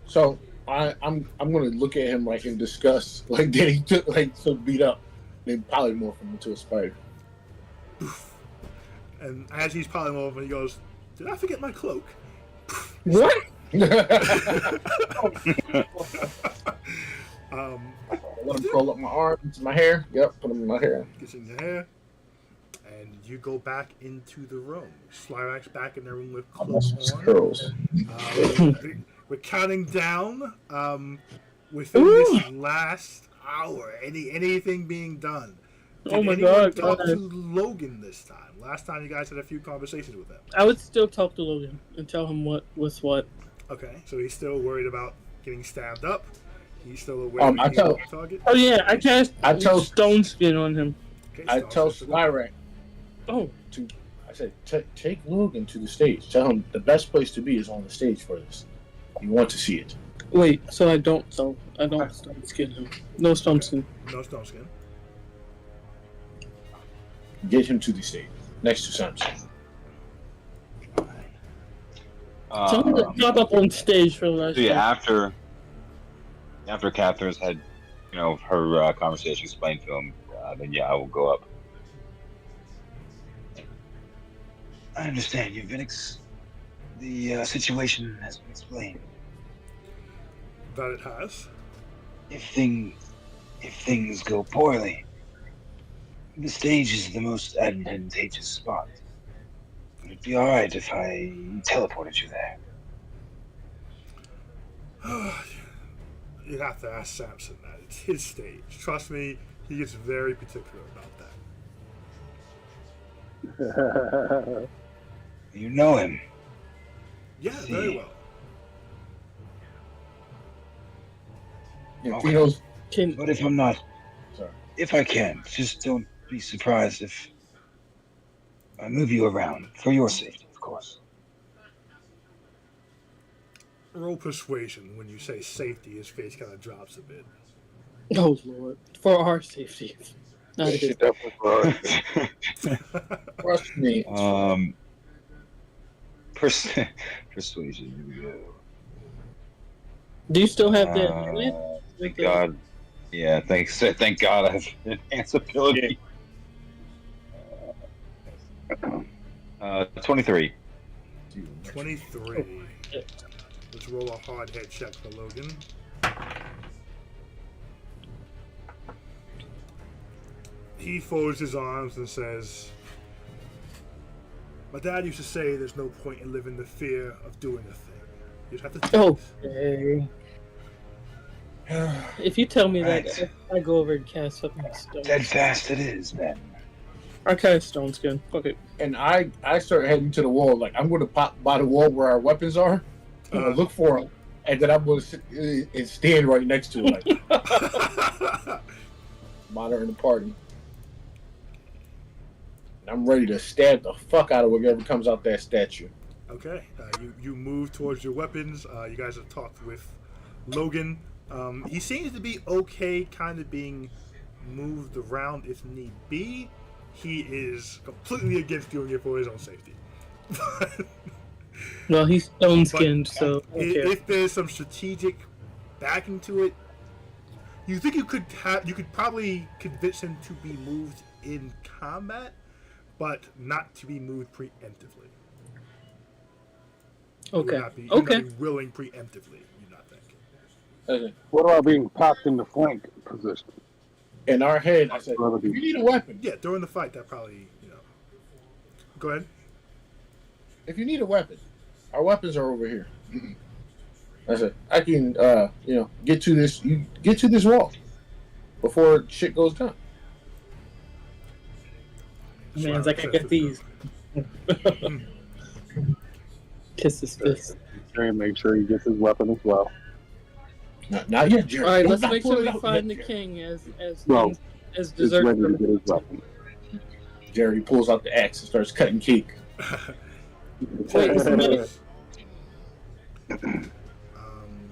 So I'm gonna look at him like in disgust, like that he took like so beat up, then polymorph him into a spider. And as he's piling over, he goes, "Did I forget my cloak?" What? Let him curl up my arms, my hair. Yep, put him in my hair. Gets in your hair, and you go back into the room. Slyrax back in the room with clothes on. Curls. We're counting down. Within this last hour, anything being done. Did Oh my anyone God, talk God. to Logan this time? Last time you guys had a few conversations with him. I would still talk to Logan and tell him what was what. Okay, so he's still worried about getting stabbed up. He's still aware I that he's tell- on target. Oh yeah, I cast I tell- stone skin on him. Okay, I Stone tell says- Slyrak, Oh, I said, take Logan to the stage. Tell him the best place to be is on the stage for this. You want to see it. wait. So I don't stone skin him. No stone skin. No Stone Skin. Get him to the stage next to Samson. Tell him to pop up on stage for the last. So yeah, time. after Catherine's had, her conversation explained to him, then yeah, I will go up. I understand. The situation has been explained. That it has. If things go poorly, the stage is the most advantageous spot. Would it be alright if I teleported you there? You'd have to ask Samson that. It's his stage. Trust me, he gets very particular about that. You know him. Yeah, very well. Yeah, Okay. Tino's Can But if I'm not, Sorry. if I can, just don't be surprised if I move you around for your safety, of course. Roll persuasion. When you say safety, his face kind of drops a bit. oh lord, for our safety. Not his. trust me. Persuasion. Here we go. Do you still have that? Thank God. Yeah, thank God I have enhanced ability. 23. 23. Let's roll a hard head check for Logan. He folds his arms and says, "My dad used to say there's no point in living the fear of doing a thing. You just have to do it." Okay. If you tell me Right. that, I go over and cast something stone. Dead fast it is, then. I cast stone skin. Fuck it. And I start heading to the wall. Like, I'm going to pop by the wall where our weapons are. I'm going to look for them. And then I'm going to sit and stand right next to it. Like, monitoring the party. And I'm ready to stab the fuck out of whatever comes out that statue. Okay, you move towards your weapons. You guys have talked with Logan. He seems to be okay, kind of being moved around if need be. He is completely against doing it for his own safety. Well, he's stone skinned, so okay. If there's some strategic backing to it, you think you could probably convince him to be moved in combat, but not to be moved preemptively. Okay. You'd not be willing preemptively. You not think? Okay. What about being popped in the flank position? In our head, I said, if you need a weapon, Yeah, during the fight, that probably Go ahead. if you need a weapon, our weapons are over here. I said, I can, get to this. You get to this wall before shit goes down. Man's like, I got these. Kiss his fist. And make sure he gets his weapon as well. Not yet, Jerry. All right, Don't let's not make pull sure it we out find the yet, king as Well, as It's dessert. ready to get his weapon. Jerry pulls out the axe and starts cutting cake. Wait, somebody, Um,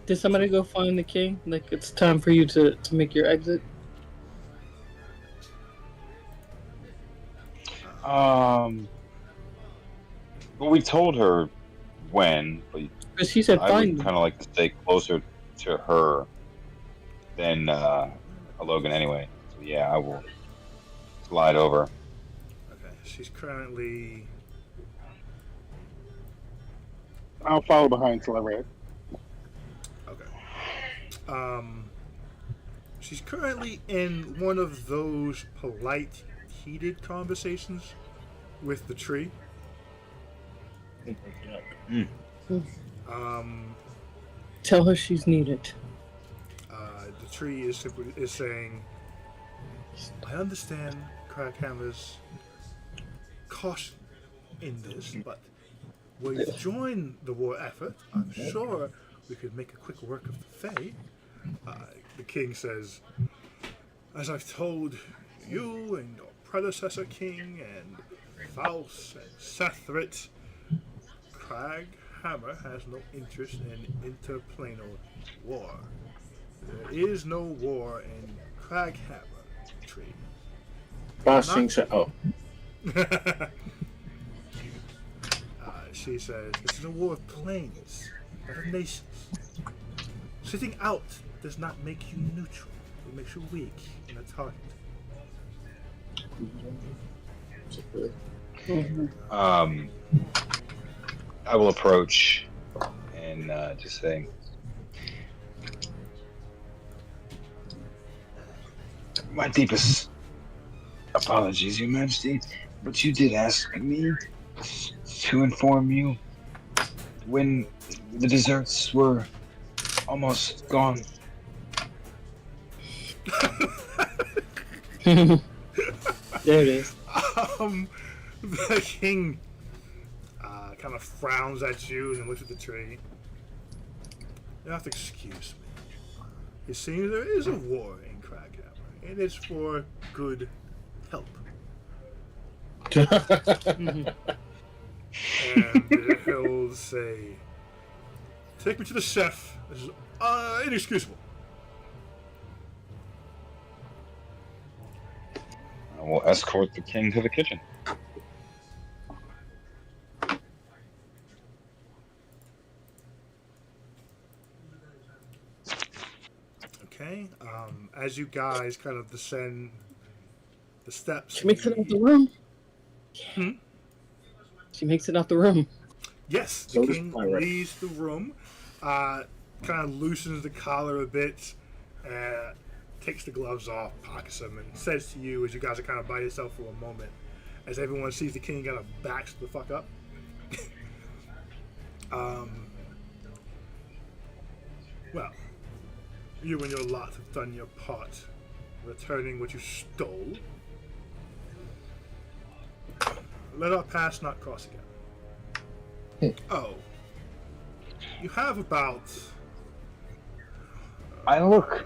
did somebody go find the king? Like, it's time for you to make your exit. Well, we told her when, but Because she said I find would them. kind of like to stay closer to her than Logan anyway. So yeah, I will slide over. okay, she's currently. I'll follow behind Slyrak. Okay. She's currently in one of those polite, heated conversations with the tree. Tell her she's needed. The tree is saying, "I understand Crackhammer's caution in this, but will you join the war effort? I'm sure we could make a quick work of the Fae. The king says, as I've told you and your predecessor king and Faust and Sethrit, Crag Hammer has no interest in interplanar war. There is no war in Crag Hammer tree. Bossing said, "Oh, She says, this is a war of planes, not of nations. Sitting out does not make you neutral. It makes you weak in a target. I will approach and just say, My deepest apologies, Your Majesty, but you did ask me to inform you when the desserts were almost gone. There it is. The king kind of frowns at you and looks at the tree. You have to excuse me. It seems there is a war in Craghammer, and it's for good help. And he'll say, take me to the chef. This is inexcusable. I will escort the king to the kitchen. Okay. As you guys kind of descend the steps. She makes it out the room. Hmm? She makes it out the room. Yes, the So does king Pyra. leaves the room, kind of loosens the collar a bit, takes the gloves off, pockets them, and says to you as you guys are kind of by yourself for a moment, as everyone sees the king kind of backs the fuck up. Well, you and your lot have done your part, returning what you stole. Let our paths not cross again. Oh. You have about... I look.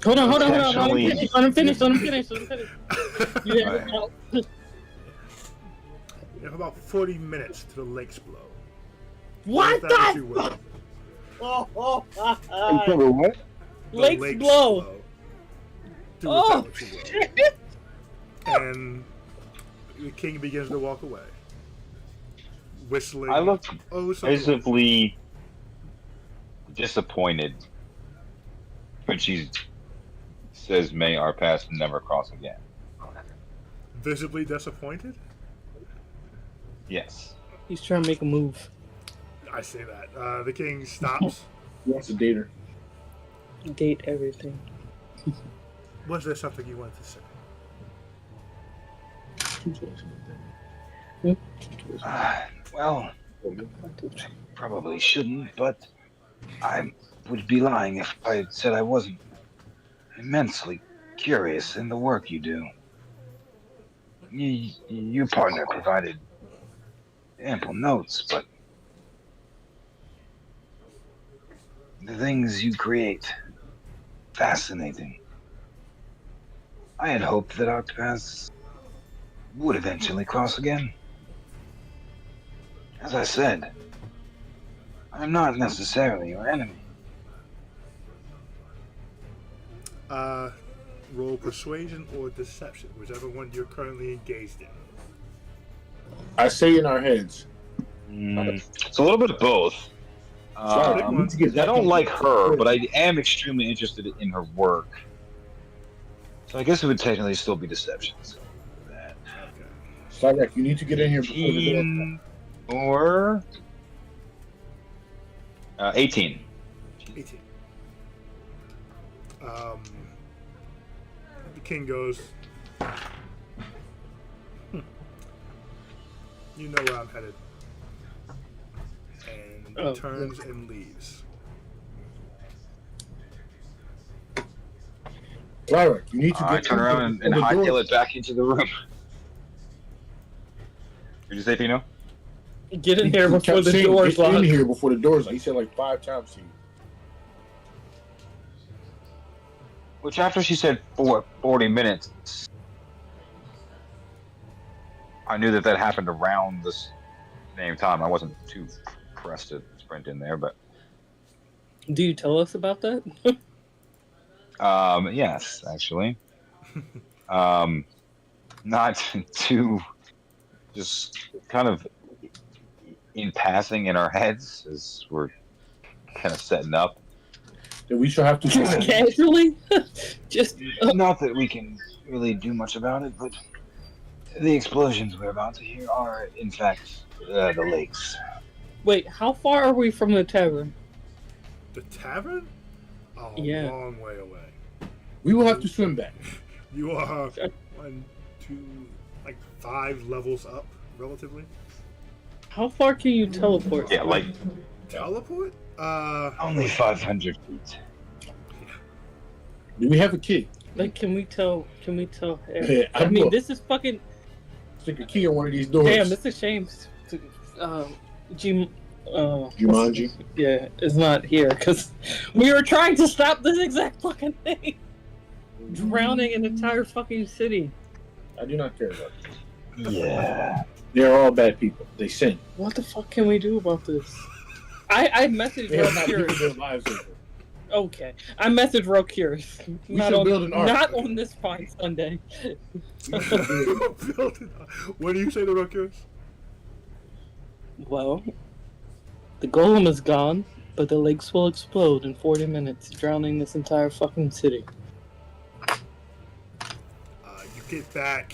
Hold on. Potentially- Let him finish. You have Right. about- You have about 40 minutes to the Lakes Blow. What Do with that as the? you will. Until the what? The Lakes Blow. Do with that what you will. And the king begins to walk away. Whistling. I look Oh, so visibly disappointed when she says, "May our paths never cross again." visibly disappointed? Yes. He's trying to make a move. I say that. The king stops. he wants to date her." Date everything. Was there something you wanted to say? Well, probably shouldn't, but I would be lying if I said I wasn't immensely curious in the work you do. Your partner provided ample notes, but the things you create, fascinating. I had hoped that our paths would eventually cross again. As I said, I'm not necessarily your enemy. Roll persuasion or deception, whichever one you're currently engaged in. I say in our heads. It's a little bit of both. Sorry, pick we one. need to get I don't that like her, one. but I am extremely interested in her work. So I guess it would technically still be deception. So that Cyrek, you need to get in here before the door. 18 or 18. 18. The king goes, You know where I'm headed. And Oh, turns and leaves. Cyrek, you need to get I turn in here around and before the door- hightail it back into the room. Did you say, Pino? Get in here He before kept the saying, door's get in locked. here before the door's locked. He said like 5 times to you. Which after she said 40 minutes, I knew that happened around the same time. I wasn't too pressed to sprint in there, but Do you tell us about that? yes, actually. Not too, just kind of in passing in our heads as we're kind of setting up. Then we shall have to. Just casually? Just Not that we can really do much about it, but the explosions we're about to hear are, in fact, the lakes. wait. How far are we from the tavern? The tavern? A Yeah. long way away. We will have to swim back. You are 1, 2, like 5 levels up, relatively. How far can you teleport? Yeah, like Teleport? Only 500 feet. Do we have a key? Like, can we tell? Yeah, I mean, look. this is fucking. Stick a key on one of these doors. Damn, it's a shame. Jumanji. Yeah, is not here because we were trying to stop this exact fucking thing. Drowning an entire fucking city. I do not care about them. Yeah. They're all bad people. They sin. What the fuck can we do about this? I messaged They have not Real given Curious. their lives over. Okay, I messaged Real Curious. We Not should on, build an ark. not on this fine Sunday. What do you say to Rokers? Well, the golem is gone, but the lakes will explode in 40 minutes, drowning this entire fucking city. You get back.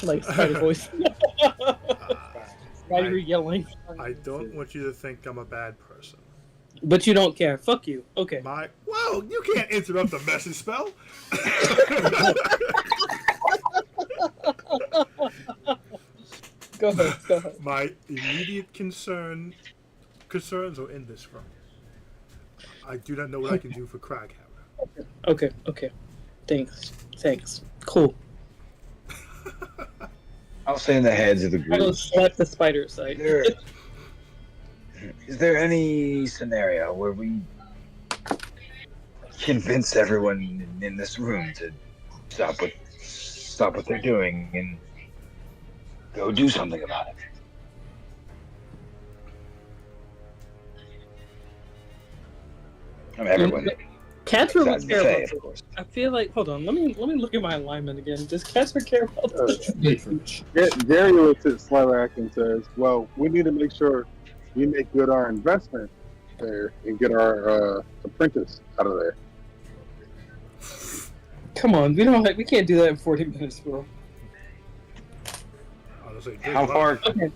Like Spider voice. Spider yelling. I don't want you to think I'm a bad person. But you don't care. Fuck you. Okay. Whoa, you can't interrupt the message spell. Go ahead. My immediate concerns are in this room. I do not know what I can do for Craghammer. Okay. Thanks. Cool. I'll say in the heads of the I'll group. slap the spider side. Is there any scenario where we convince everyone in this room to stop what they're doing and go do something about it? I mean, everyone. Cats really Besides the care Fae, about of this. course. I feel like, hold on, let me look at my alignment again. Does Casper care about this? Darius at Slilac and says, well, we need to make sure we make good our investment there and get our apprentice out of there. Come on, we can't do that in 40 minutes, bro. how far can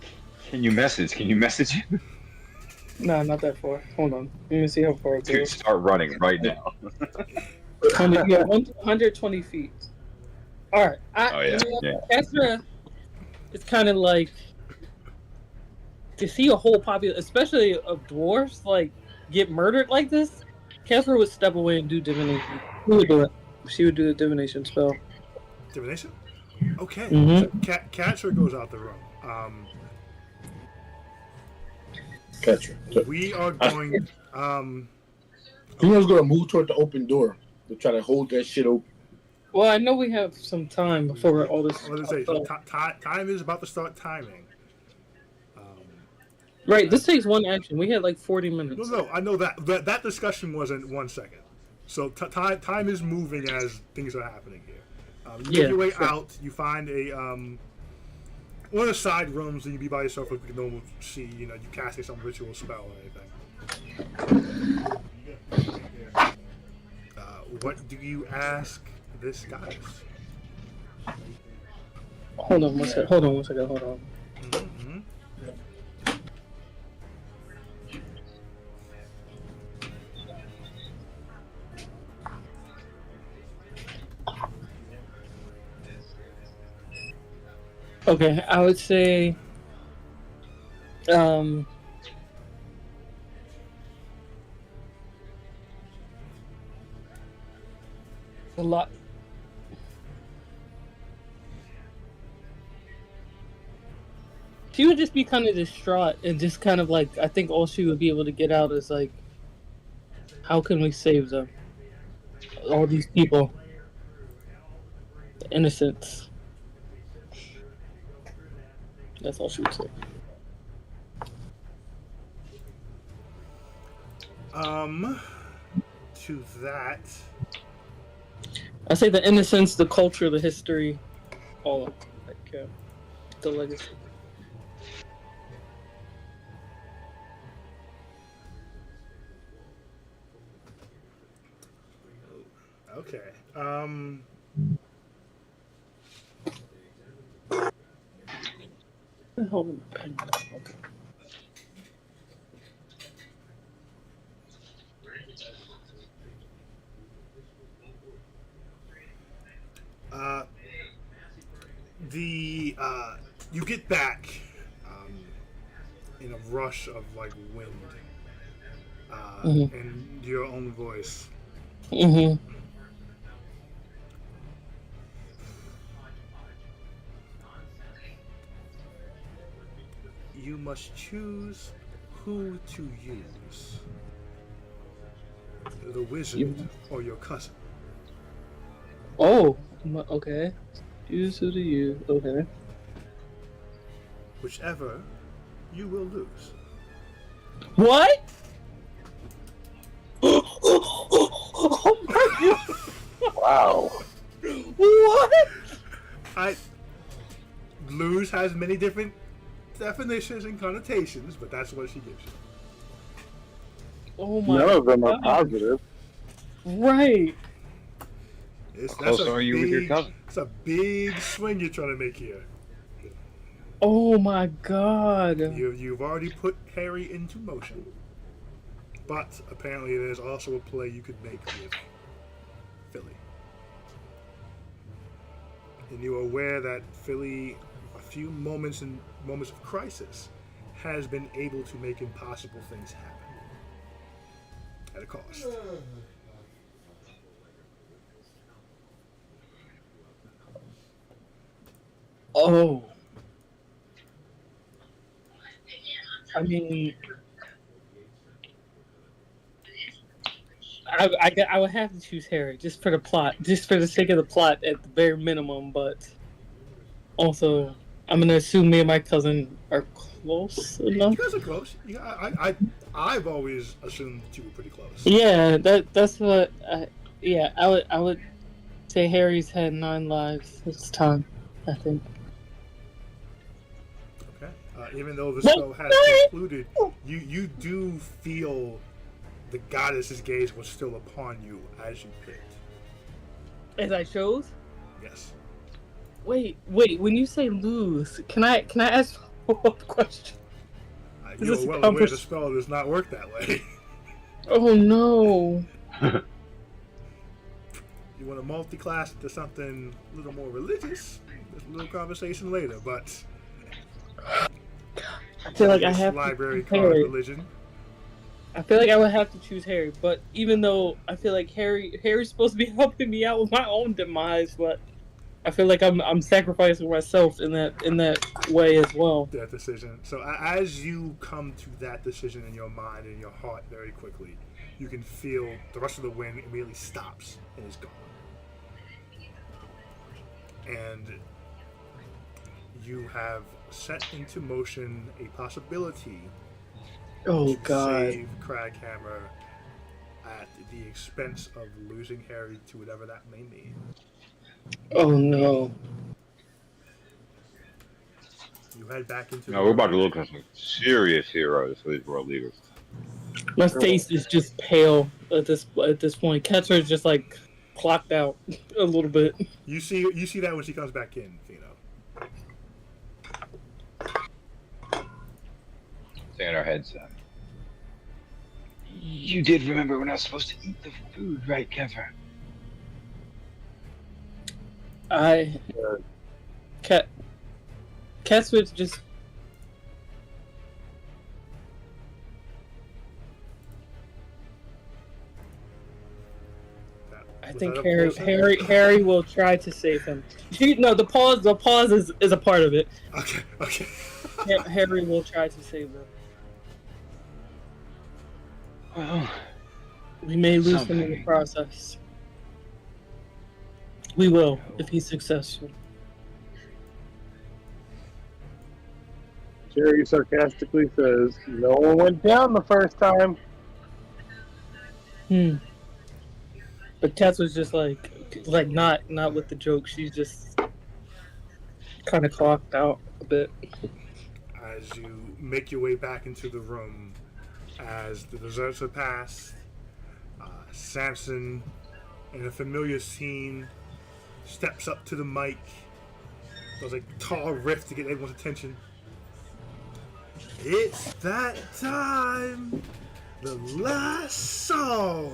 you message? Can you message him? Nah, not that far. Hold on. Let me see how far it Dude, goes. start running right now. 120 feet. Alright. Oh, yeah. Casper is kind of like, to see a whole population, especially of dwarves, like, get murdered like this, Casper would step away and do divination. She would do it. She would do the divination spell. Divination? Okay. Mhm. So Catcher goes out the room. Catcher. We are going. Who's going to move toward the open door to try to hold that shit open? Well, I know we have some time before all this. What did it say? So time is about to start timing. Right, this takes one action. We had like 40 minutes. No, I know that discussion wasn't 1 second. So time is moving as things are happening here. You make your way out. You find a one of the side rooms, and you be by yourself. Like we can normal see, you casting some ritual spell or anything. What do you ask this goddess? Hold on one second. Hold on. Mm-hmm. Okay, I would say, a lot. She would just be kind of distraught and just kind of like, I think all she would be able to get out is like, how can we save them? all these people, the innocents. That's all she would say. To that, I say the innocence, the culture, the history, all of it. Like, the legacy. okay. Hold on, pen. Okay. You get back in a rush of like wind and your own voice. Mm-hmm. You must choose who to use. The wizard or your cousin. Oh, okay. Use who to use. Okay. Whichever, you will lose. What? Oh my god! Wow. What? Lose has many different definitions and connotations, but that's what she gives you. Oh my None of them are god. positive. Right. That's close a are you with your cousin? It's a big swing you're trying to make here. Oh my god. You've already put Harry into motion, but apparently there's also a play you could make with Philly. And you're aware that Philly, a few moments of crisis, has been able to make impossible things happen at a cost. Oh. I mean, I would have to choose Harry just for the plot, just for the sake of the plot at the bare minimum. But also, I'm gonna assume me and my cousin are close enough. You guys are close. I've always assumed that you were pretty close. Yeah, that's what. I would say Harry's had 9 lives this time. I think. Okay. Even though the spell has concluded, you do feel the goddess's gaze was still upon you as you picked. As I chose. Yes. Wait. When you say lose, can I ask a question? You're well aware the spell does not work that way. Oh no. You want to multi-class it to something a little more religious? There's a little conversation later, but I feel like I have library to card religion. I feel like I would have to choose Harry, but even though I feel like Harry's supposed to be helping me out with my own demise, but I feel like I'm sacrificing myself in that way as well. That decision. So as you come to that decision in your mind and your heart very quickly, you can feel the rest of the wind immediately stops and is gone. And you have set into motion a possibility to save Craghammer at the expense of losing Harry to whatever that may mean. Oh no. You head back into No, we're about to look at some serious heroes for these world leaders. My face is just pale at this point. Ketzer is just like clocked out a little bit. You see that when she comes back in, Fino. Staying our heads down. You did remember when I was supposed to eat the food, right, Kevin? Catswitch just. I think Harry will try to save him. No, the pause is a part of it. Okay. Harry will try to save them. Well, We may lose him in the process. We will if he's successful. Jerry sarcastically says, "No one went down the first time." But Cats was just like not with the joke. She's just kind of clocked out a bit. As you make your way back into the room, as the desserts have passed, Samson, in a familiar scene, steps up to the mic, does a tall riff to get everyone's attention. It's that time! The last song!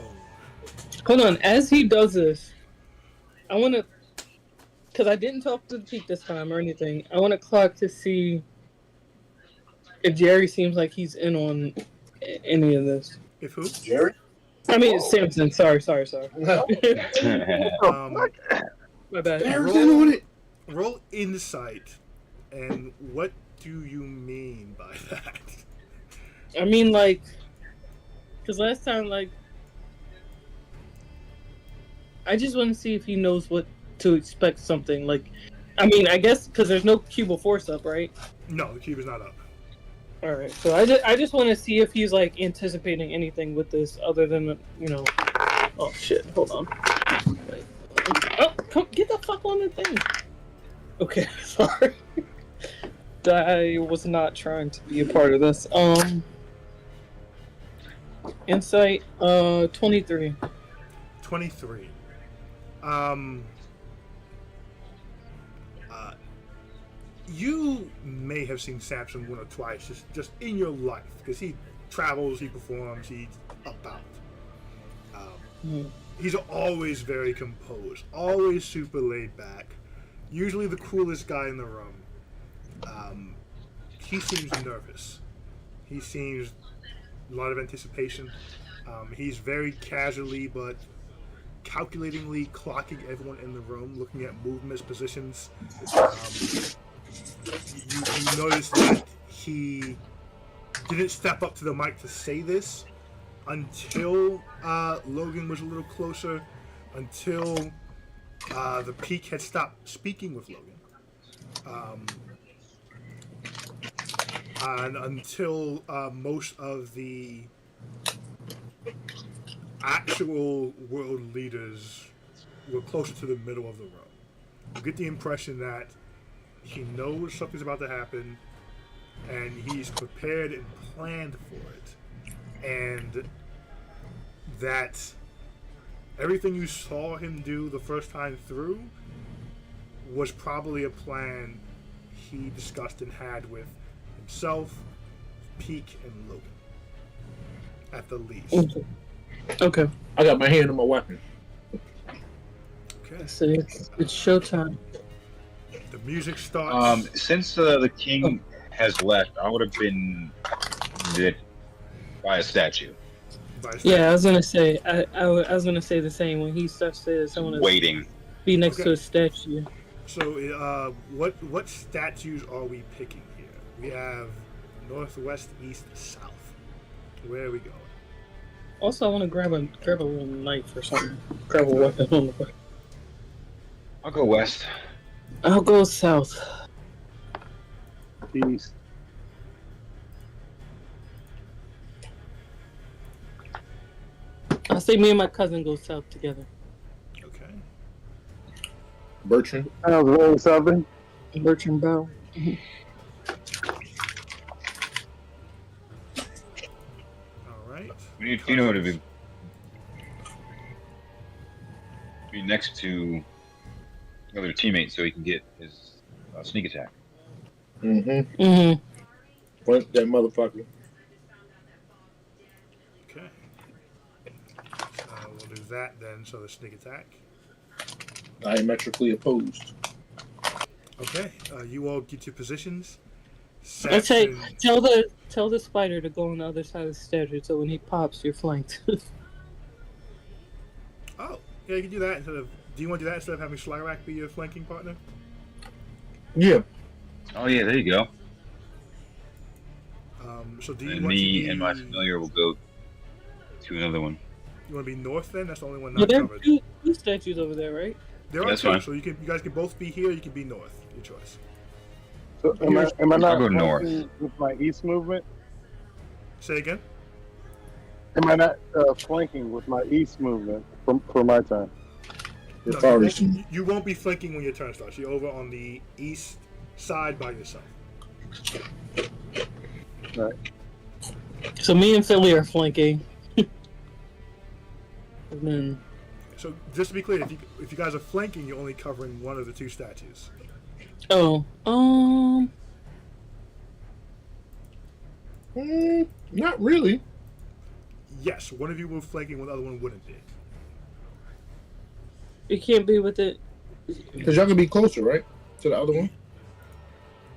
Hold on, as he does this, I want to, because I didn't talk to the peak this time or anything, I want to clock to see if Jerry seems like he's in on any of this. If who? Jerry? I mean, it's Samson. Sorry. My bad. Roll insight, and what do you mean by that? I mean, like, because last time, like, I just want to see if he knows what to expect something. Like, I mean, I guess because there's no cube of force up, right? No, the cube is not up. All right, so I just want to see if he's like anticipating anything with this other than oh shit, hold on. Wait. Oh, come get the fuck on the thing. Okay, sorry. I was not trying to be a part of this. Insight 23. 23. You may have seen Samson one or twice just in your life, because he travels, he performs, he's about. He's always very composed, always super laid back, usually the coolest guy in the room. He seems nervous. He seems a lot of anticipation. He's very casually but calculatingly clocking everyone in the room, looking at movements, positions. You notice that he didn't step up to the mic to say this until Logan was a little closer, until the Peak had stopped speaking with Logan, and until most of the actual world leaders were closer to the middle of the room. You get the impression that he knows something's about to happen, and he's prepared and planned for it. And that everything you saw him do the first time through was probably a plan he discussed and had with himself, Peak, and Logan. At the least. Okay. I got my hand on my weapon. Okay. So it's showtime. The music starts. Since the king has left, I would have been lit by a statue. Yeah, I was gonna say. I was gonna say the same. When he starts to say this, I want to Waiting. be next to a statue. So, what statues are we picking here? We have northwest, east, south. Where are we going? Also, I want to grab a little knife or something. Grab a weapon on the way. I'll go west. I'll go south. East. I'll say me and my cousin go south together. Okay. Bertrand. I was rolling something. Bertrand Bow. All right. We need Fino to be next to another teammate so he can get his sneak attack. Mm-hmm. Point that motherfucker. Okay. We'll do that then. So the sneak attack. Diametrically opposed. Okay. You all get your positions. I'll say, tell the spider to go on the other side of the statue, so when he pops, you're flanked. Oh, yeah, you can do that instead of. Do you want to do that instead of having Slyrak be your flanking partner? Yeah. Oh yeah, there you go. So do you And want to me be, and my familiar will go to another one. You want to be north then? That's the only one Yeah, not there are covered. two statues over there, right? There are That's two, fine. so you guys can both be here. You can be north. Your choice. So am I not I'll go north. flanking with my east movement? Say again. Am I not flanking with my east movement for my turn? You're No, probably you won't be flanking when your turn starts. You're over on the east side by yourself. Right. So me and Philly are flanking. And then, So just to be clear, if you guys are flanking, you're only covering one of the two statues. oh, not really. Yes, one of you will flanking, one the other one wouldn't be. it can't be with it. Because y'all can be closer, right? To the other one?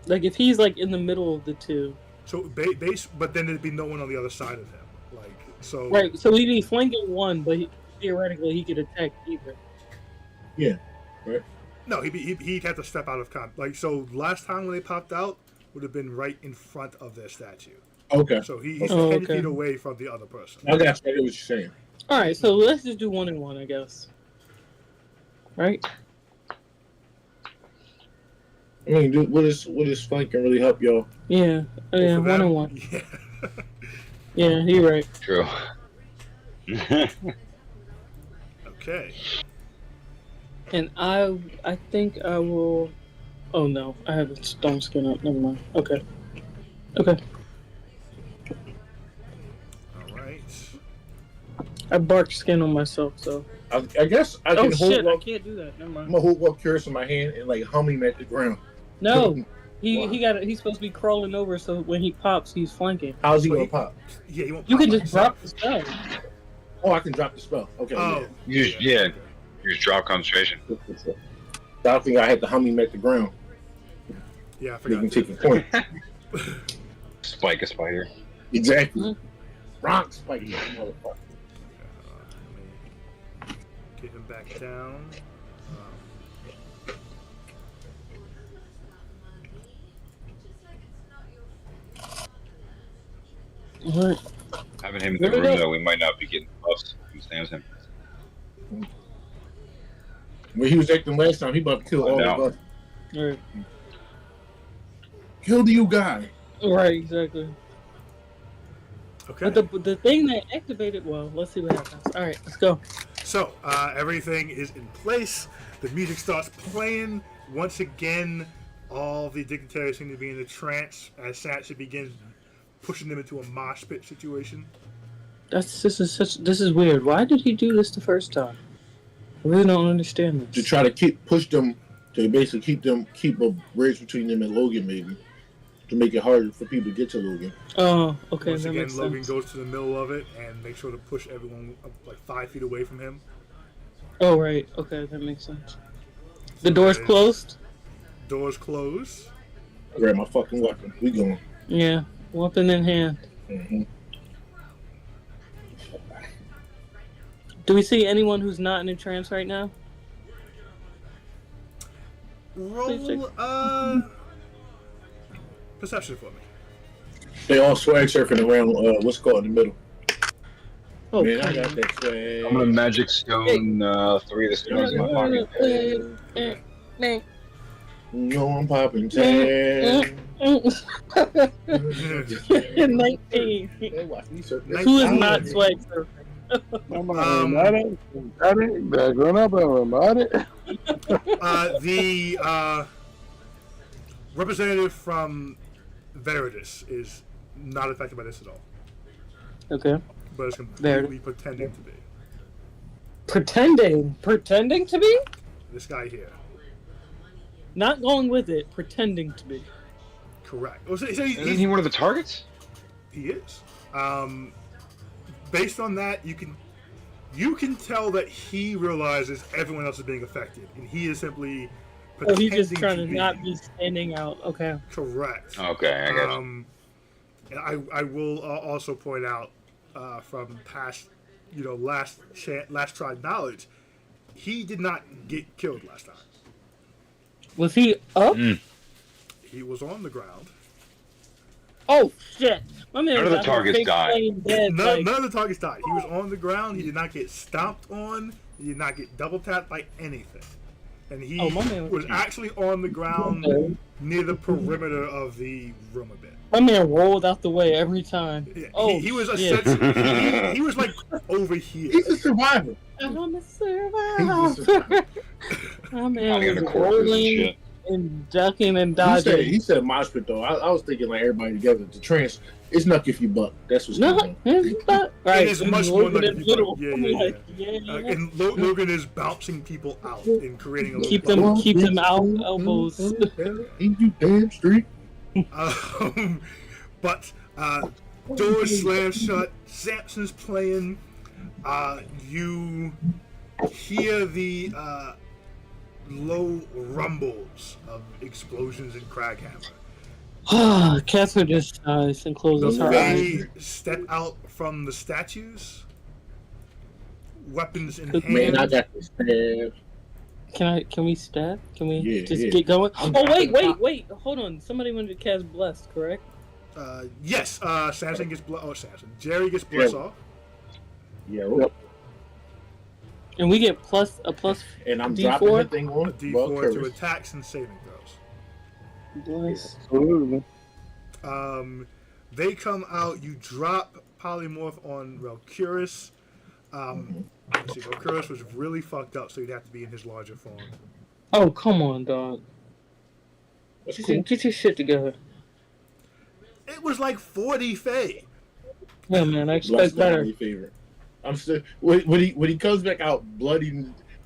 Like if he's like in the middle of the two, So base, but then there'd be no one on the other side of him. Like so. right? So he'd be flanking one, but theoretically he could attack either. No, he'd have to step out of like so. Last time when they popped out would have been right in front of their statue. Okay. So he's Oh, 10 okay. feet away from the other person. I got you. I get what you're saying. All right, so let's just do 1 and 1, I guess. Right? I mean, what is flanking really help y'all? Yeah, yeah, For 1 them, and 1. Yeah. Yeah, you're right. True. Okay. And I think I will. Oh no, I have a stone skin up. Never mind. Okay. Okay. All right. I barked skin on myself, so. I guess I Oh can hold shit! I up. can't do that. Never I'm mind. gonna hold up Curious in my hand and like hum him at the ground. No, he's supposed to be crawling over, so when he pops, he's flanking. How's he Well, gonna pop? Yeah, he won't You pop can by just himself. drop the spell. Oh, I can drop the spell. Okay. Oh. You just, yeah, you just drop concentration. Yeah. I think I had to hum him at the ground. Yeah, I So he forgot. can take a point. Spike a spider. Exactly. Mhm. Rock spike, you motherfucker. Let me get him back down. Alright. Having him in There the we room, go. though, we might not be getting buffs. Who stands him? When he was acting last time, he about to kill all No. of us. Alright. Kill the you guy. Right, exactly. Okay. But the thing that activated, well, let's see what happens. Alright, let's go. So, everything is in place. The music starts playing. Once again, all the dignitaries seem to be in a trance as Satcha begins pushing them into a mosh pit situation. This is weird. Why did he do this the first time? I really don't understand To this. try to push them, to basically keep a bridge between them and Logan, maybe. To make it harder for people to get to Logan. Oh, okay, Once that again, makes Logan sense. goes to the middle of it and makes sure to push everyone up like 5 feet away from him. Oh, right. Okay, that makes sense. The door's closed? Doors close. I grab my fucking weapon. We going. Yeah, weapon in hand. Mm-hmm. Do we see anyone who's not in a trance right now? Roll perception for me. They all swag surfing around what's called in the middle. Oh, Man, I come got on. that swag. I'm gonna magic stone 3 of the stones in my pocket. No, I'm popping tag. 19. Hey, watch me surf. Who is not swag surfing? Back on up, everybody. The representative from Veritas is not affected by this at all, Okay. but is completely pretending to be. Pretending to be? This guy here. Not going with it, pretending to be. Correct. Oh, so Isn't he one of the targets? He is. Based on that, you can tell that he realizes everyone else is being affected, and he is simply Oh, he's just pretending trying to not be standing out. Okay. correct. Okay, I got you. And I will also point out from past, last tried knowledge, he did not get killed last time. Was he up? He was on the ground. Oh shit! My man None of was the out here targets fake died. playing dead. None of the targets died. He was on the ground. He did not get stomped on. He did not get double tapped by anything. and he Oh, my man was actually on the ground Okay. near the perimeter of the room a bit. My man rolled out the way every time. Yeah, Oh, he was shit. he was like over here. He's a survivor. I'm a He's a survivor. survivor. My Hiding man in the was corpses and rolling shit. and ducking and He dodging. said mosh pit though. I was thinking like everybody together. The trance, it's nuck if you buck. That's what's No, going on. it's not. Right. is and much more Logan like is you little. thought. Yeah, I'm yeah, like, yeah. And Logan is bouncing people out and creating a little Keep bubble. them out elbows. Ain't you damn street? But doors slam shut. Samson's playing. You hear the low rumbles of explosions in Craghammer. Catherine just sighs and closes her eyes. They step out from the statues, weapons in Man, I hand. got this. Man. Can we stab? Can we Yeah, just yeah. get going? I'm Oh dropping wait, hold on. Somebody wanted to cast Blessed, correct? Yes, Samson gets Jerry gets blessed off. Yeah, well, And we get a plus and I'm D4? dropping that thing on A D4 Well, to courage. attacks and saving throws. bless. Absolutely. They come out. You drop polymorph on Relcurus. Let's see, Relcurus was really fucked up, so you'd have to be in his larger form. Oh come on, dog. That's Get, cool. get your shit together. It was like 40 Faye. Yeah, man, I Bless expect my better. favorite. I'm still when he comes back out bloody.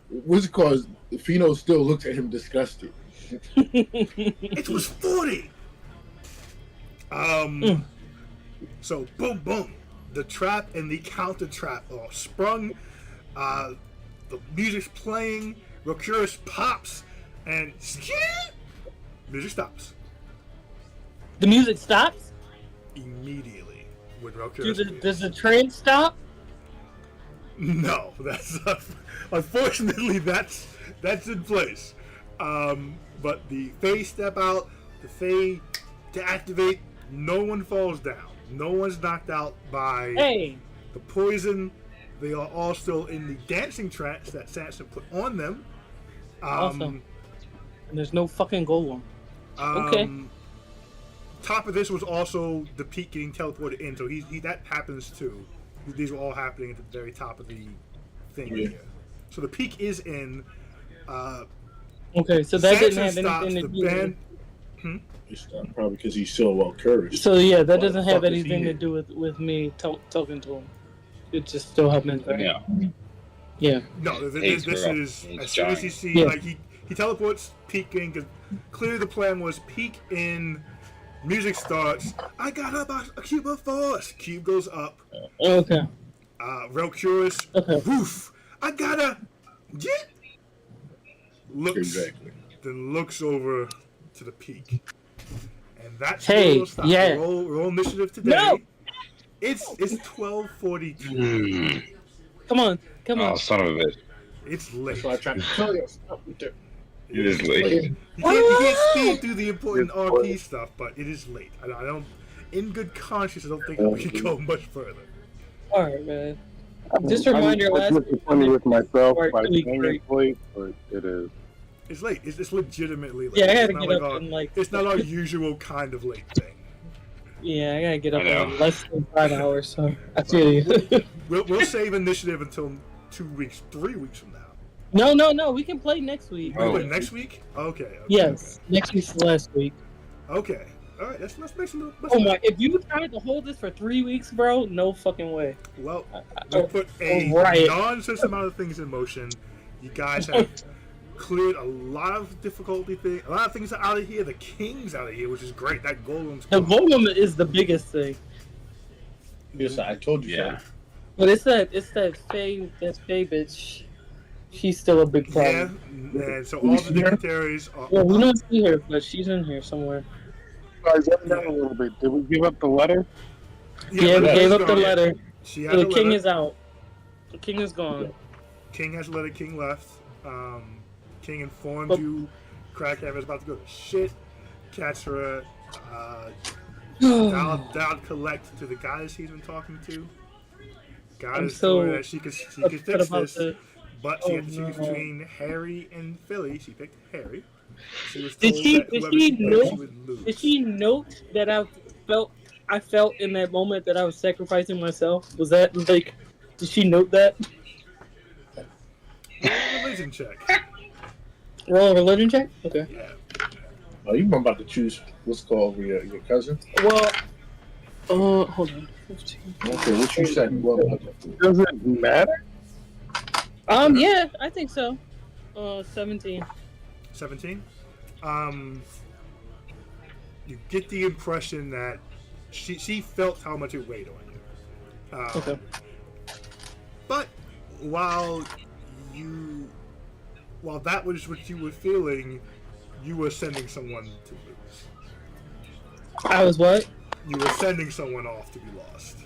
What's it called? Fino still looks at him disgusted. It was 40. So boom, boom. The trap and the counter trap are sprung. The music's playing. Relcurus pops, and music stops The music stops? immediately when Relcurus. Does the train stop? No, that's unfortunately that's in place. But the Fae step out. The Fae to activate. No one falls down. No one's knocked out by Hey, the poison. They are all still in the dancing trance that Samson put on them. Awesome. And there's no fucking golem. Okay. Top of this was also the peak getting teleported in, so he that happens too. These were all happening at the very top of the thing Yeah. here. So the peak is in. Okay, so that didn't Samson have stops. anything The to do. band. It's not probably because he's so well couraged. So yeah, that Why the doesn't have fuck is he anything to here? do with me talking to him. It just still happens. Right? Yeah. Yeah. No, Hates this girl. is Hates as soon as he giant. sees Yeah. like he teleports peak in because clearly the plan was peak in. Music starts. I got a cube of force. Cube goes up. Okay. Relcurus. Okay. Woof. I gotta. Yeah. Looks. Exactly. Then looks over to the peak. And that's Hey, will stop. yeah. Roll initiative today. No! It's 12:42. Come on. Come Oh, on. son of a bitch. It's late. That's why I tried to tell you. Stop with that. It is late. You can't speed through the important RP stuff, but it is late. I don't. In good conscience, I don't think we can go much further. All right, man. Just a reminder, I'm last disappointed with myself Right, by really saying great. it's late, but it is. It's late. It's legitimately late. Yeah, I It's gotta not get like up our- and like. It's not our usual kind of late thing. Yeah, I gotta get up I know. in less than 5 hours. So I feel you. We'll save initiative until 2 weeks, 3 weeks from now. No. We can play next week. Oh. Wait, next week? Okay. Yes, next week's the last week. Okay. All right. Let's make some. Oh my! If you tried to hold this for 3 weeks, bro, no fucking way. Well, we put a Right. nonsense amount of things in motion. You guys have cleared a lot of difficulty things. A lot of things are out of here. The king's out of here, which is great. That golem's The gone. golem is the biggest thing, Yes, I told you. Yeah. So. but it's that Faye bitch. She's still a big Yeah, problem. and so all the dignitaries are. Well, we don't see her, but she's in here somewhere. Guys, up down a little bit. Did we give up the letter? Yeah, we but gave it's up the gone. letter. She has So the a king letter. is out. The king is gone. King has a letter. King left. King informed But- you Crackhammer is about to go to shit. Catch her. Down collect to the goddess he's been talking to. Goddess so told her that she could upset fix about this. the- But she had to Oh, choose no. between Harry and Philly. She picked Harry. She was Did told she- that did whoever she picked, know- she would lose. Did she note that I felt in that moment that I was sacrificing myself? Was that like? Did she note that? Roll a religion check. Roll a religion check. Okay. Yeah. Oh, you about to choose what's called your cousin? Well, hold on. 15. Okay, what you said? Well, Does it matter? Yeah, I think so. 17. 17. You get the impression that she felt how much it weighed on you. Okay. But while that was what you were feeling, you were sending someone to lose. I was what? You were sending someone off to be lost.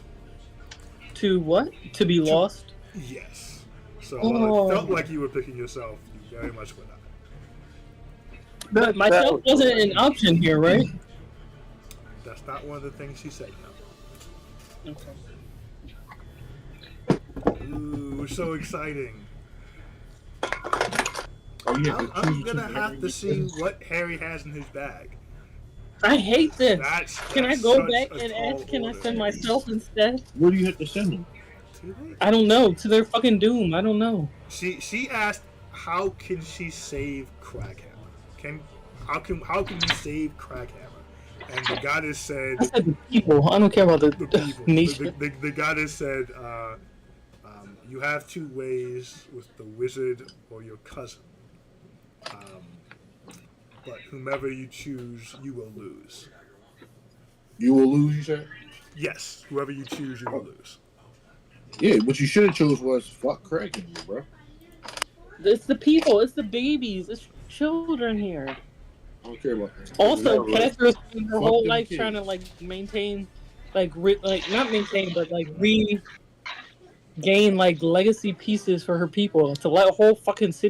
To what? To be lost? Yes. So while Oh. it felt like you were picking yourself, you very much were not. But myself wasn't an option here, right? That's not one of the things she said. No. Okay. Ooh, so exciting. oh, you have to I'm choose gonna between have Harry to and see cousin? what Harry has in his bag. I hate this. Can I That's go such back a and tall ask? Can I order. send myself instead? Where do you have to send them? Too late. I don't know. To their fucking doom. I don't know. She asked, how can she save Crackhammer? How can we save Crackhammer? And the goddess said, I said the people. I don't care about the people. nation. The goddess said, you have two ways with the wizard or your cousin. But whomever you choose, you will lose. You will lose, you said? Yes, whoever you choose, you will lose. Yeah, what you should have chose was fuck Craig and you, bro. It's the people. It's the babies. It's children here. I don't care about that. Also, Yeah, right. Casper spent her Fuck whole them life kids. trying to maintain, not maintain, but regain legacy pieces for her people to let a whole fucking city